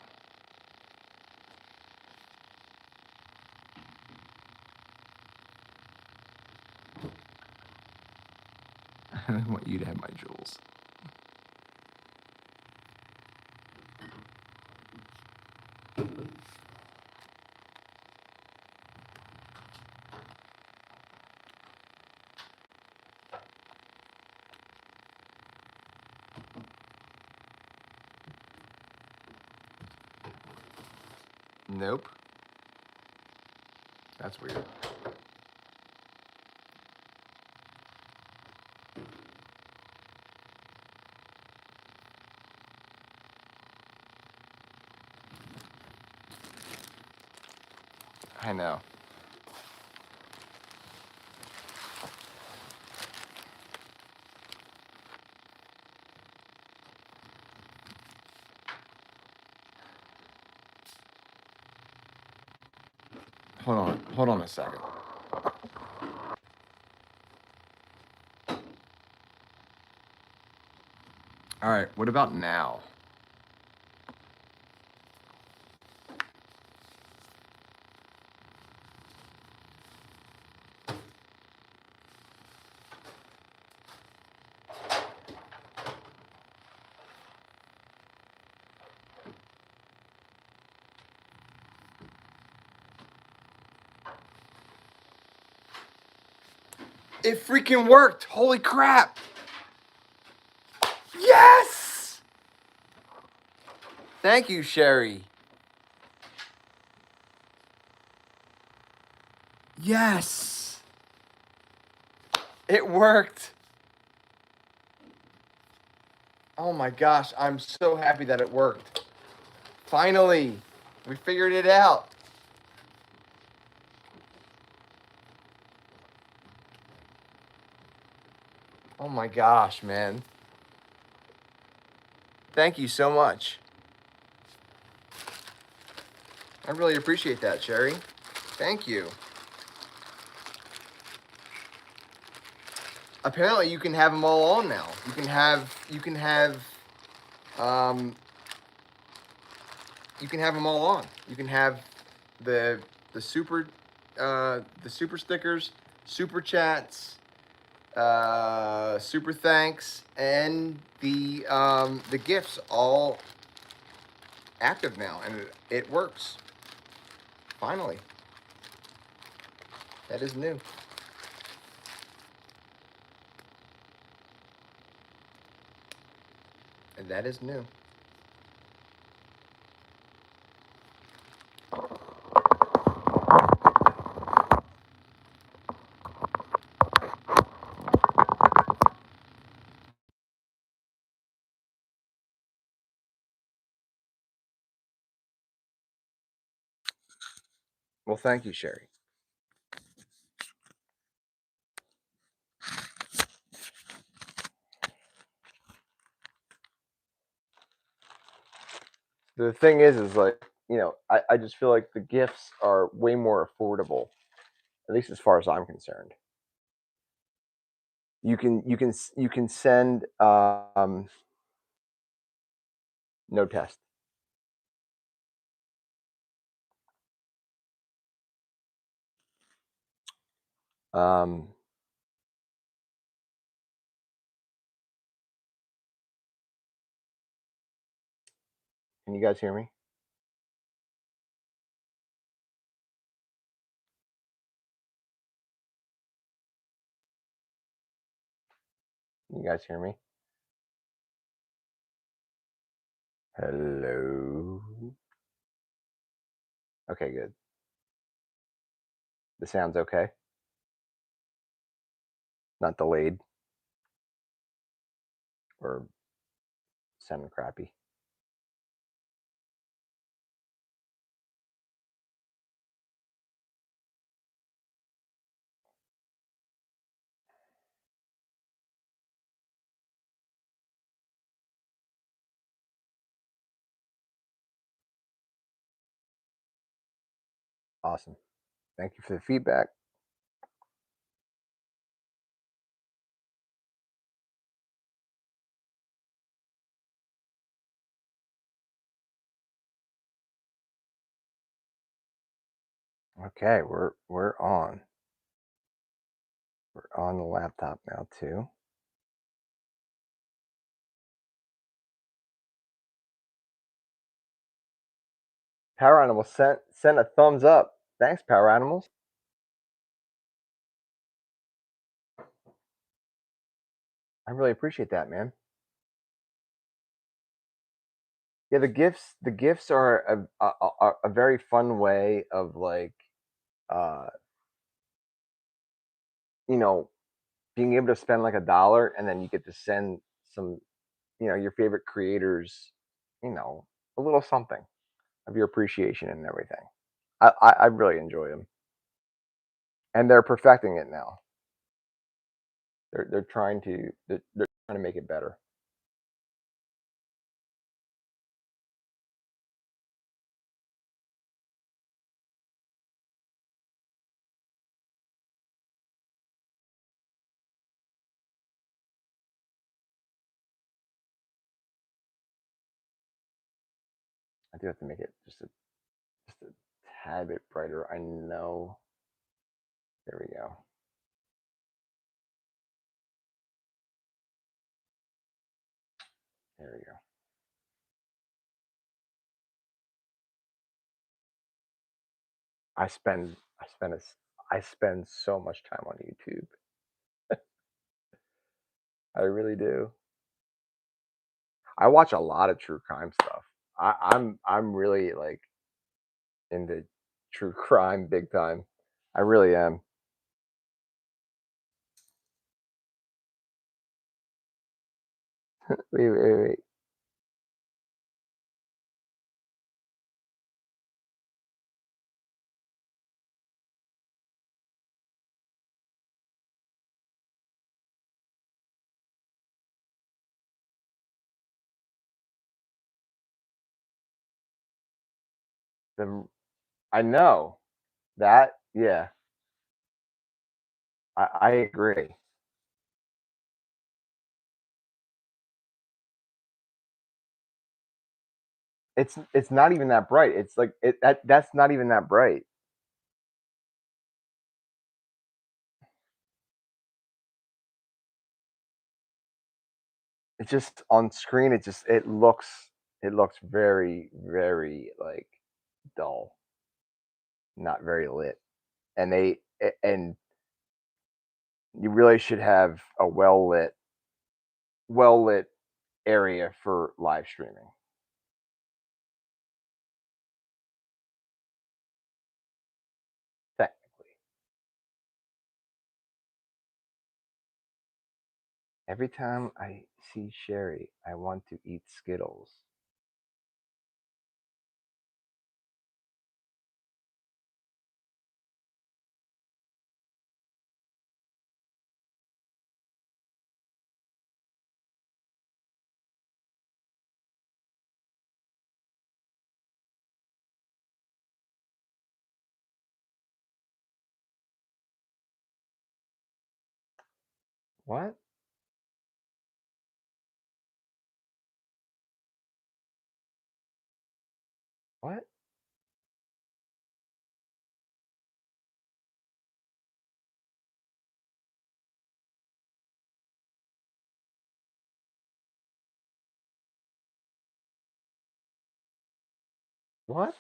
I want you to have my jewels. Nope. That's weird. I know. Hold on a second. All right, what about now? It freaking worked! Holy crap! Yes! Thank you, Sherry. Yes! It worked! Oh my gosh, I'm so happy that it worked. Finally, we figured it out. Oh my gosh, man. Thank you so much. I really appreciate that, Sherry. Thank you. Apparently you can have them all on now. You can have um you can have them all on. You can have the super stickers, super chats, super thanks, and the gifts all active now, and it works. Finally, that is new. And that is new. Well, thank you, Sherry. The thing is like, I just feel like the gifts are way more affordable, at least as far as I'm concerned. You can send no test. Um, can you guys hear me? Can you guys hear me? Hello. Okay, good. The sound's okay. Not delayed or sounding crappy. Awesome. Thank you for the feedback. Okay, we're on. We're on the laptop now too. Power Animals sent a thumbs up. Thanks, Power Animals. I really appreciate that, man. Yeah, the gifts are a very fun way of like uh you know being able to spend like $1 and then you get to send some your favorite creators you know a little something of your appreciation and everything. I really enjoy them, and they're perfecting it now. They're trying to make it better. I do have to make it just a tad bit brighter. I know. There we go. There we go. I spend so much time on YouTube. I really do. I watch a lot of true crime stuff. I'm really like into true crime big time. I really am. Wait. The I know that. Yeah, I agree. It's not even that bright. It's like that's not even that bright. It's just on screen. It looks very like dull, not very lit. And you really should have a well lit area for live streaming. Technically, every time I see Sherry, I want to eat Skittles. What? What? What?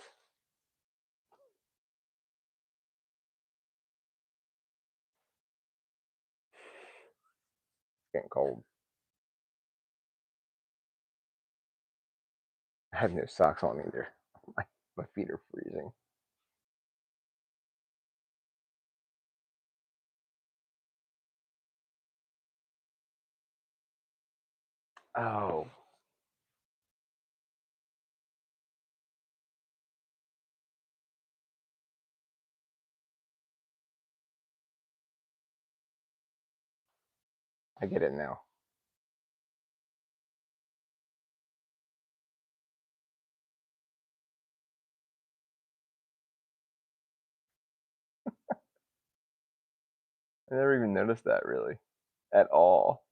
It's getting cold. I have no socks on either. My feet are freezing. Oh. I get it now. I never even noticed that really. At all.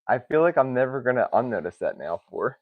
I feel like I'm never gonna unnotice that now for.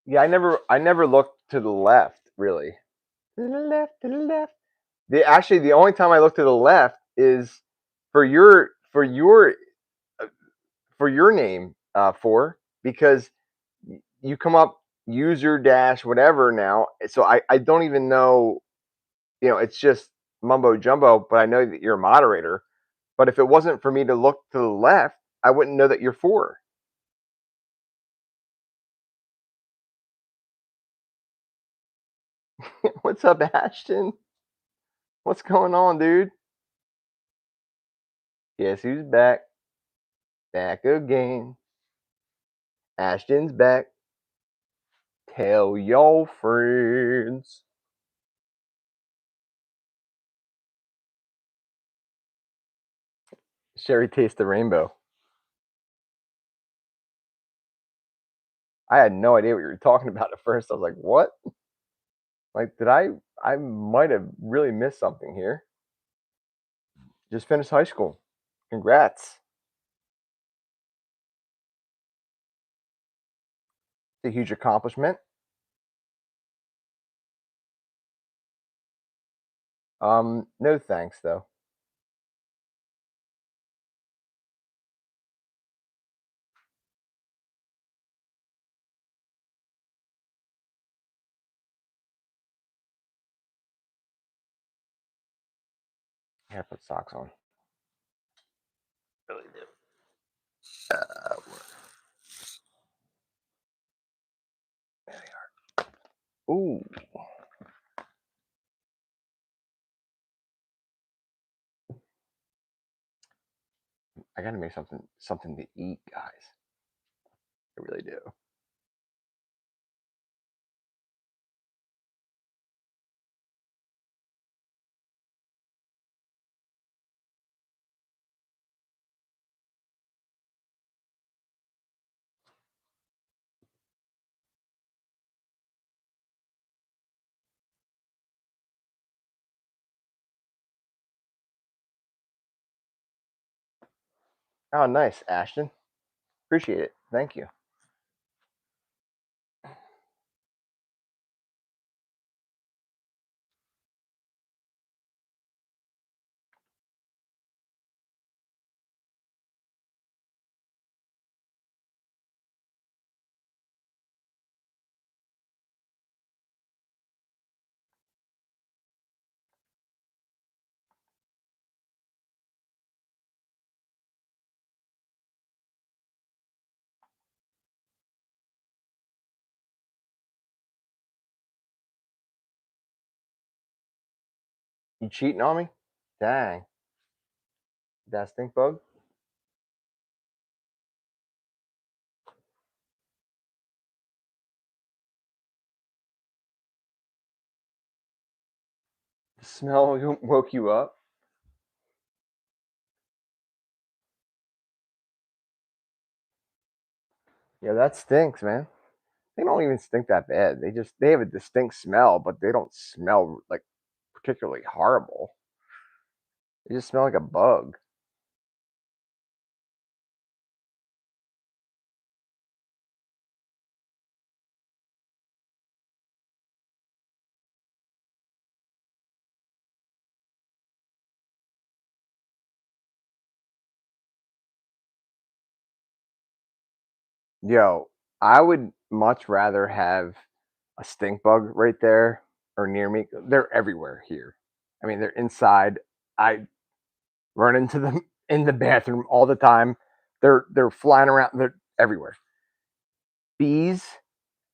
Yeah, I never looked to the left really. To the left, to the left. The only time I look to the left is for uh, your name for because you come up user dash whatever now. So I don't even know. It's just mumbo jumbo. But I know that you're a moderator. But if it wasn't for me to look to the left, I wouldn't know that you're for. What's up, Ashton? What's going on, dude? Guess who's back? Back again. Ashton's back. Tell your friends. Sherry taste the rainbow. I had no idea what you were talking about at first. I was like, what? Like, I might have really missed something here. Just finished high school. Congrats. It's a huge accomplishment. No thanks though. I gotta put socks on. Really do. There they are. Ooh. I gotta make something to eat, guys. I really do. Oh, nice, Ashton. Appreciate it. Thank you. You cheating on me? Dang. That stink bug? The smell woke you up? Yeah, that stinks, man. They don't even stink that bad. They have a distinct smell, but they don't smell like particularly horrible. They just smell like a bug. Yo, I would much rather have a stink bug right there or near me. They're everywhere here. I mean, they're inside. I run into them in the bathroom all the time. They're flying around. They're everywhere. Bees,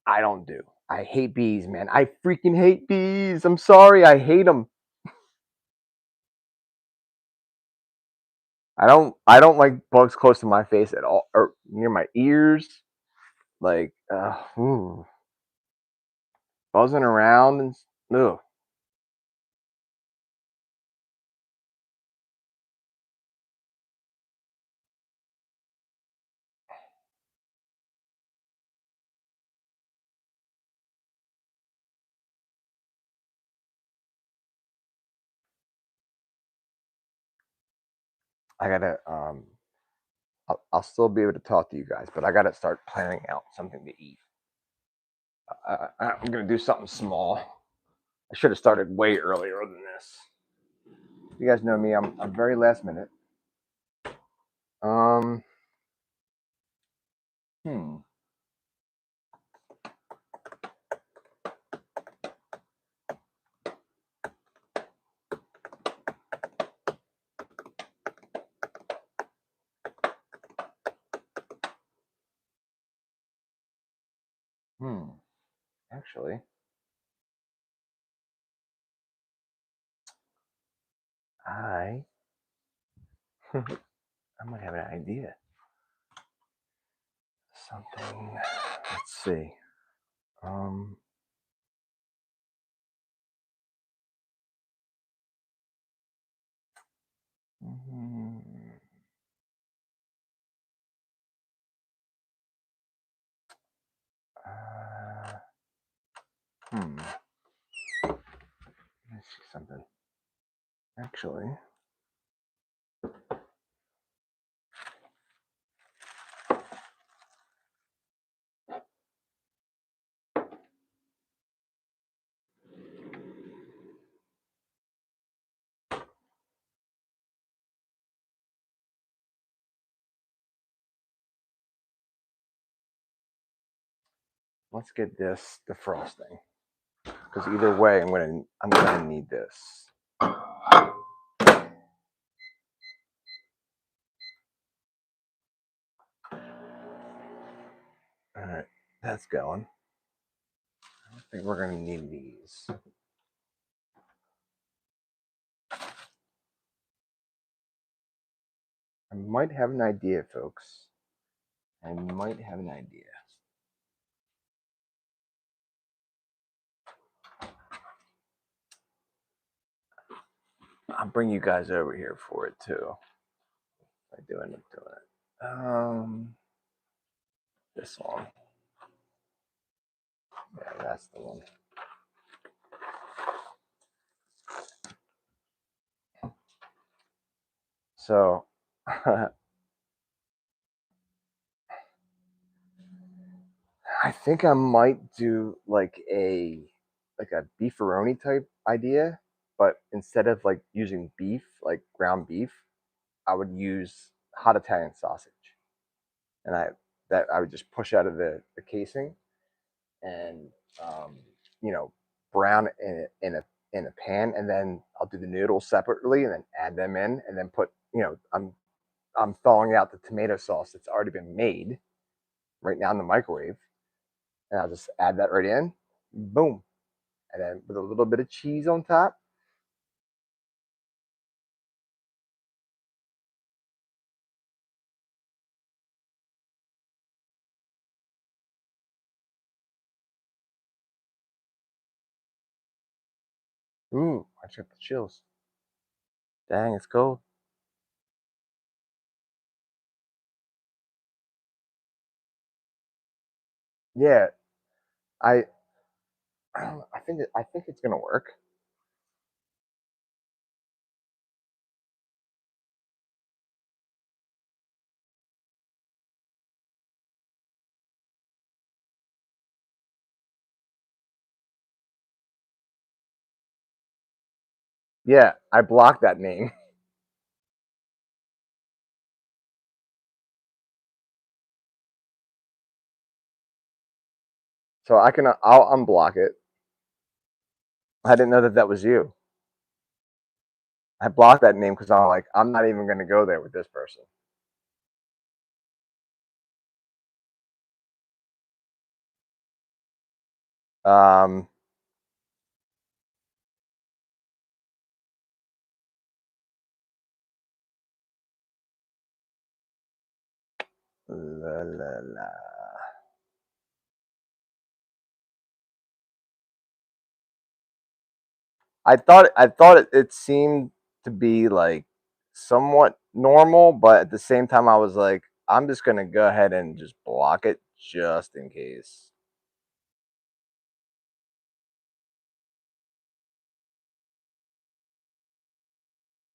I don't do. I hate bees, man. I freaking hate bees. I'm sorry. I hate them. I don't like bugs close to my face at all or near my ears. Like buzzing around and ugh. I gotta I'll still be able to talk to you guys, but I gotta start planning out something to eat. I'm gonna do something small. I should have started way earlier than this. You guys know me. I'm very last minute. Um. Hmm. Hmm. Actually, I I might have an idea. Something. Let's see. Um. hmm, Uh, hmm. Let's see something. Actually, let's get this defrosting because either way, I'm gonna need this. All right, that's going. I think we're gonna need these. I might have an idea, folks. I might have an idea. I'll bring you guys over here for it too. I do end up doing it. This one. Yeah, that's the one. So, I think I might do like a beefaroni type idea, but instead of like using beef, like ground beef, I would use hot Italian sausage, and I would just push out of the casing and um, you know brown in a pan, and then I'll do the noodles separately, and then add them in, and then put I'm thawing out the tomato sauce that's already been made right now in the microwave, and I'll just add that right in, boom, and then with a little bit of cheese on top. Ooh, I just got the chills. Dang, it's cold. Yeah, I I don't know. I think it's gonna work. Yeah, I blocked that name. So I'll unblock it. I didn't know that that was you. I blocked that name because I'm like, I'm not even gonna go there with this person. Um, la la la. I thought it seemed to be like somewhat normal, but at the same time, I was like, I'm just gonna go ahead and just block it just in case.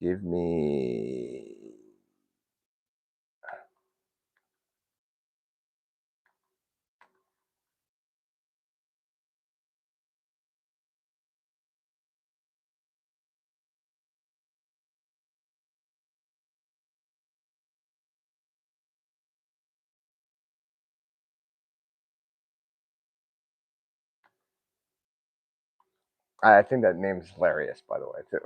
Give me. I think that name is hilarious, by the way, too.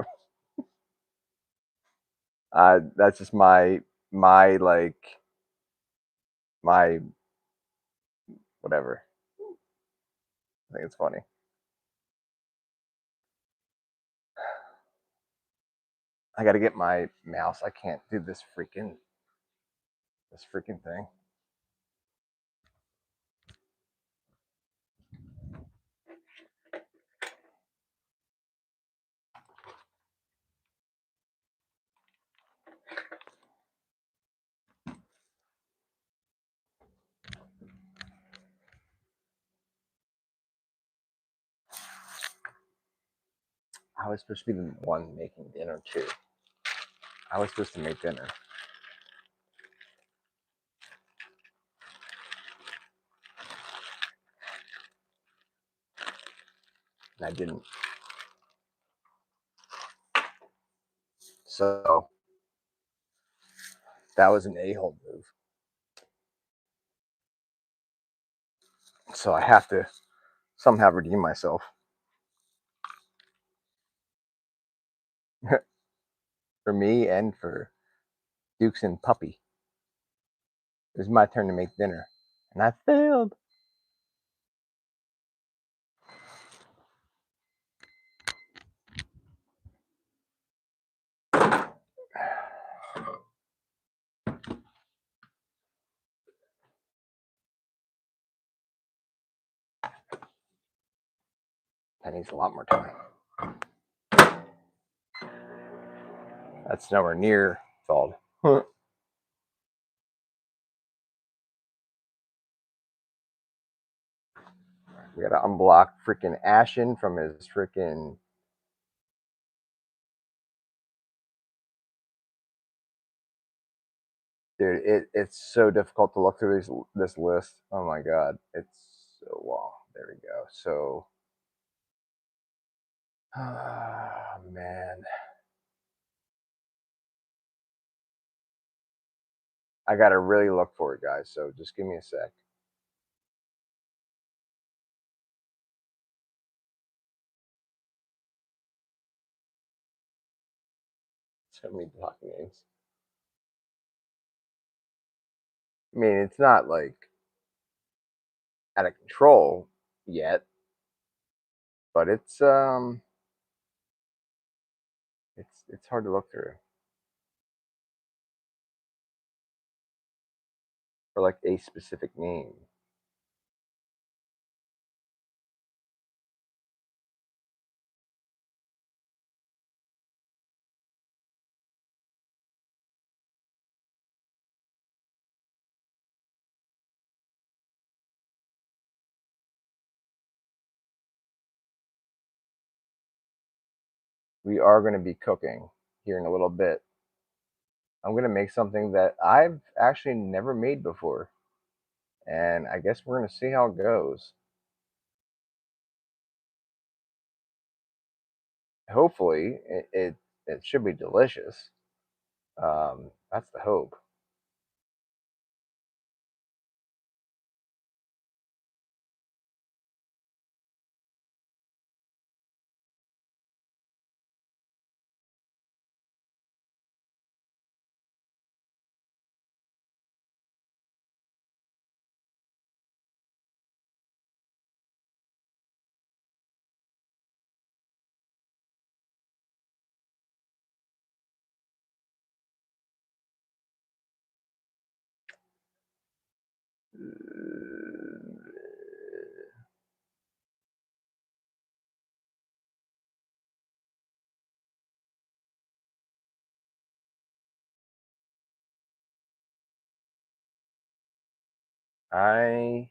That's just my like my whatever. I think it's funny. I got to get my mouse. I can't do this freaking thing. I was supposed to be the one making dinner too. I was supposed to make dinner, and I didn't. So that was an a-hole move. So I have to somehow redeem myself for me and for Dukes and Puppy. It was my turn to make dinner, and I failed. That needs a lot more time. That's nowhere near thawed. We gotta unblock freaking Ashen from his freaking. Dude, it's so difficult to look through this list. Oh my god, it's so long. There we go. So, man, I gotta really look for it, guys. So just give me a sec. So many block names. I mean, it's not like out of control yet, but it's hard to look through for like a specific name. we are going to be cooking here in a little bit. I'm going to make something that I've actually never made before. And I guess we're going to see how it goes. Hopefully, it should be delicious. That's the hope. I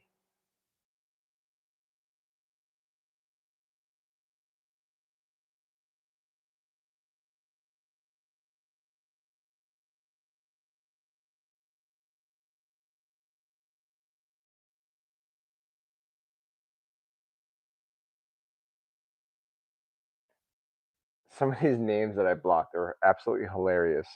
some of these names that I blocked are absolutely hilarious.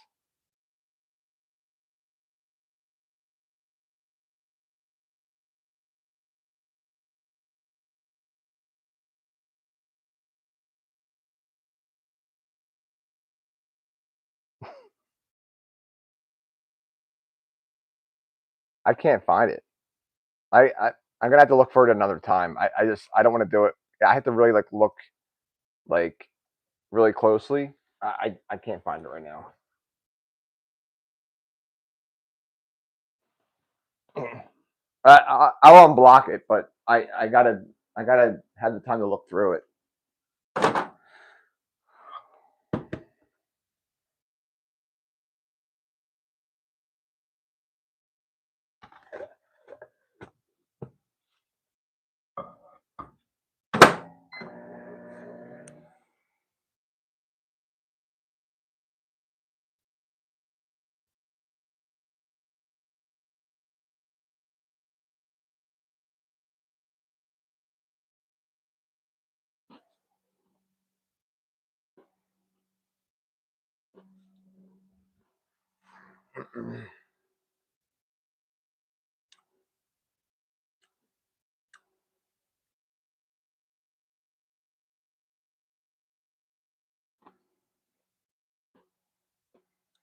I can't find it. I'm gonna have to look for it another time. I don't want to do it. I have to really like look like really closely. I can't find it right now. I'll unblock it, but I gotta have the time to look through it.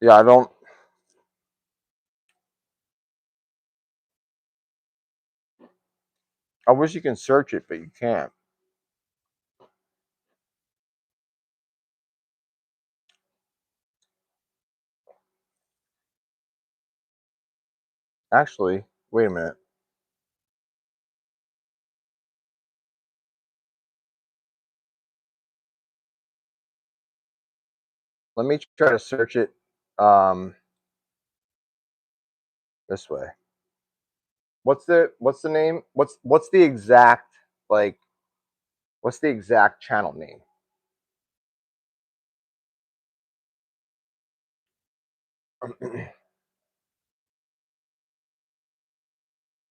Yeah, I don't. I wish you can search it, but you can't. Actually, wait a minute. Let me try to search it um, this way. What's the name? What's the exact like what's the exact channel name?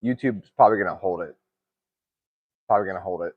YouTube's probably gonna hold it. Probably gonna hold it.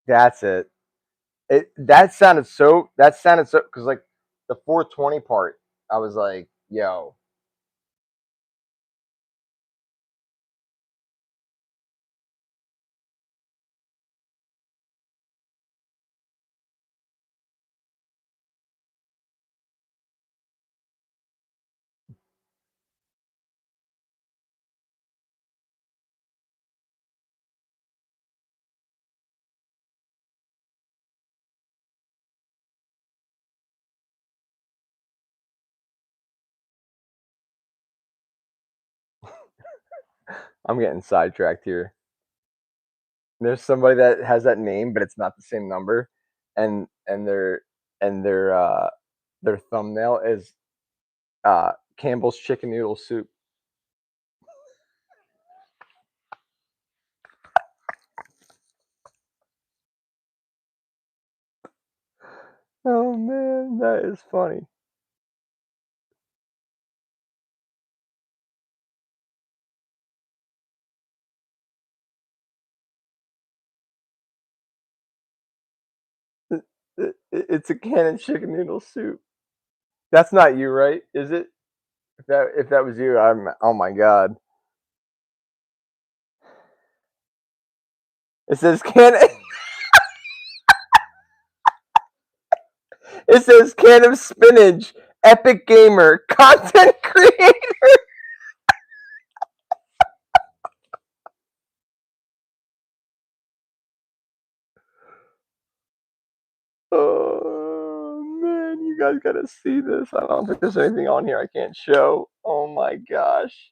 That's it. That sounded so because like the 420 part, I was like, yo, I'm getting sidetracked here. There's somebody that has that name, but it's not the same number, and their thumbnail is Campbell's chicken noodle soup. Oh man, that is funny. It's a can of chicken noodle soup. That's not you, right? Is it? If that was you, I'm. Oh my god. It says can. It says can of spinach. Epic gamer, content creator. Oh man, you guys gotta see this. I don't think there's anything on here I can't show. Oh my gosh.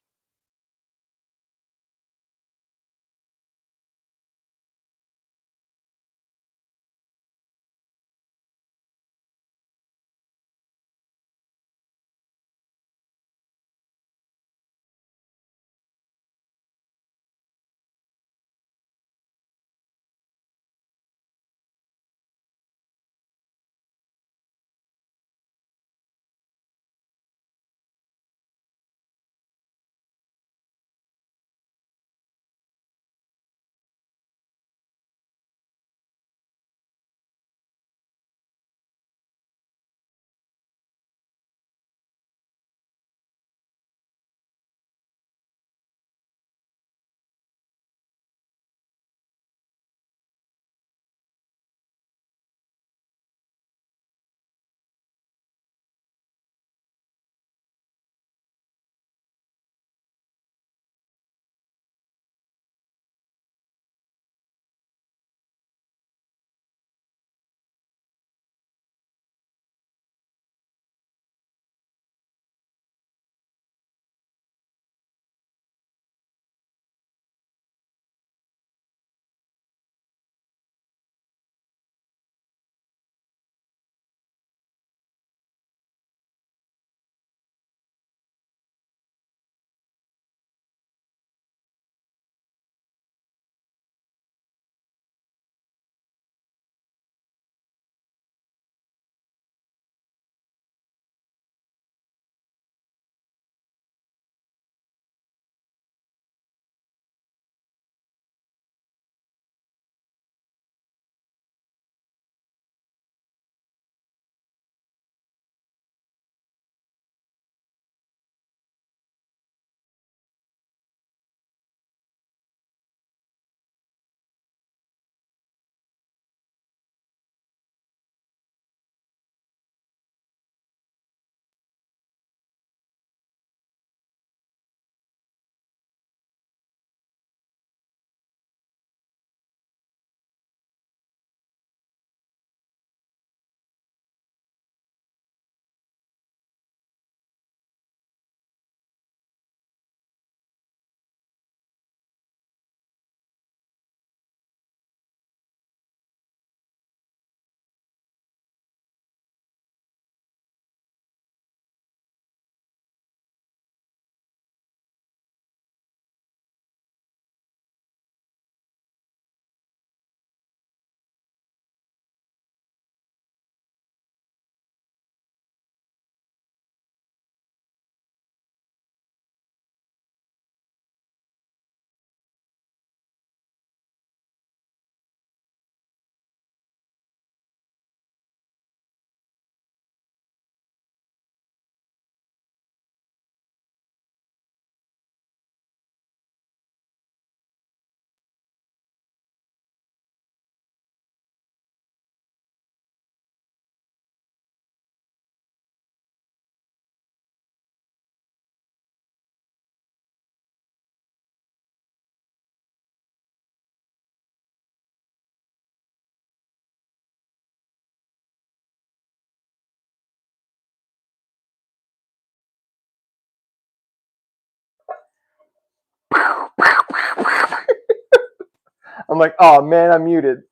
I'm like, oh man, I'm muted.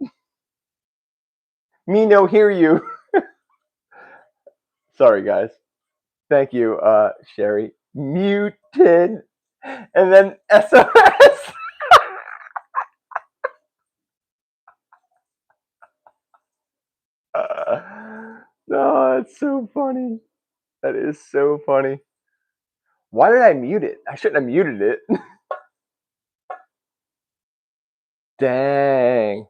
Me no hear you. Sorry, guys. Thank you, Sherry. Muted. And then SOS. No, that's so funny. That is so funny. Why did I mute it? I shouldn't have muted it. Dang.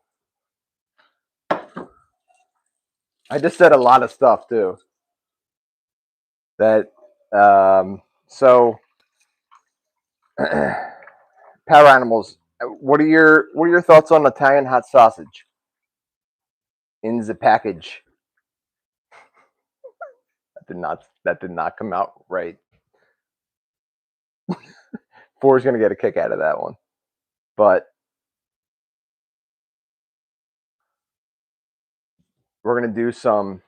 I just said a lot of stuff too. That so power animals. What are your thoughts on Italian hot sausage in the package? That did not come out right. Four's gonna get a kick out of that one, but we're gonna do some,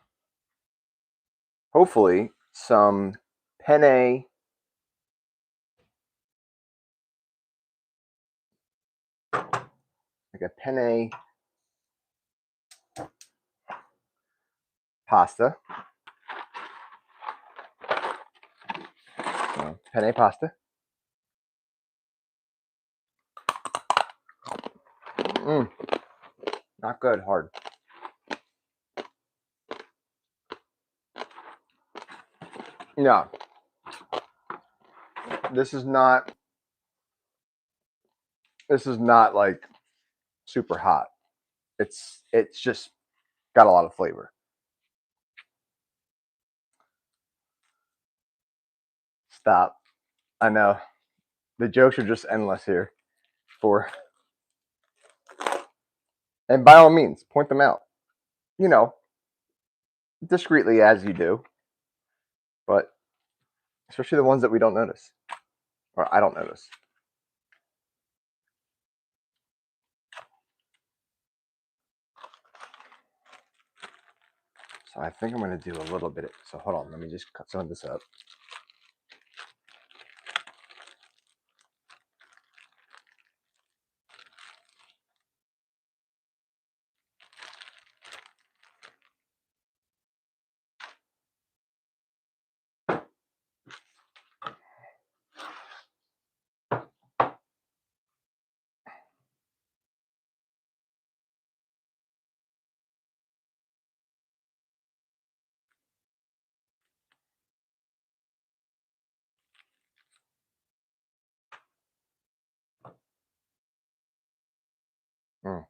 hopefully, some penne. Like a penne pasta. Penne pasta. Not good, hard. No. This is not like super hot. It's just got a lot of flavor. Stop. I know. The jokes are just endless here. And by all means, point them out. You know, discreetly as you do. But especially the ones that we don't notice. Or I don't notice. So I think I'm going to do a little bit. So hold on. Let me just cut some of this up. Mm.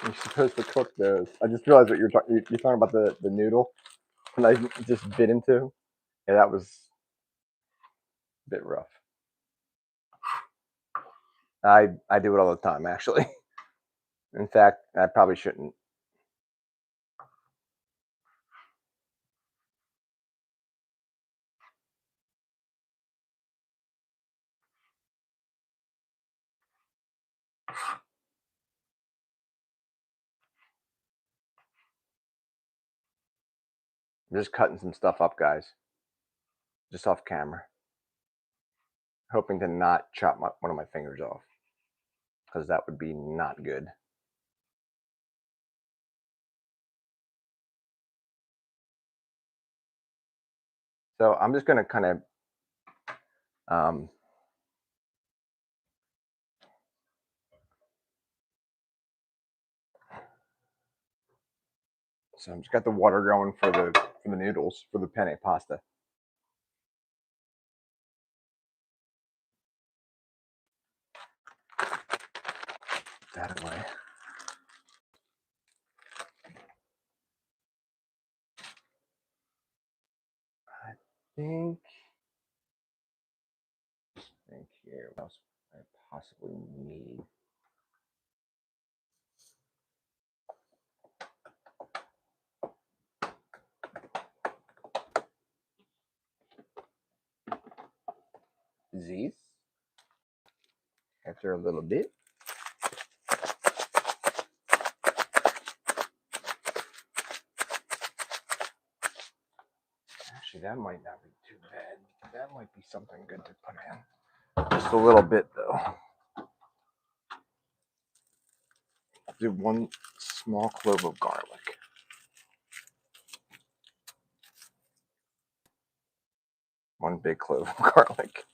You're supposed to cook those. I just realized what you're talking about the noodle, and I just bit into. Yeah, that was a bit rough. I do it all the time, actually. In fact, I probably shouldn't. I'm just cutting some stuff up, guys. Just off camera. Hoping to not chop one of my fingers off, because that would be not good. So I'm just going to kind of so I'm just got the water going for for the noodles, for the penne pasta. That away. I think here, what else I possibly need? These. After a little bit. Actually, that might not be too bad. That might be something good to put in. Just a little bit, though. Do one small clove of garlic. One big clove of garlic.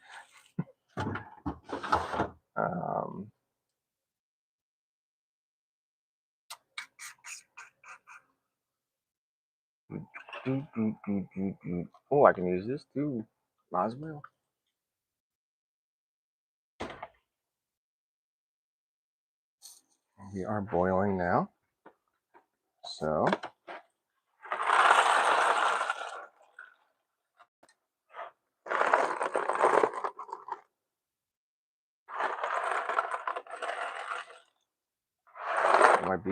Oh, I can use this too. Might as well. We are boiling now. So it might be,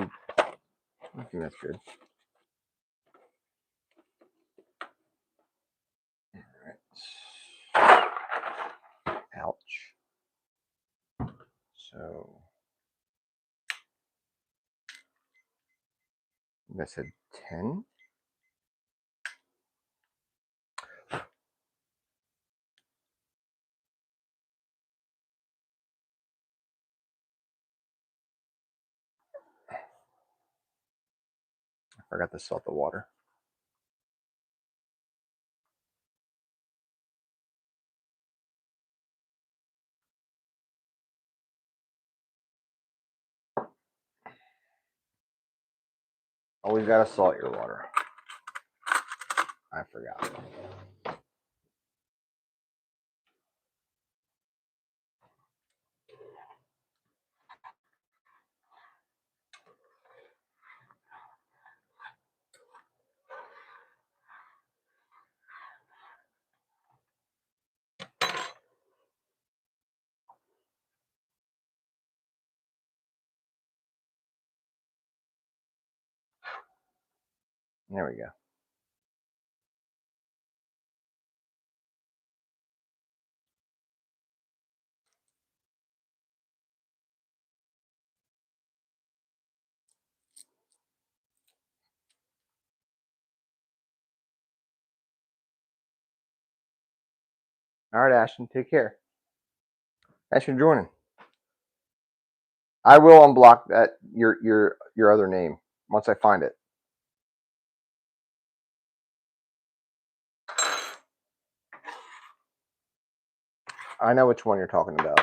I think that's good. All right. Ouch. So I said 10. I forgot to salt the water. Always gotta salt your water. I forgot. There we go. All right, Ashton, take care. Thanks for joining. I will unblock that your other name once I find it. I know which one you're talking about.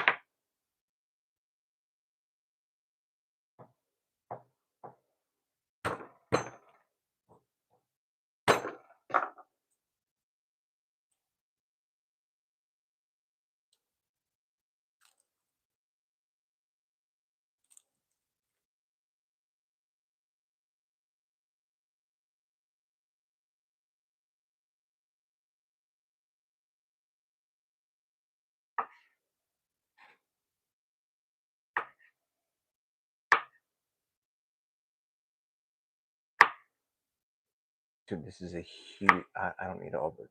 Dude, this is a huge. I don't need all, but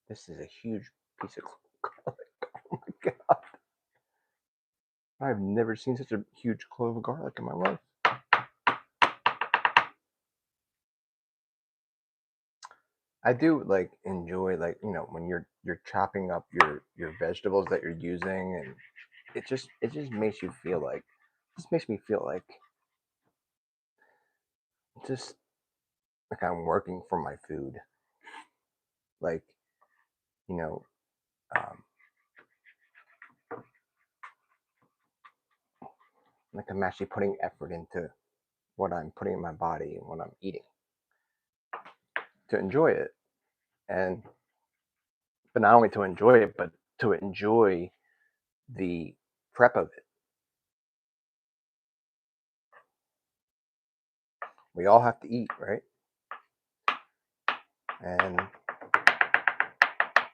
this is a huge piece of garlic. Oh my god! I've never seen such a huge clove of garlic in my life. I do like enjoy, like, you know, when you're chopping up your vegetables that you're using, and it just makes you feel like, just makes me feel like just like I'm working for my food. Like, you know, um, like I'm actually putting effort into what I'm putting in my body and what I'm eating. to enjoy it, and but not only to enjoy it, but to enjoy the prep of it. We all have to eat, right? And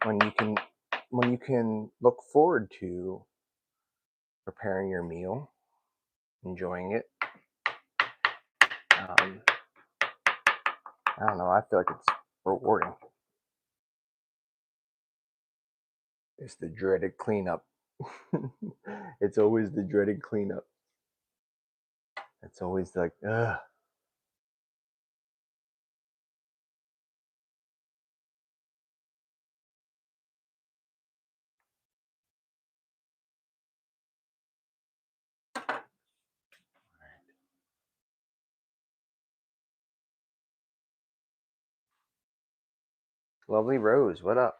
when you can look forward to preparing your meal, enjoying it, I don't know, I feel like it's rewarding. It's the dreaded cleanup. It's always the dreaded cleanup. It's always like, ugh. Lovely Rose, what up?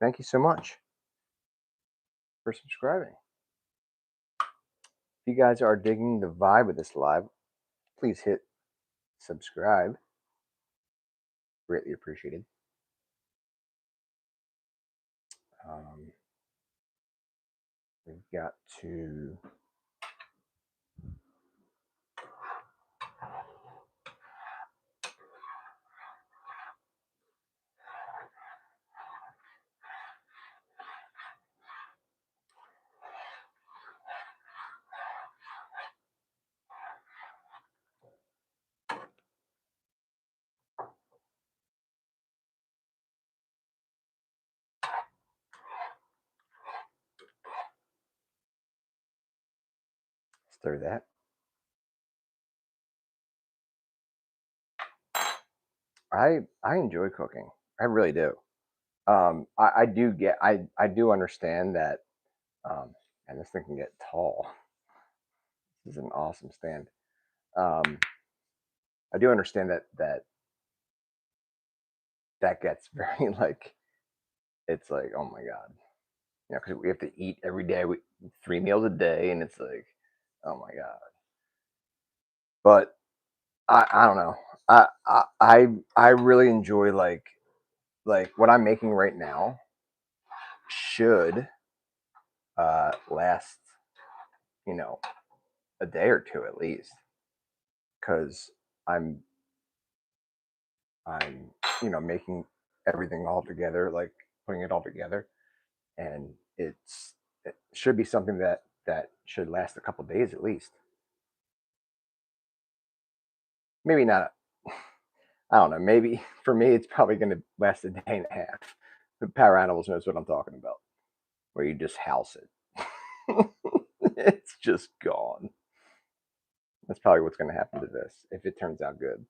Thank you so much for subscribing. If you guys are digging the vibe of this live, please hit subscribe. Greatly appreciated. We've got to stir that. I enjoy cooking. I really do. I do understand that. And this thing can get tall. This is an awesome stand. I do understand that gets very like, it's like, oh my god, you know, because we have to eat every day, 3 meals a day, and it's like, oh my god. But I don't know. I really enjoy like what I'm making right now should last, you know, a day or two at least, because I'm you know, making everything all together, like putting it all together, and it should be something that should last a couple days at least. Maybe not. I don't know. Maybe for me, it's probably going to last a day and a half. The Power Animals knows what I'm talking about, where you just house it. It's just gone. That's probably what's going to happen to this if it turns out good.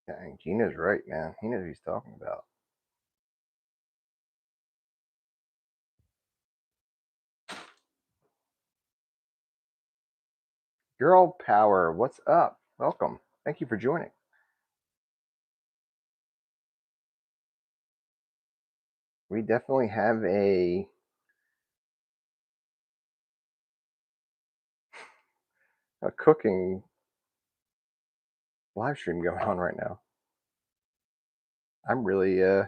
Dang, Gino's right, man. He knows what he's talking about. Girl Power, what's up? Welcome. Thank you for joining. We definitely have a cooking live stream going on right now. I'm really come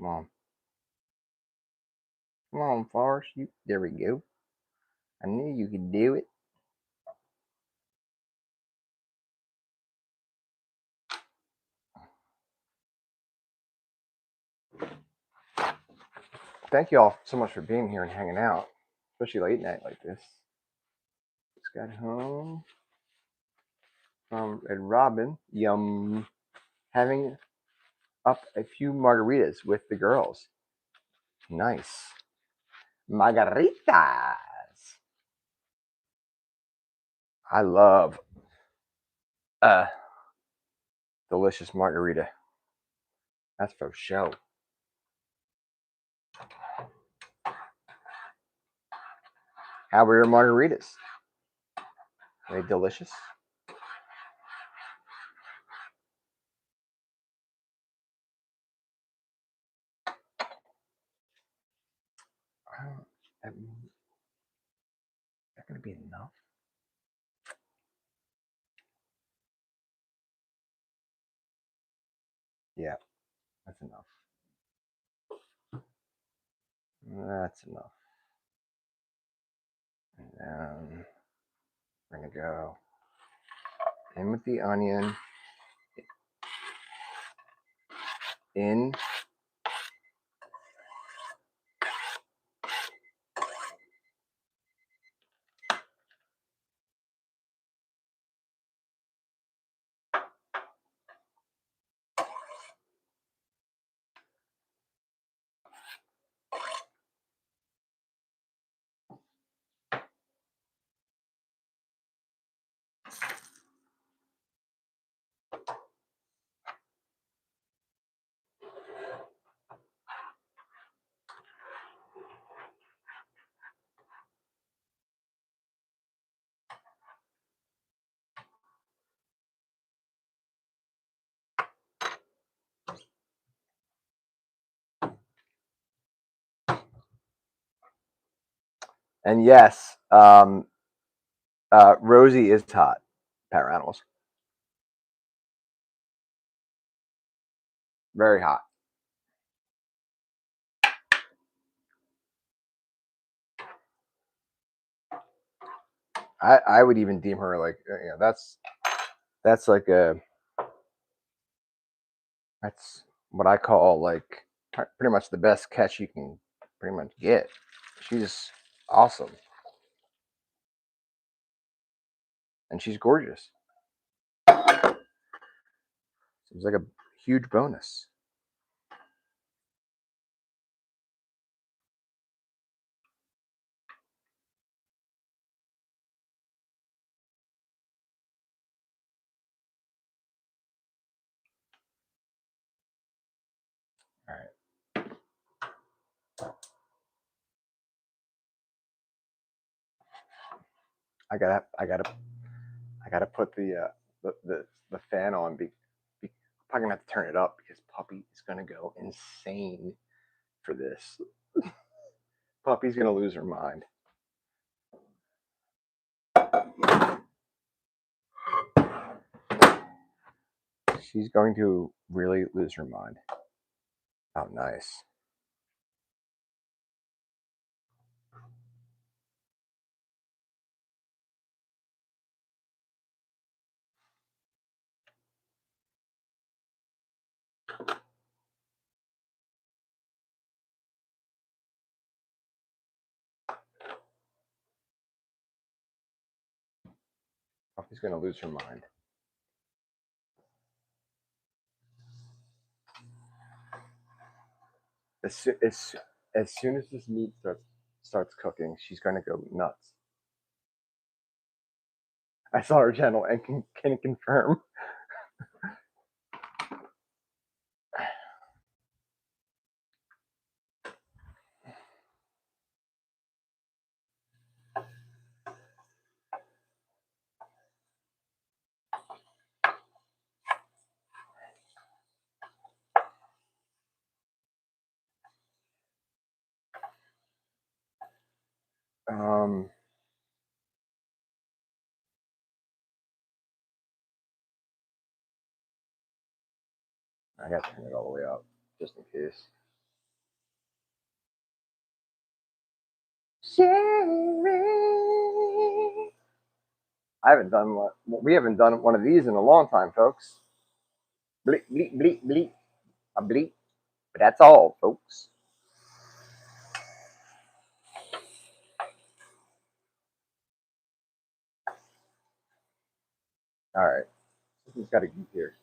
on. Come on, Forrest. There we go. I knew you could do it. Thank you all so much for being here and hanging out, especially late night like this. Just got home. Red Robin. Yum. Having up a few margaritas with the girls. Nice. Margaritas. I love delicious margarita. That's for show. How were your margaritas? Are they delicious? That gonna be enough? Yeah, that's enough. That's enough. And then we're gonna go in with the onion. In. And yes, Rosie is hot. Power Animals. Very hot. I would even deem her like that's like that's what I call like pretty much the best catch you can pretty much get. She's awesome. And she's gorgeous. Seems like a huge bonus. All right. I gotta put the fan on. I'm probably gonna have to turn it up because Puppy is gonna go insane for this. Puppy's gonna lose her mind. She's going to really lose her mind. Oh, nice. Puppy's gonna lose her mind. As soon as this meat starts cooking, she's gonna go nuts. I saw her channel and can confirm. I gotta turn it all the way up just in case. Sherrrrriiiiiii. We haven't done one of these in a long time, folks. Bleep bleep bleep bleep. A bleep. But that's all, folks. All right. He's got to eat here.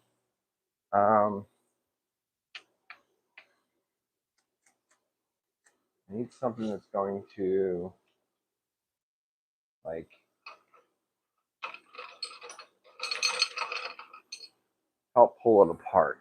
I need something that's going to like help pull it apart.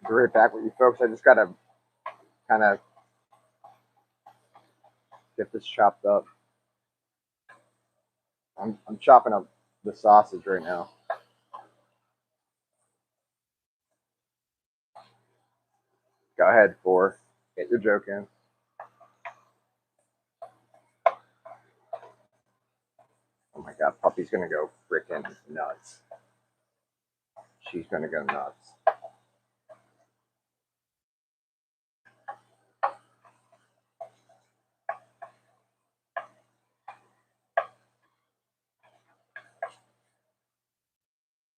Be right back with you folks. I just gotta kind of get this chopped up. I'm chopping up the sausage right now. Go ahead, Four. Get your joke in. Oh my god, Puppy's gonna go freaking nuts. She's gonna go nuts.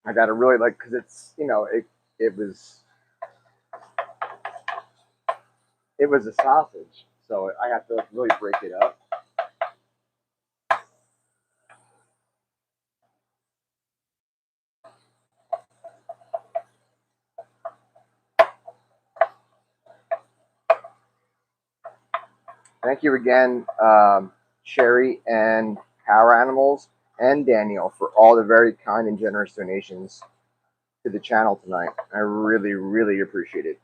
I gotta really like, cause it's, you know, it was a sausage, so I have to like really break it up. Thank you again, Sherry and Power Animals and Daniel for all the very kind and generous donations to the channel tonight. I really, really appreciate it.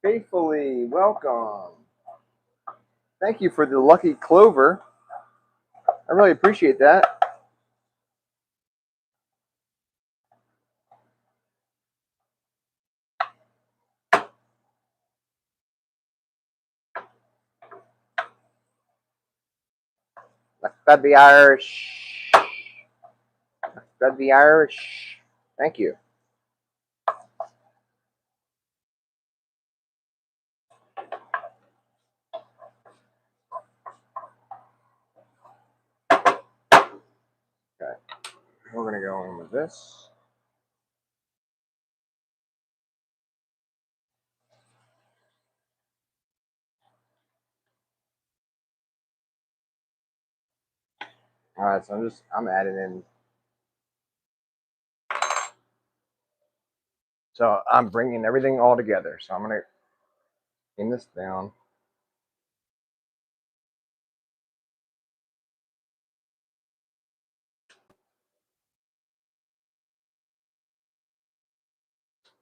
Faithfully, welcome. Thank you for the lucky clover. I really appreciate that. Fed the Irish. Fed the Irish. Thank you. Okay, we're gonna go in with this. All right, so I'm adding in. So I'm bringing everything all together. So I'm gonna clean this down.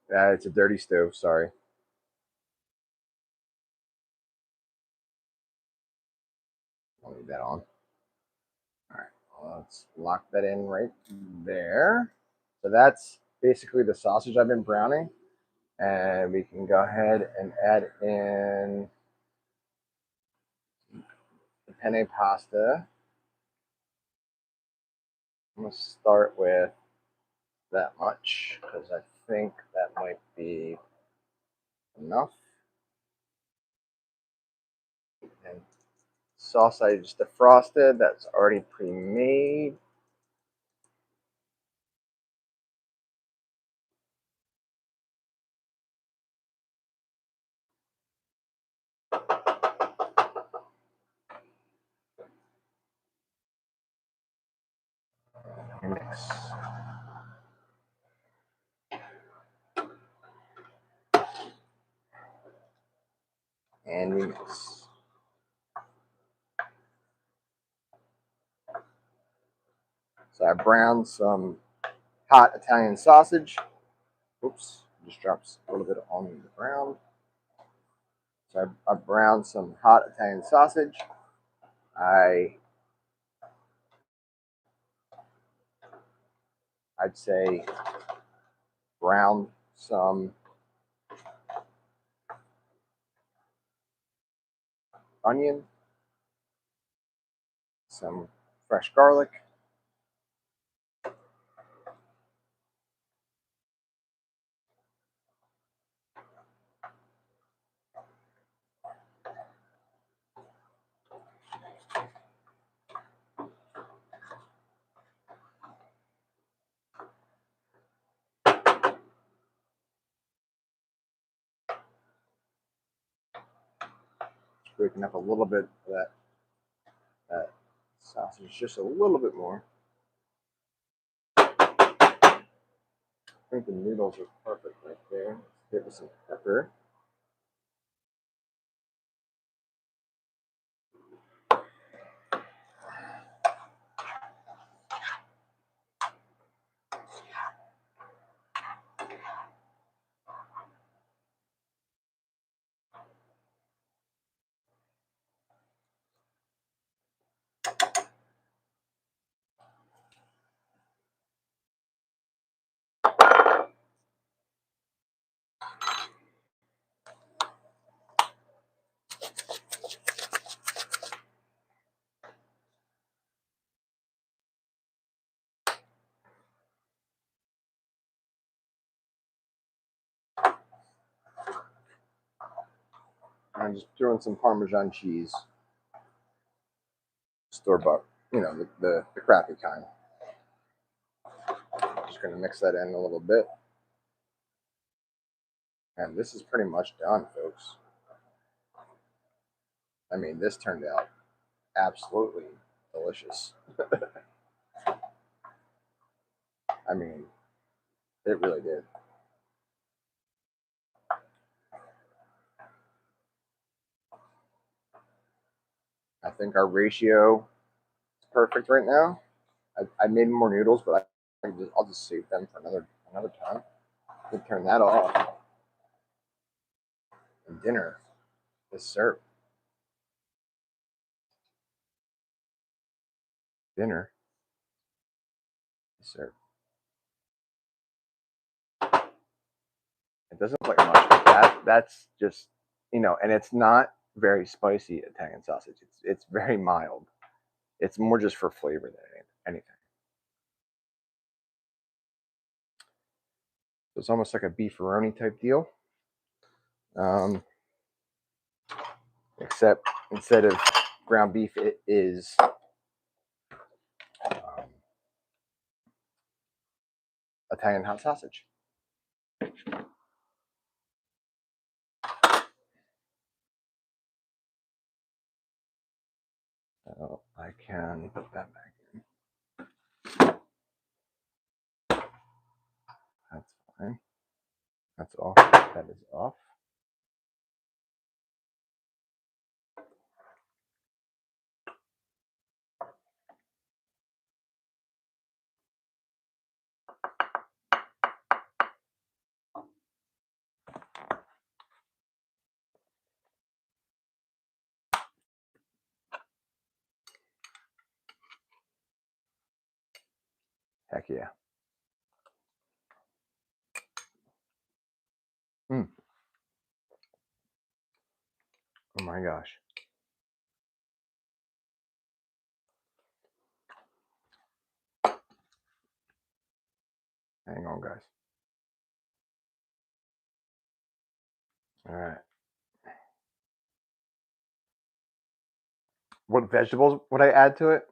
It's a dirty stove. Sorry. I'll leave that on. All right, well, let's lock that in right there. So that's basically the sausage I've been browning. And we can go ahead and add in the penne pasta. I'm going to start with that much because I think that might be enough. And sauce I just defrosted, that's already pre-made. Mix. And we mix. So I browned some hot Italian sausage. Oops, just drops a little bit on the ground. So I browned some hot Italian sausage. I'd say brown some onion, some fresh garlic, breaking up a little bit of that sausage, just a little bit more. I think the noodles are perfect right there. Let's give it some pepper. I'm just throwing some Parmesan cheese, store bought, the crappy kind. Just gonna mix that in a little bit, and this is pretty much done, folks. I mean, this turned out absolutely delicious. I mean, it really did. I think our ratio is perfect right now. I made more noodles, but I'll just save them for another time. We turn that off, and dinner is served. Dinner is served. It doesn't look like much, but that's just and it's not very spicy Italian sausage. It's very mild. It's more just for flavor than anything. So it's almost like a beefaroni type deal. Except instead of ground beef, it is Italian hot sausage. So I can put that back in. That's fine. That's off. That is off. Heck yeah. Oh my gosh. Hang on, guys. All right. What vegetables would I add to it?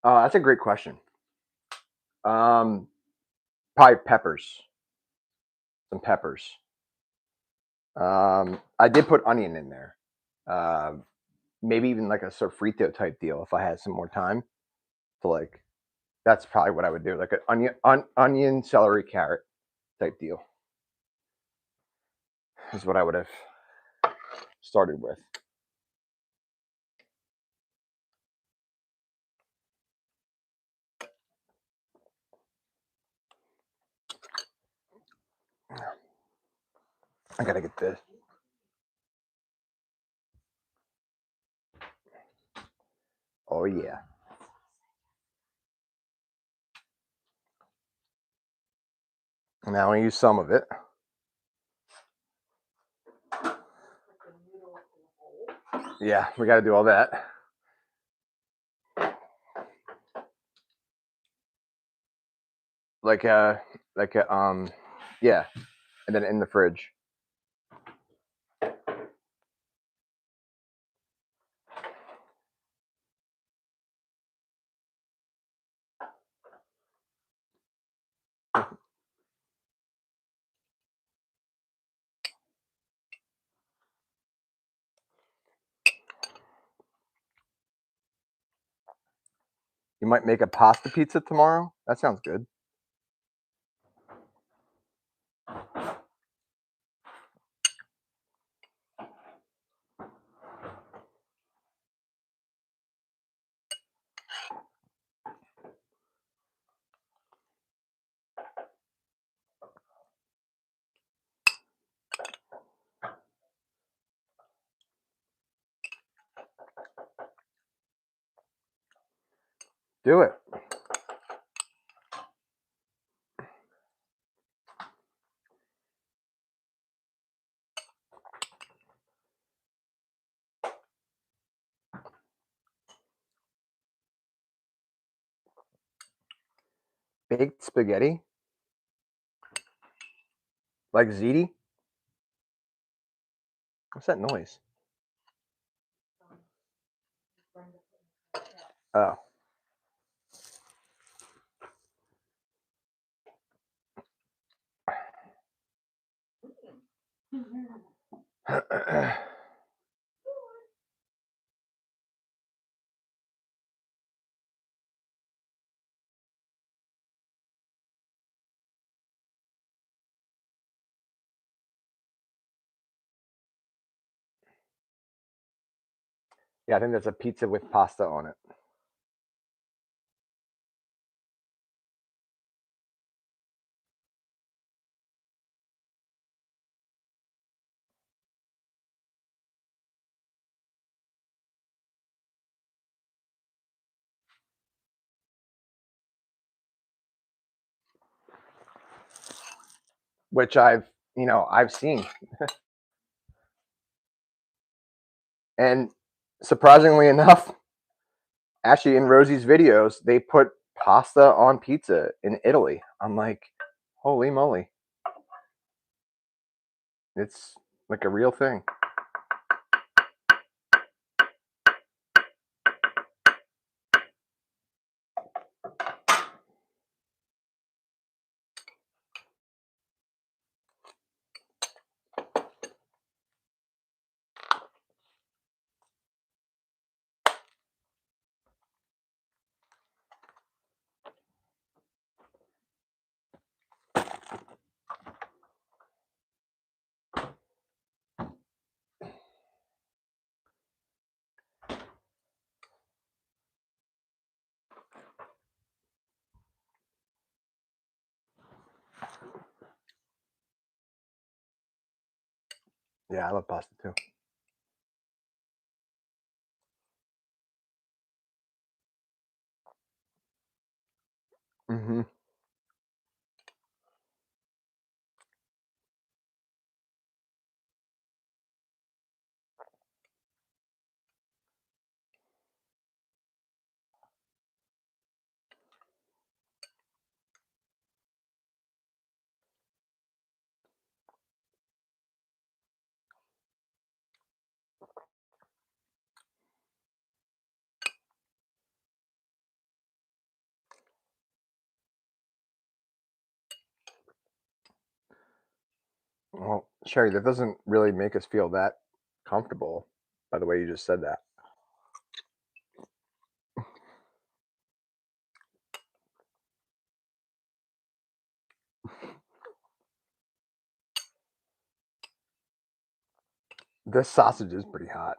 That's a great question. Probably peppers. Some peppers. I did put onion in there. Maybe even like a sofrito type deal if I had some more time. So like, that's probably what I would do, like an onion, celery, carrot type deal. Is what I would have started with. I gotta get this. Oh yeah. Now I use some of it. Yeah, we got to do all that. Yeah, and then in the fridge. You might make a pasta pizza tomorrow. That sounds good. Do it. Baked spaghetti? Like ziti? What's that noise? Oh. Yeah, I think there's a pizza with pasta on it. Which I've seen. And surprisingly enough, actually in Rosie's videos, they put pasta on pizza in Italy. I'm like, holy moly. It's like a real thing. Yeah, I love pasta too. Mm-hmm. Well, Sherry, that doesn't really make us feel that comfortable by the way you just said that. This sausage is pretty hot.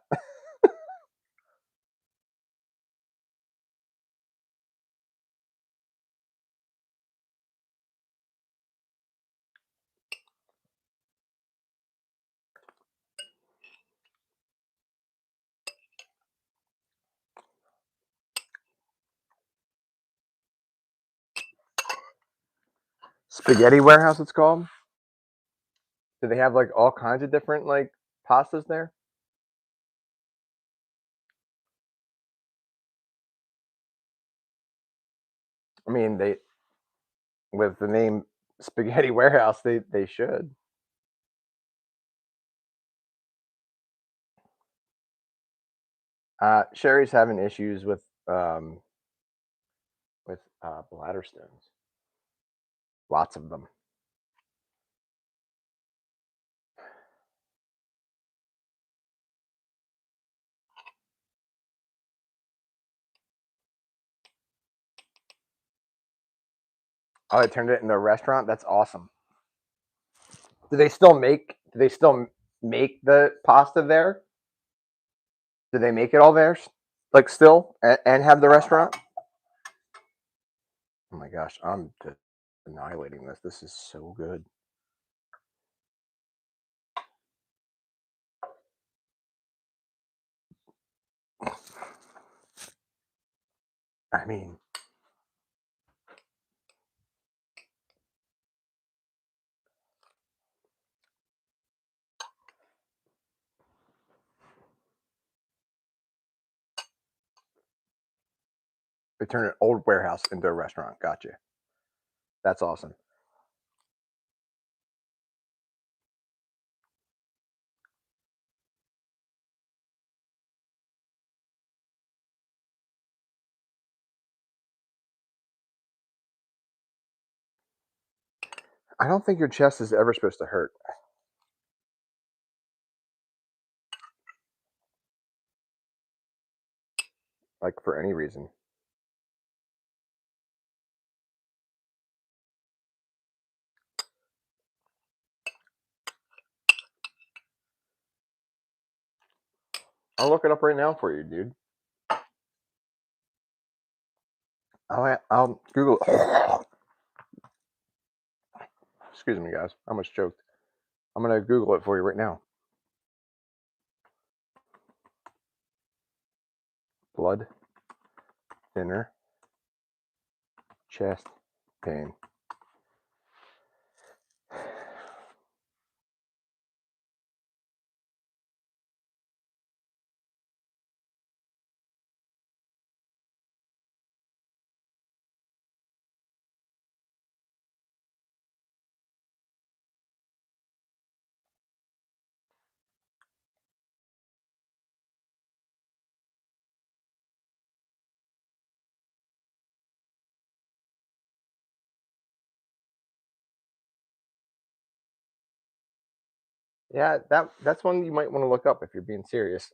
Spaghetti Warehouse, it's called. Do they have like all kinds of different like pastas there? I mean, they with the name Spaghetti Warehouse, they should. Sherry's having issues with bladder stones. Lots of them. Oh, they turned it into a restaurant. That's awesome. Do they still make the pasta there? Do they make it all there? Like still and have the restaurant? Oh my gosh, I'm just annihilating this. This is so good. I mean, they turned an old warehouse into a restaurant. Gotcha. That's awesome. I don't think your chest is ever supposed to hurt, like for any reason. I'll look it up right now for you, dude. I'll Google. Excuse me, guys. I almost choked. I'm gonna Google it for you right now. Blood thinner, chest pain. Yeah, that's one you might want to look up if you're being serious.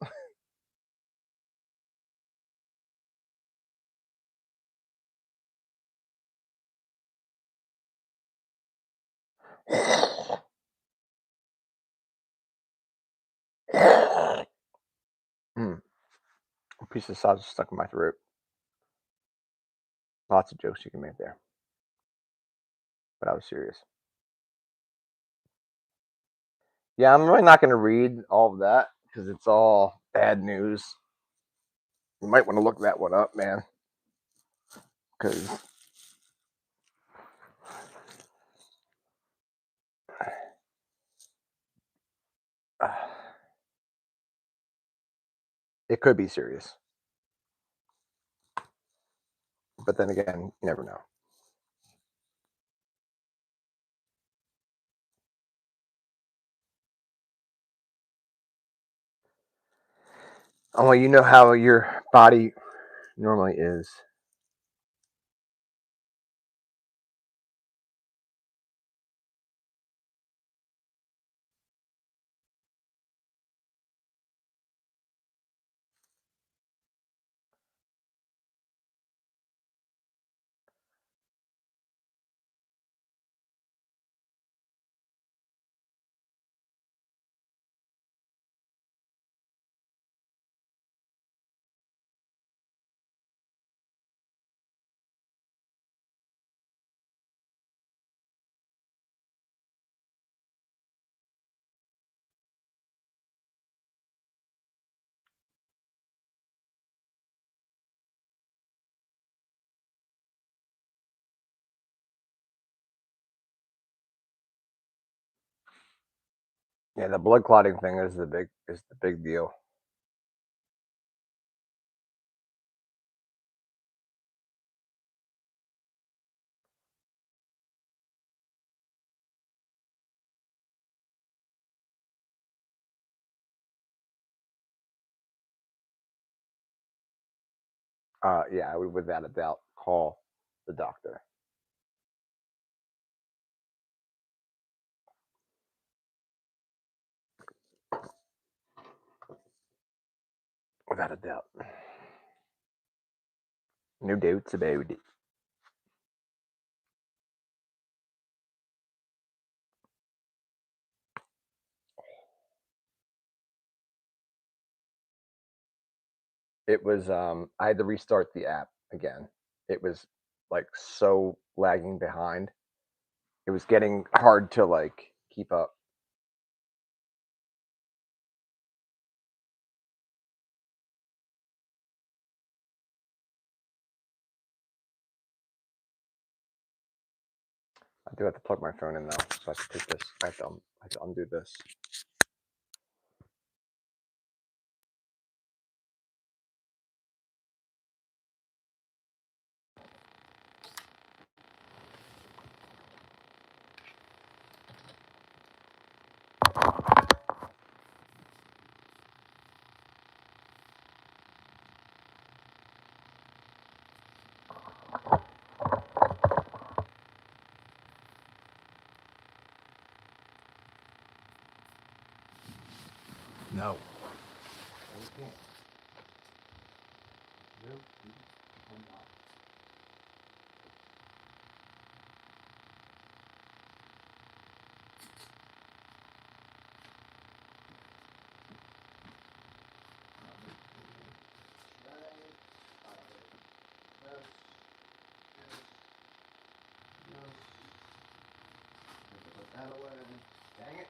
Mm, a piece of sausage stuck in my throat. Lots of jokes you can make there, but I was serious. Yeah, I'm really not going to read all of that because it's all bad news. You might want to look that one up, man, because it could be serious. But then again, you never know. Oh, well, you know how your body normally is. Yeah, the blood clotting thing is the big deal. Yeah, I would without a doubt call the doctor. Without a doubt. No doubts about it. It was I had to restart the app again. It was like so lagging behind. It was getting hard to like keep up. I do have to plug my phone in though, so I have to take this. I have to undo this. No. Dang it.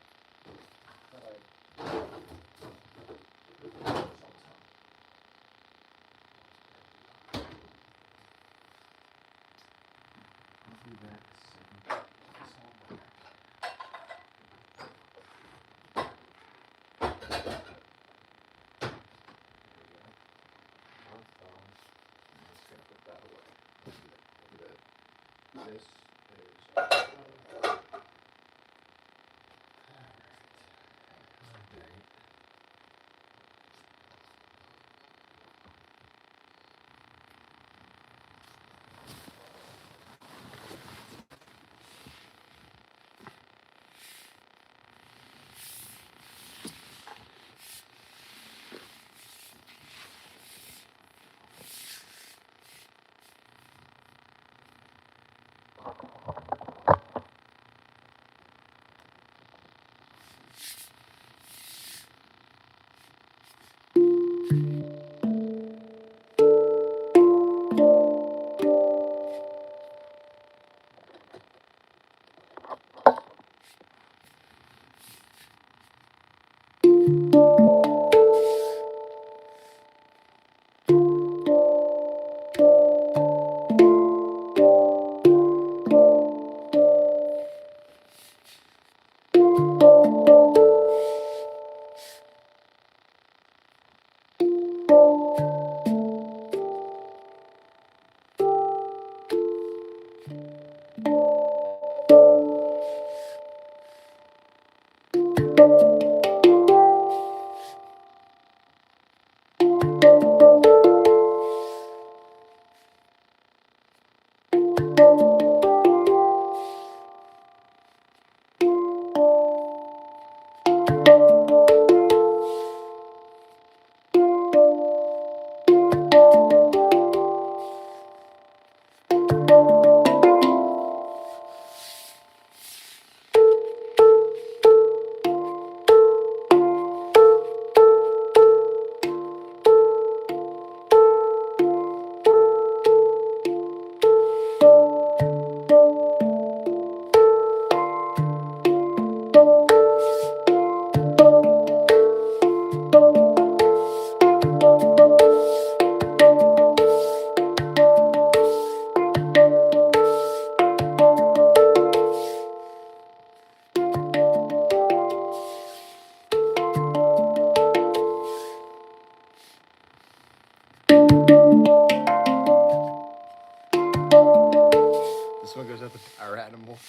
This one goes out to Power Animal.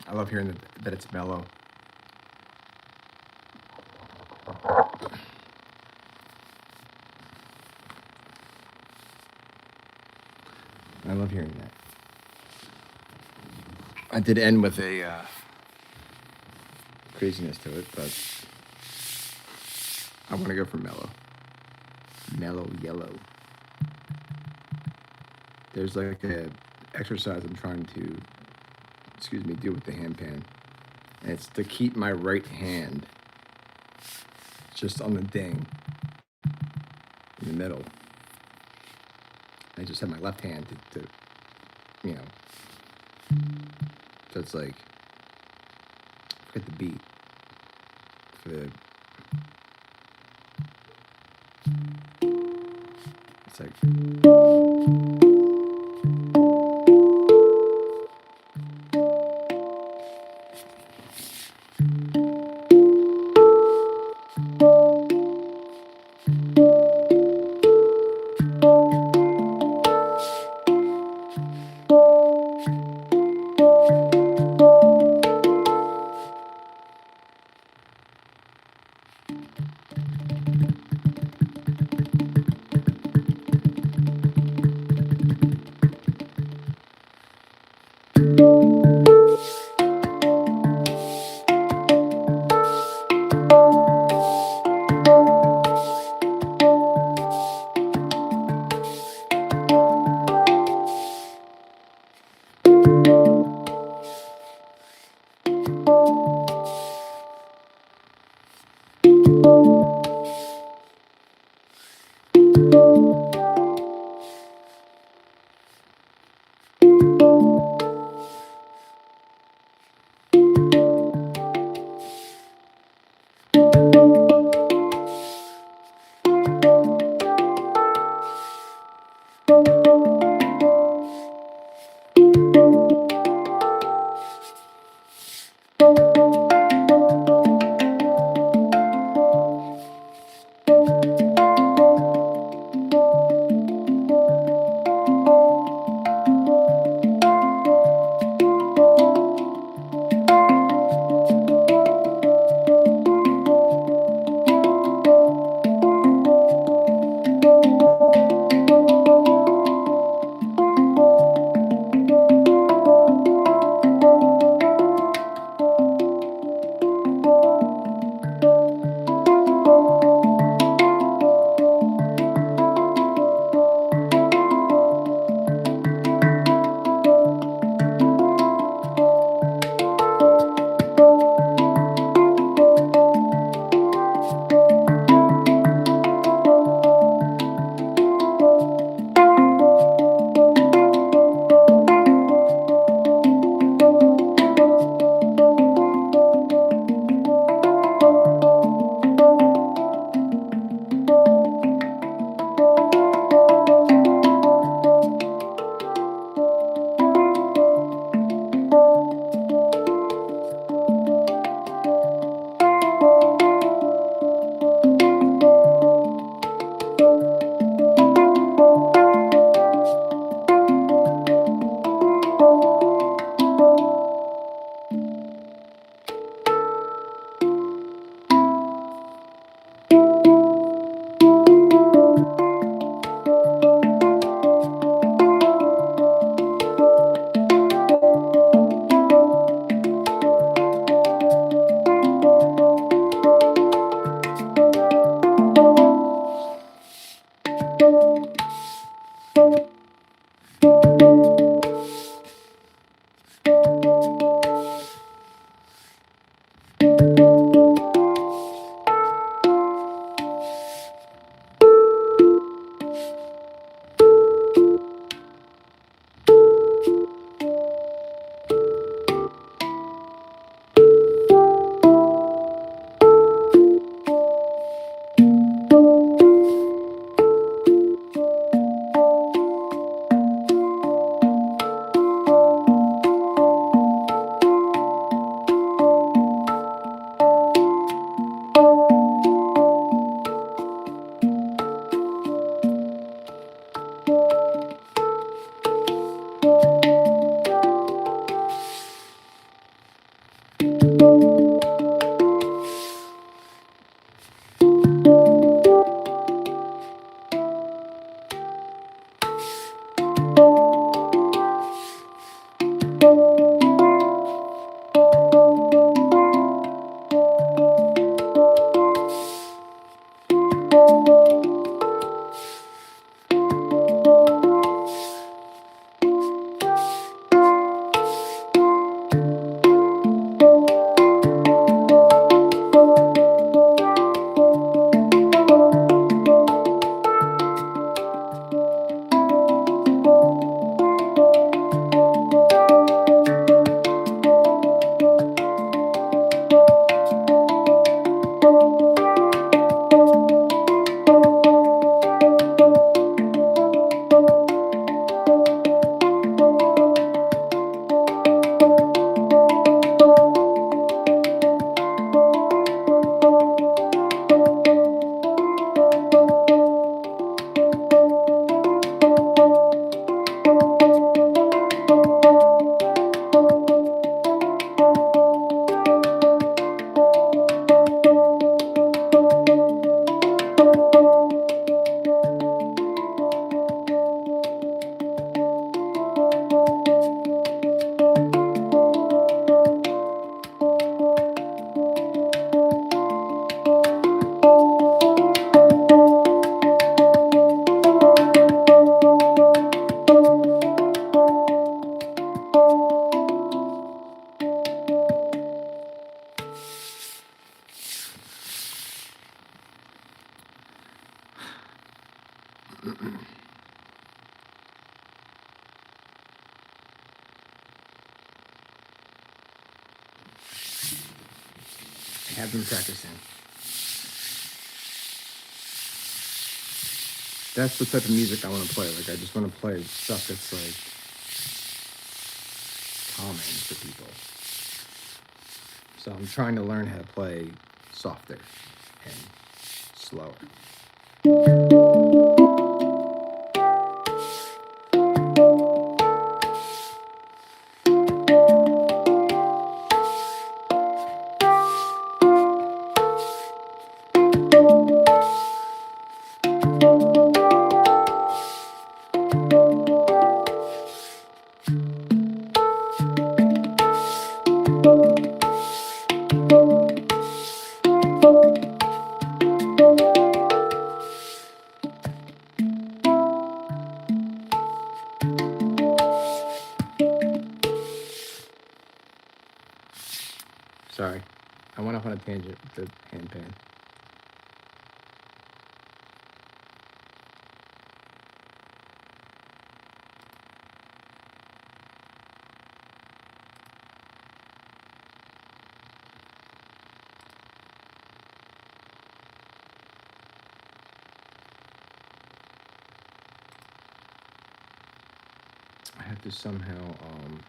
I love hearing that it's mellow. I love hearing that. I did end with a craziness to it, but I want to go for mellow. Mellow yellow. There's like a exercise I'm trying to, do with the handpan. And it's to keep my right hand just on the ding in the middle. I just have my left hand to so it's like, forget the beat. For the, it's like, I have been practicing. That's the type of music I want to play. Like, I just want to play stuff that's like calming for people. So I'm trying to learn how to play softer and slower. Sorry, I went off on a tangent with the handpan. I have to somehow whatever.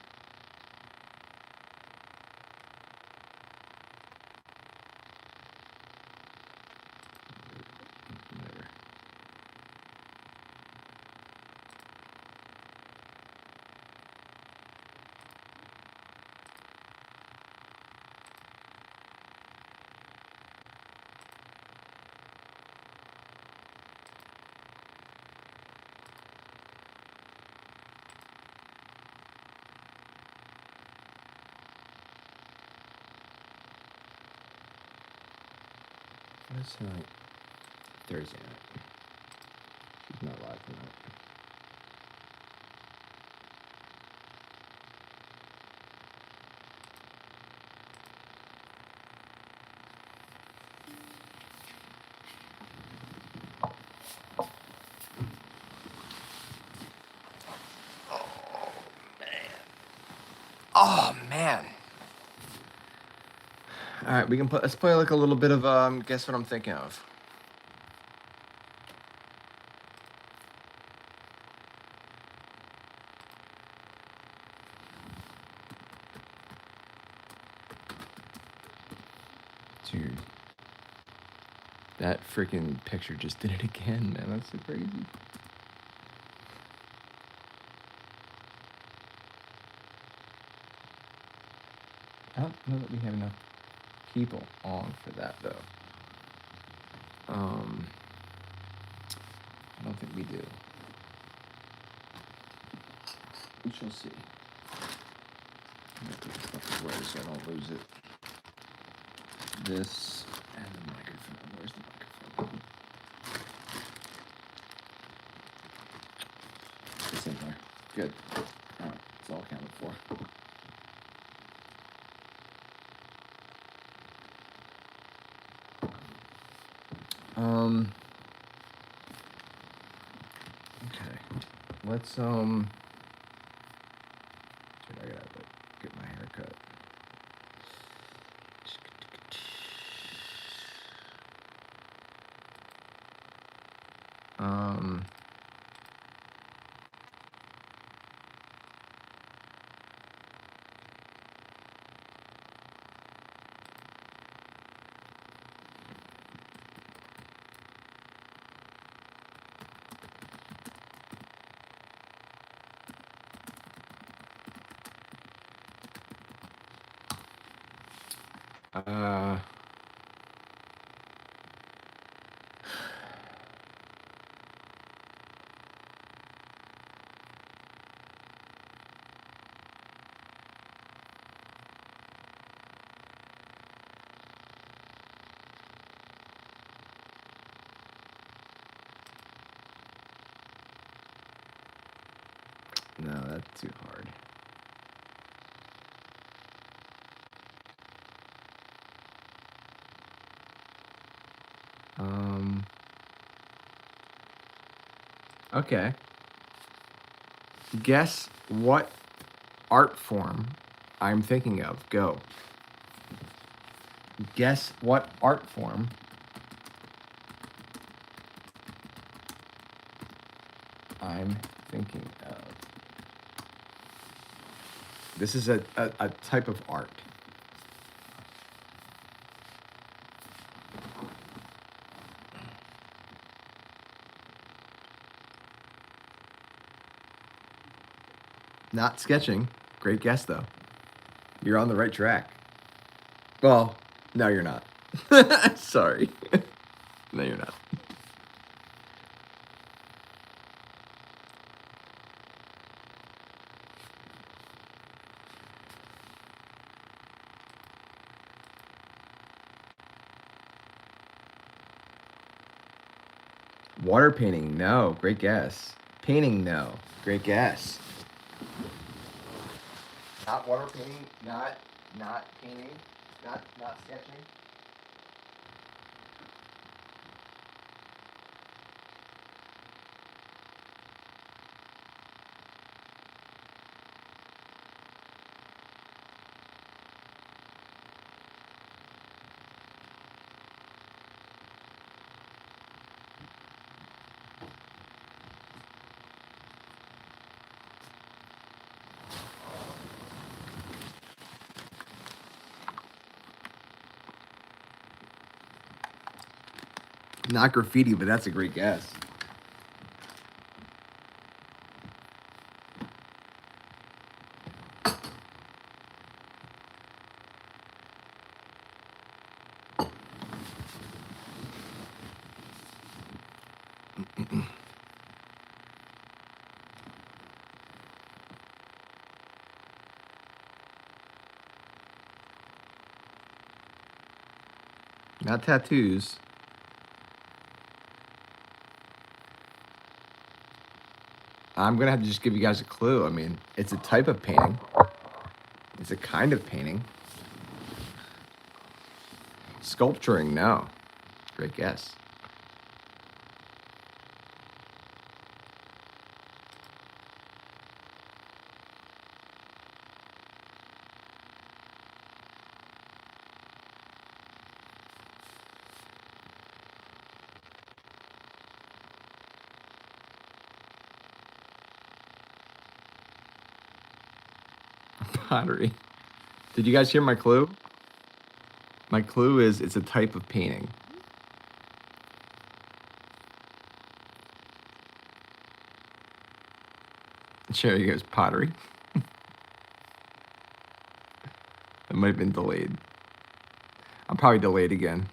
What's tonight? Thursday night. She's not live tonight. Oh man. All right, we can play. Let's play like a little bit of guess what I'm thinking of. Dude, that freaking picture just did it again, man. That's so crazy. I don't know that we have enough people on for that though. I don't think we do. We shall see. I'm gonna put this stuff away so I don't lose it. This and the microphone. Where's the microphone? It's in there. Good. All right, it's all accounted for. Okay. Let's Dude, I gotta get my hair cut. No, that's too hard. Okay. Guess what art form I'm thinking of. Go. Guess what art form I'm thinking of. This is a type of art. Not sketching. Great guess, though. You're on the right track. Well, no, you're not. Sorry. No, you're not. Water painting, no. Great guess. Painting, no. Great guess. Not water painting, not painting, not sketching. Not graffiti, but that's a great guess. Not tattoos. I'm gonna have to just give you guys a clue. I mean, it's a type of painting. It's a kind of painting. Sculpturing, no. Great guess. Pottery. Did you guys hear my clue? My clue is it's a type of painting. Sherry goes, pottery. It might have been delayed. I'm probably delayed again.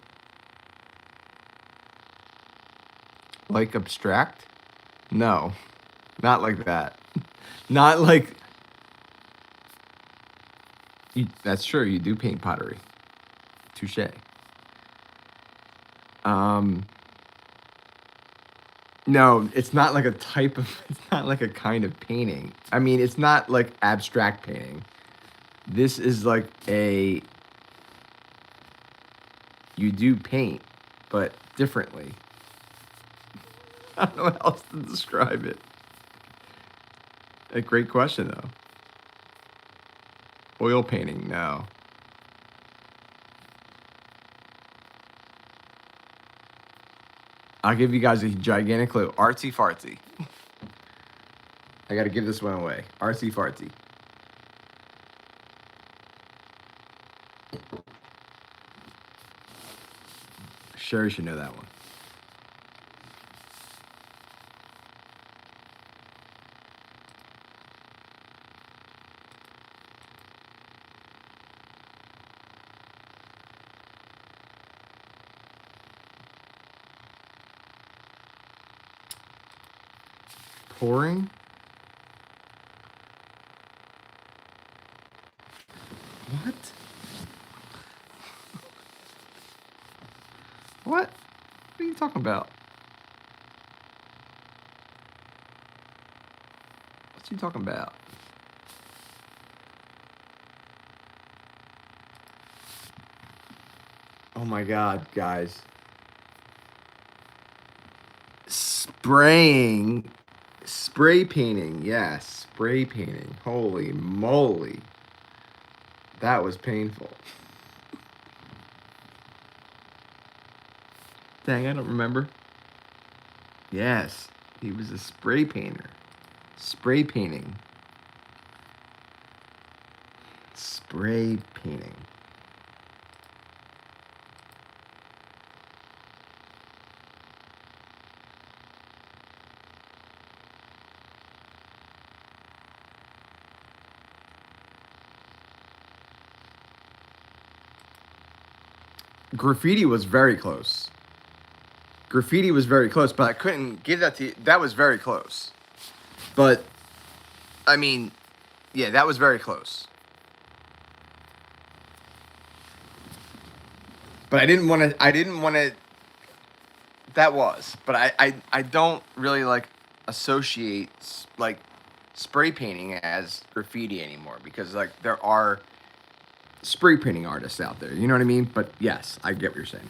Like abstract? No, not like that. Not like. That's true. You do paint pottery. Touche. No, it's not like a type of. It's not like a kind of painting. I mean, it's not like abstract painting. This is like a. You do paint, but differently. I don't know how else to describe it. A great question, though. Oil painting, no. I'll give you guys a gigantic clue. Artsy fartsy. I got to give this one away. Artsy fartsy. Sherry should know that one. Pouring? What? What? What are you talking about? What's he talking about? Oh my God, guys. Spraying Spray painting, yes, spray painting. Holy moly. That was painful. Dang, I don't remember. Yes, he was a spray painter. Spray painting. Spray painting. Graffiti was very close. Graffiti was very close, but I couldn't give that to you. That was very close. But, I mean, yeah, that was very close. But I didn't want to, that was. But I don't really, like, associate, like, spray painting as graffiti anymore. Because, like, there are spray painting artists out there. You know what I mean? But, yes, I get what you're saying.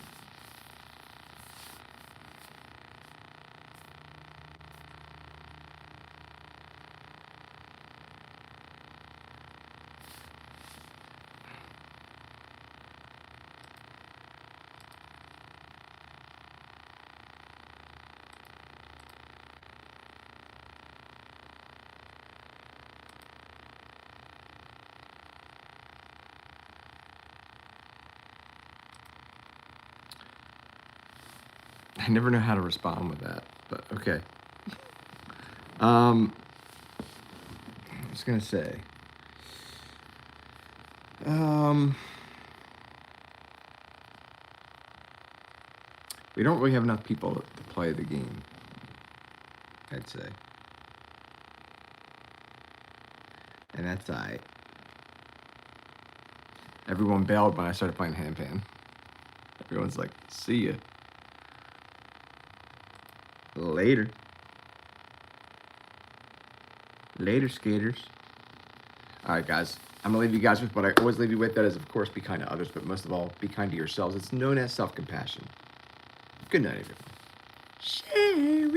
I never know how to respond with that, but okay. I was gonna say, we don't really have enough people to play the game, I'd say, and that's alright. Everyone bailed when I started playing handpan. Everyone's like, "See ya, later, later, skaters." All right, guys. I'm gonna leave you guys with what I always leave you with. That is, of course, be kind to others, but most of all, be kind to yourselves. It's known as self-compassion. Good night, everyone. Sherrrrriiiiii.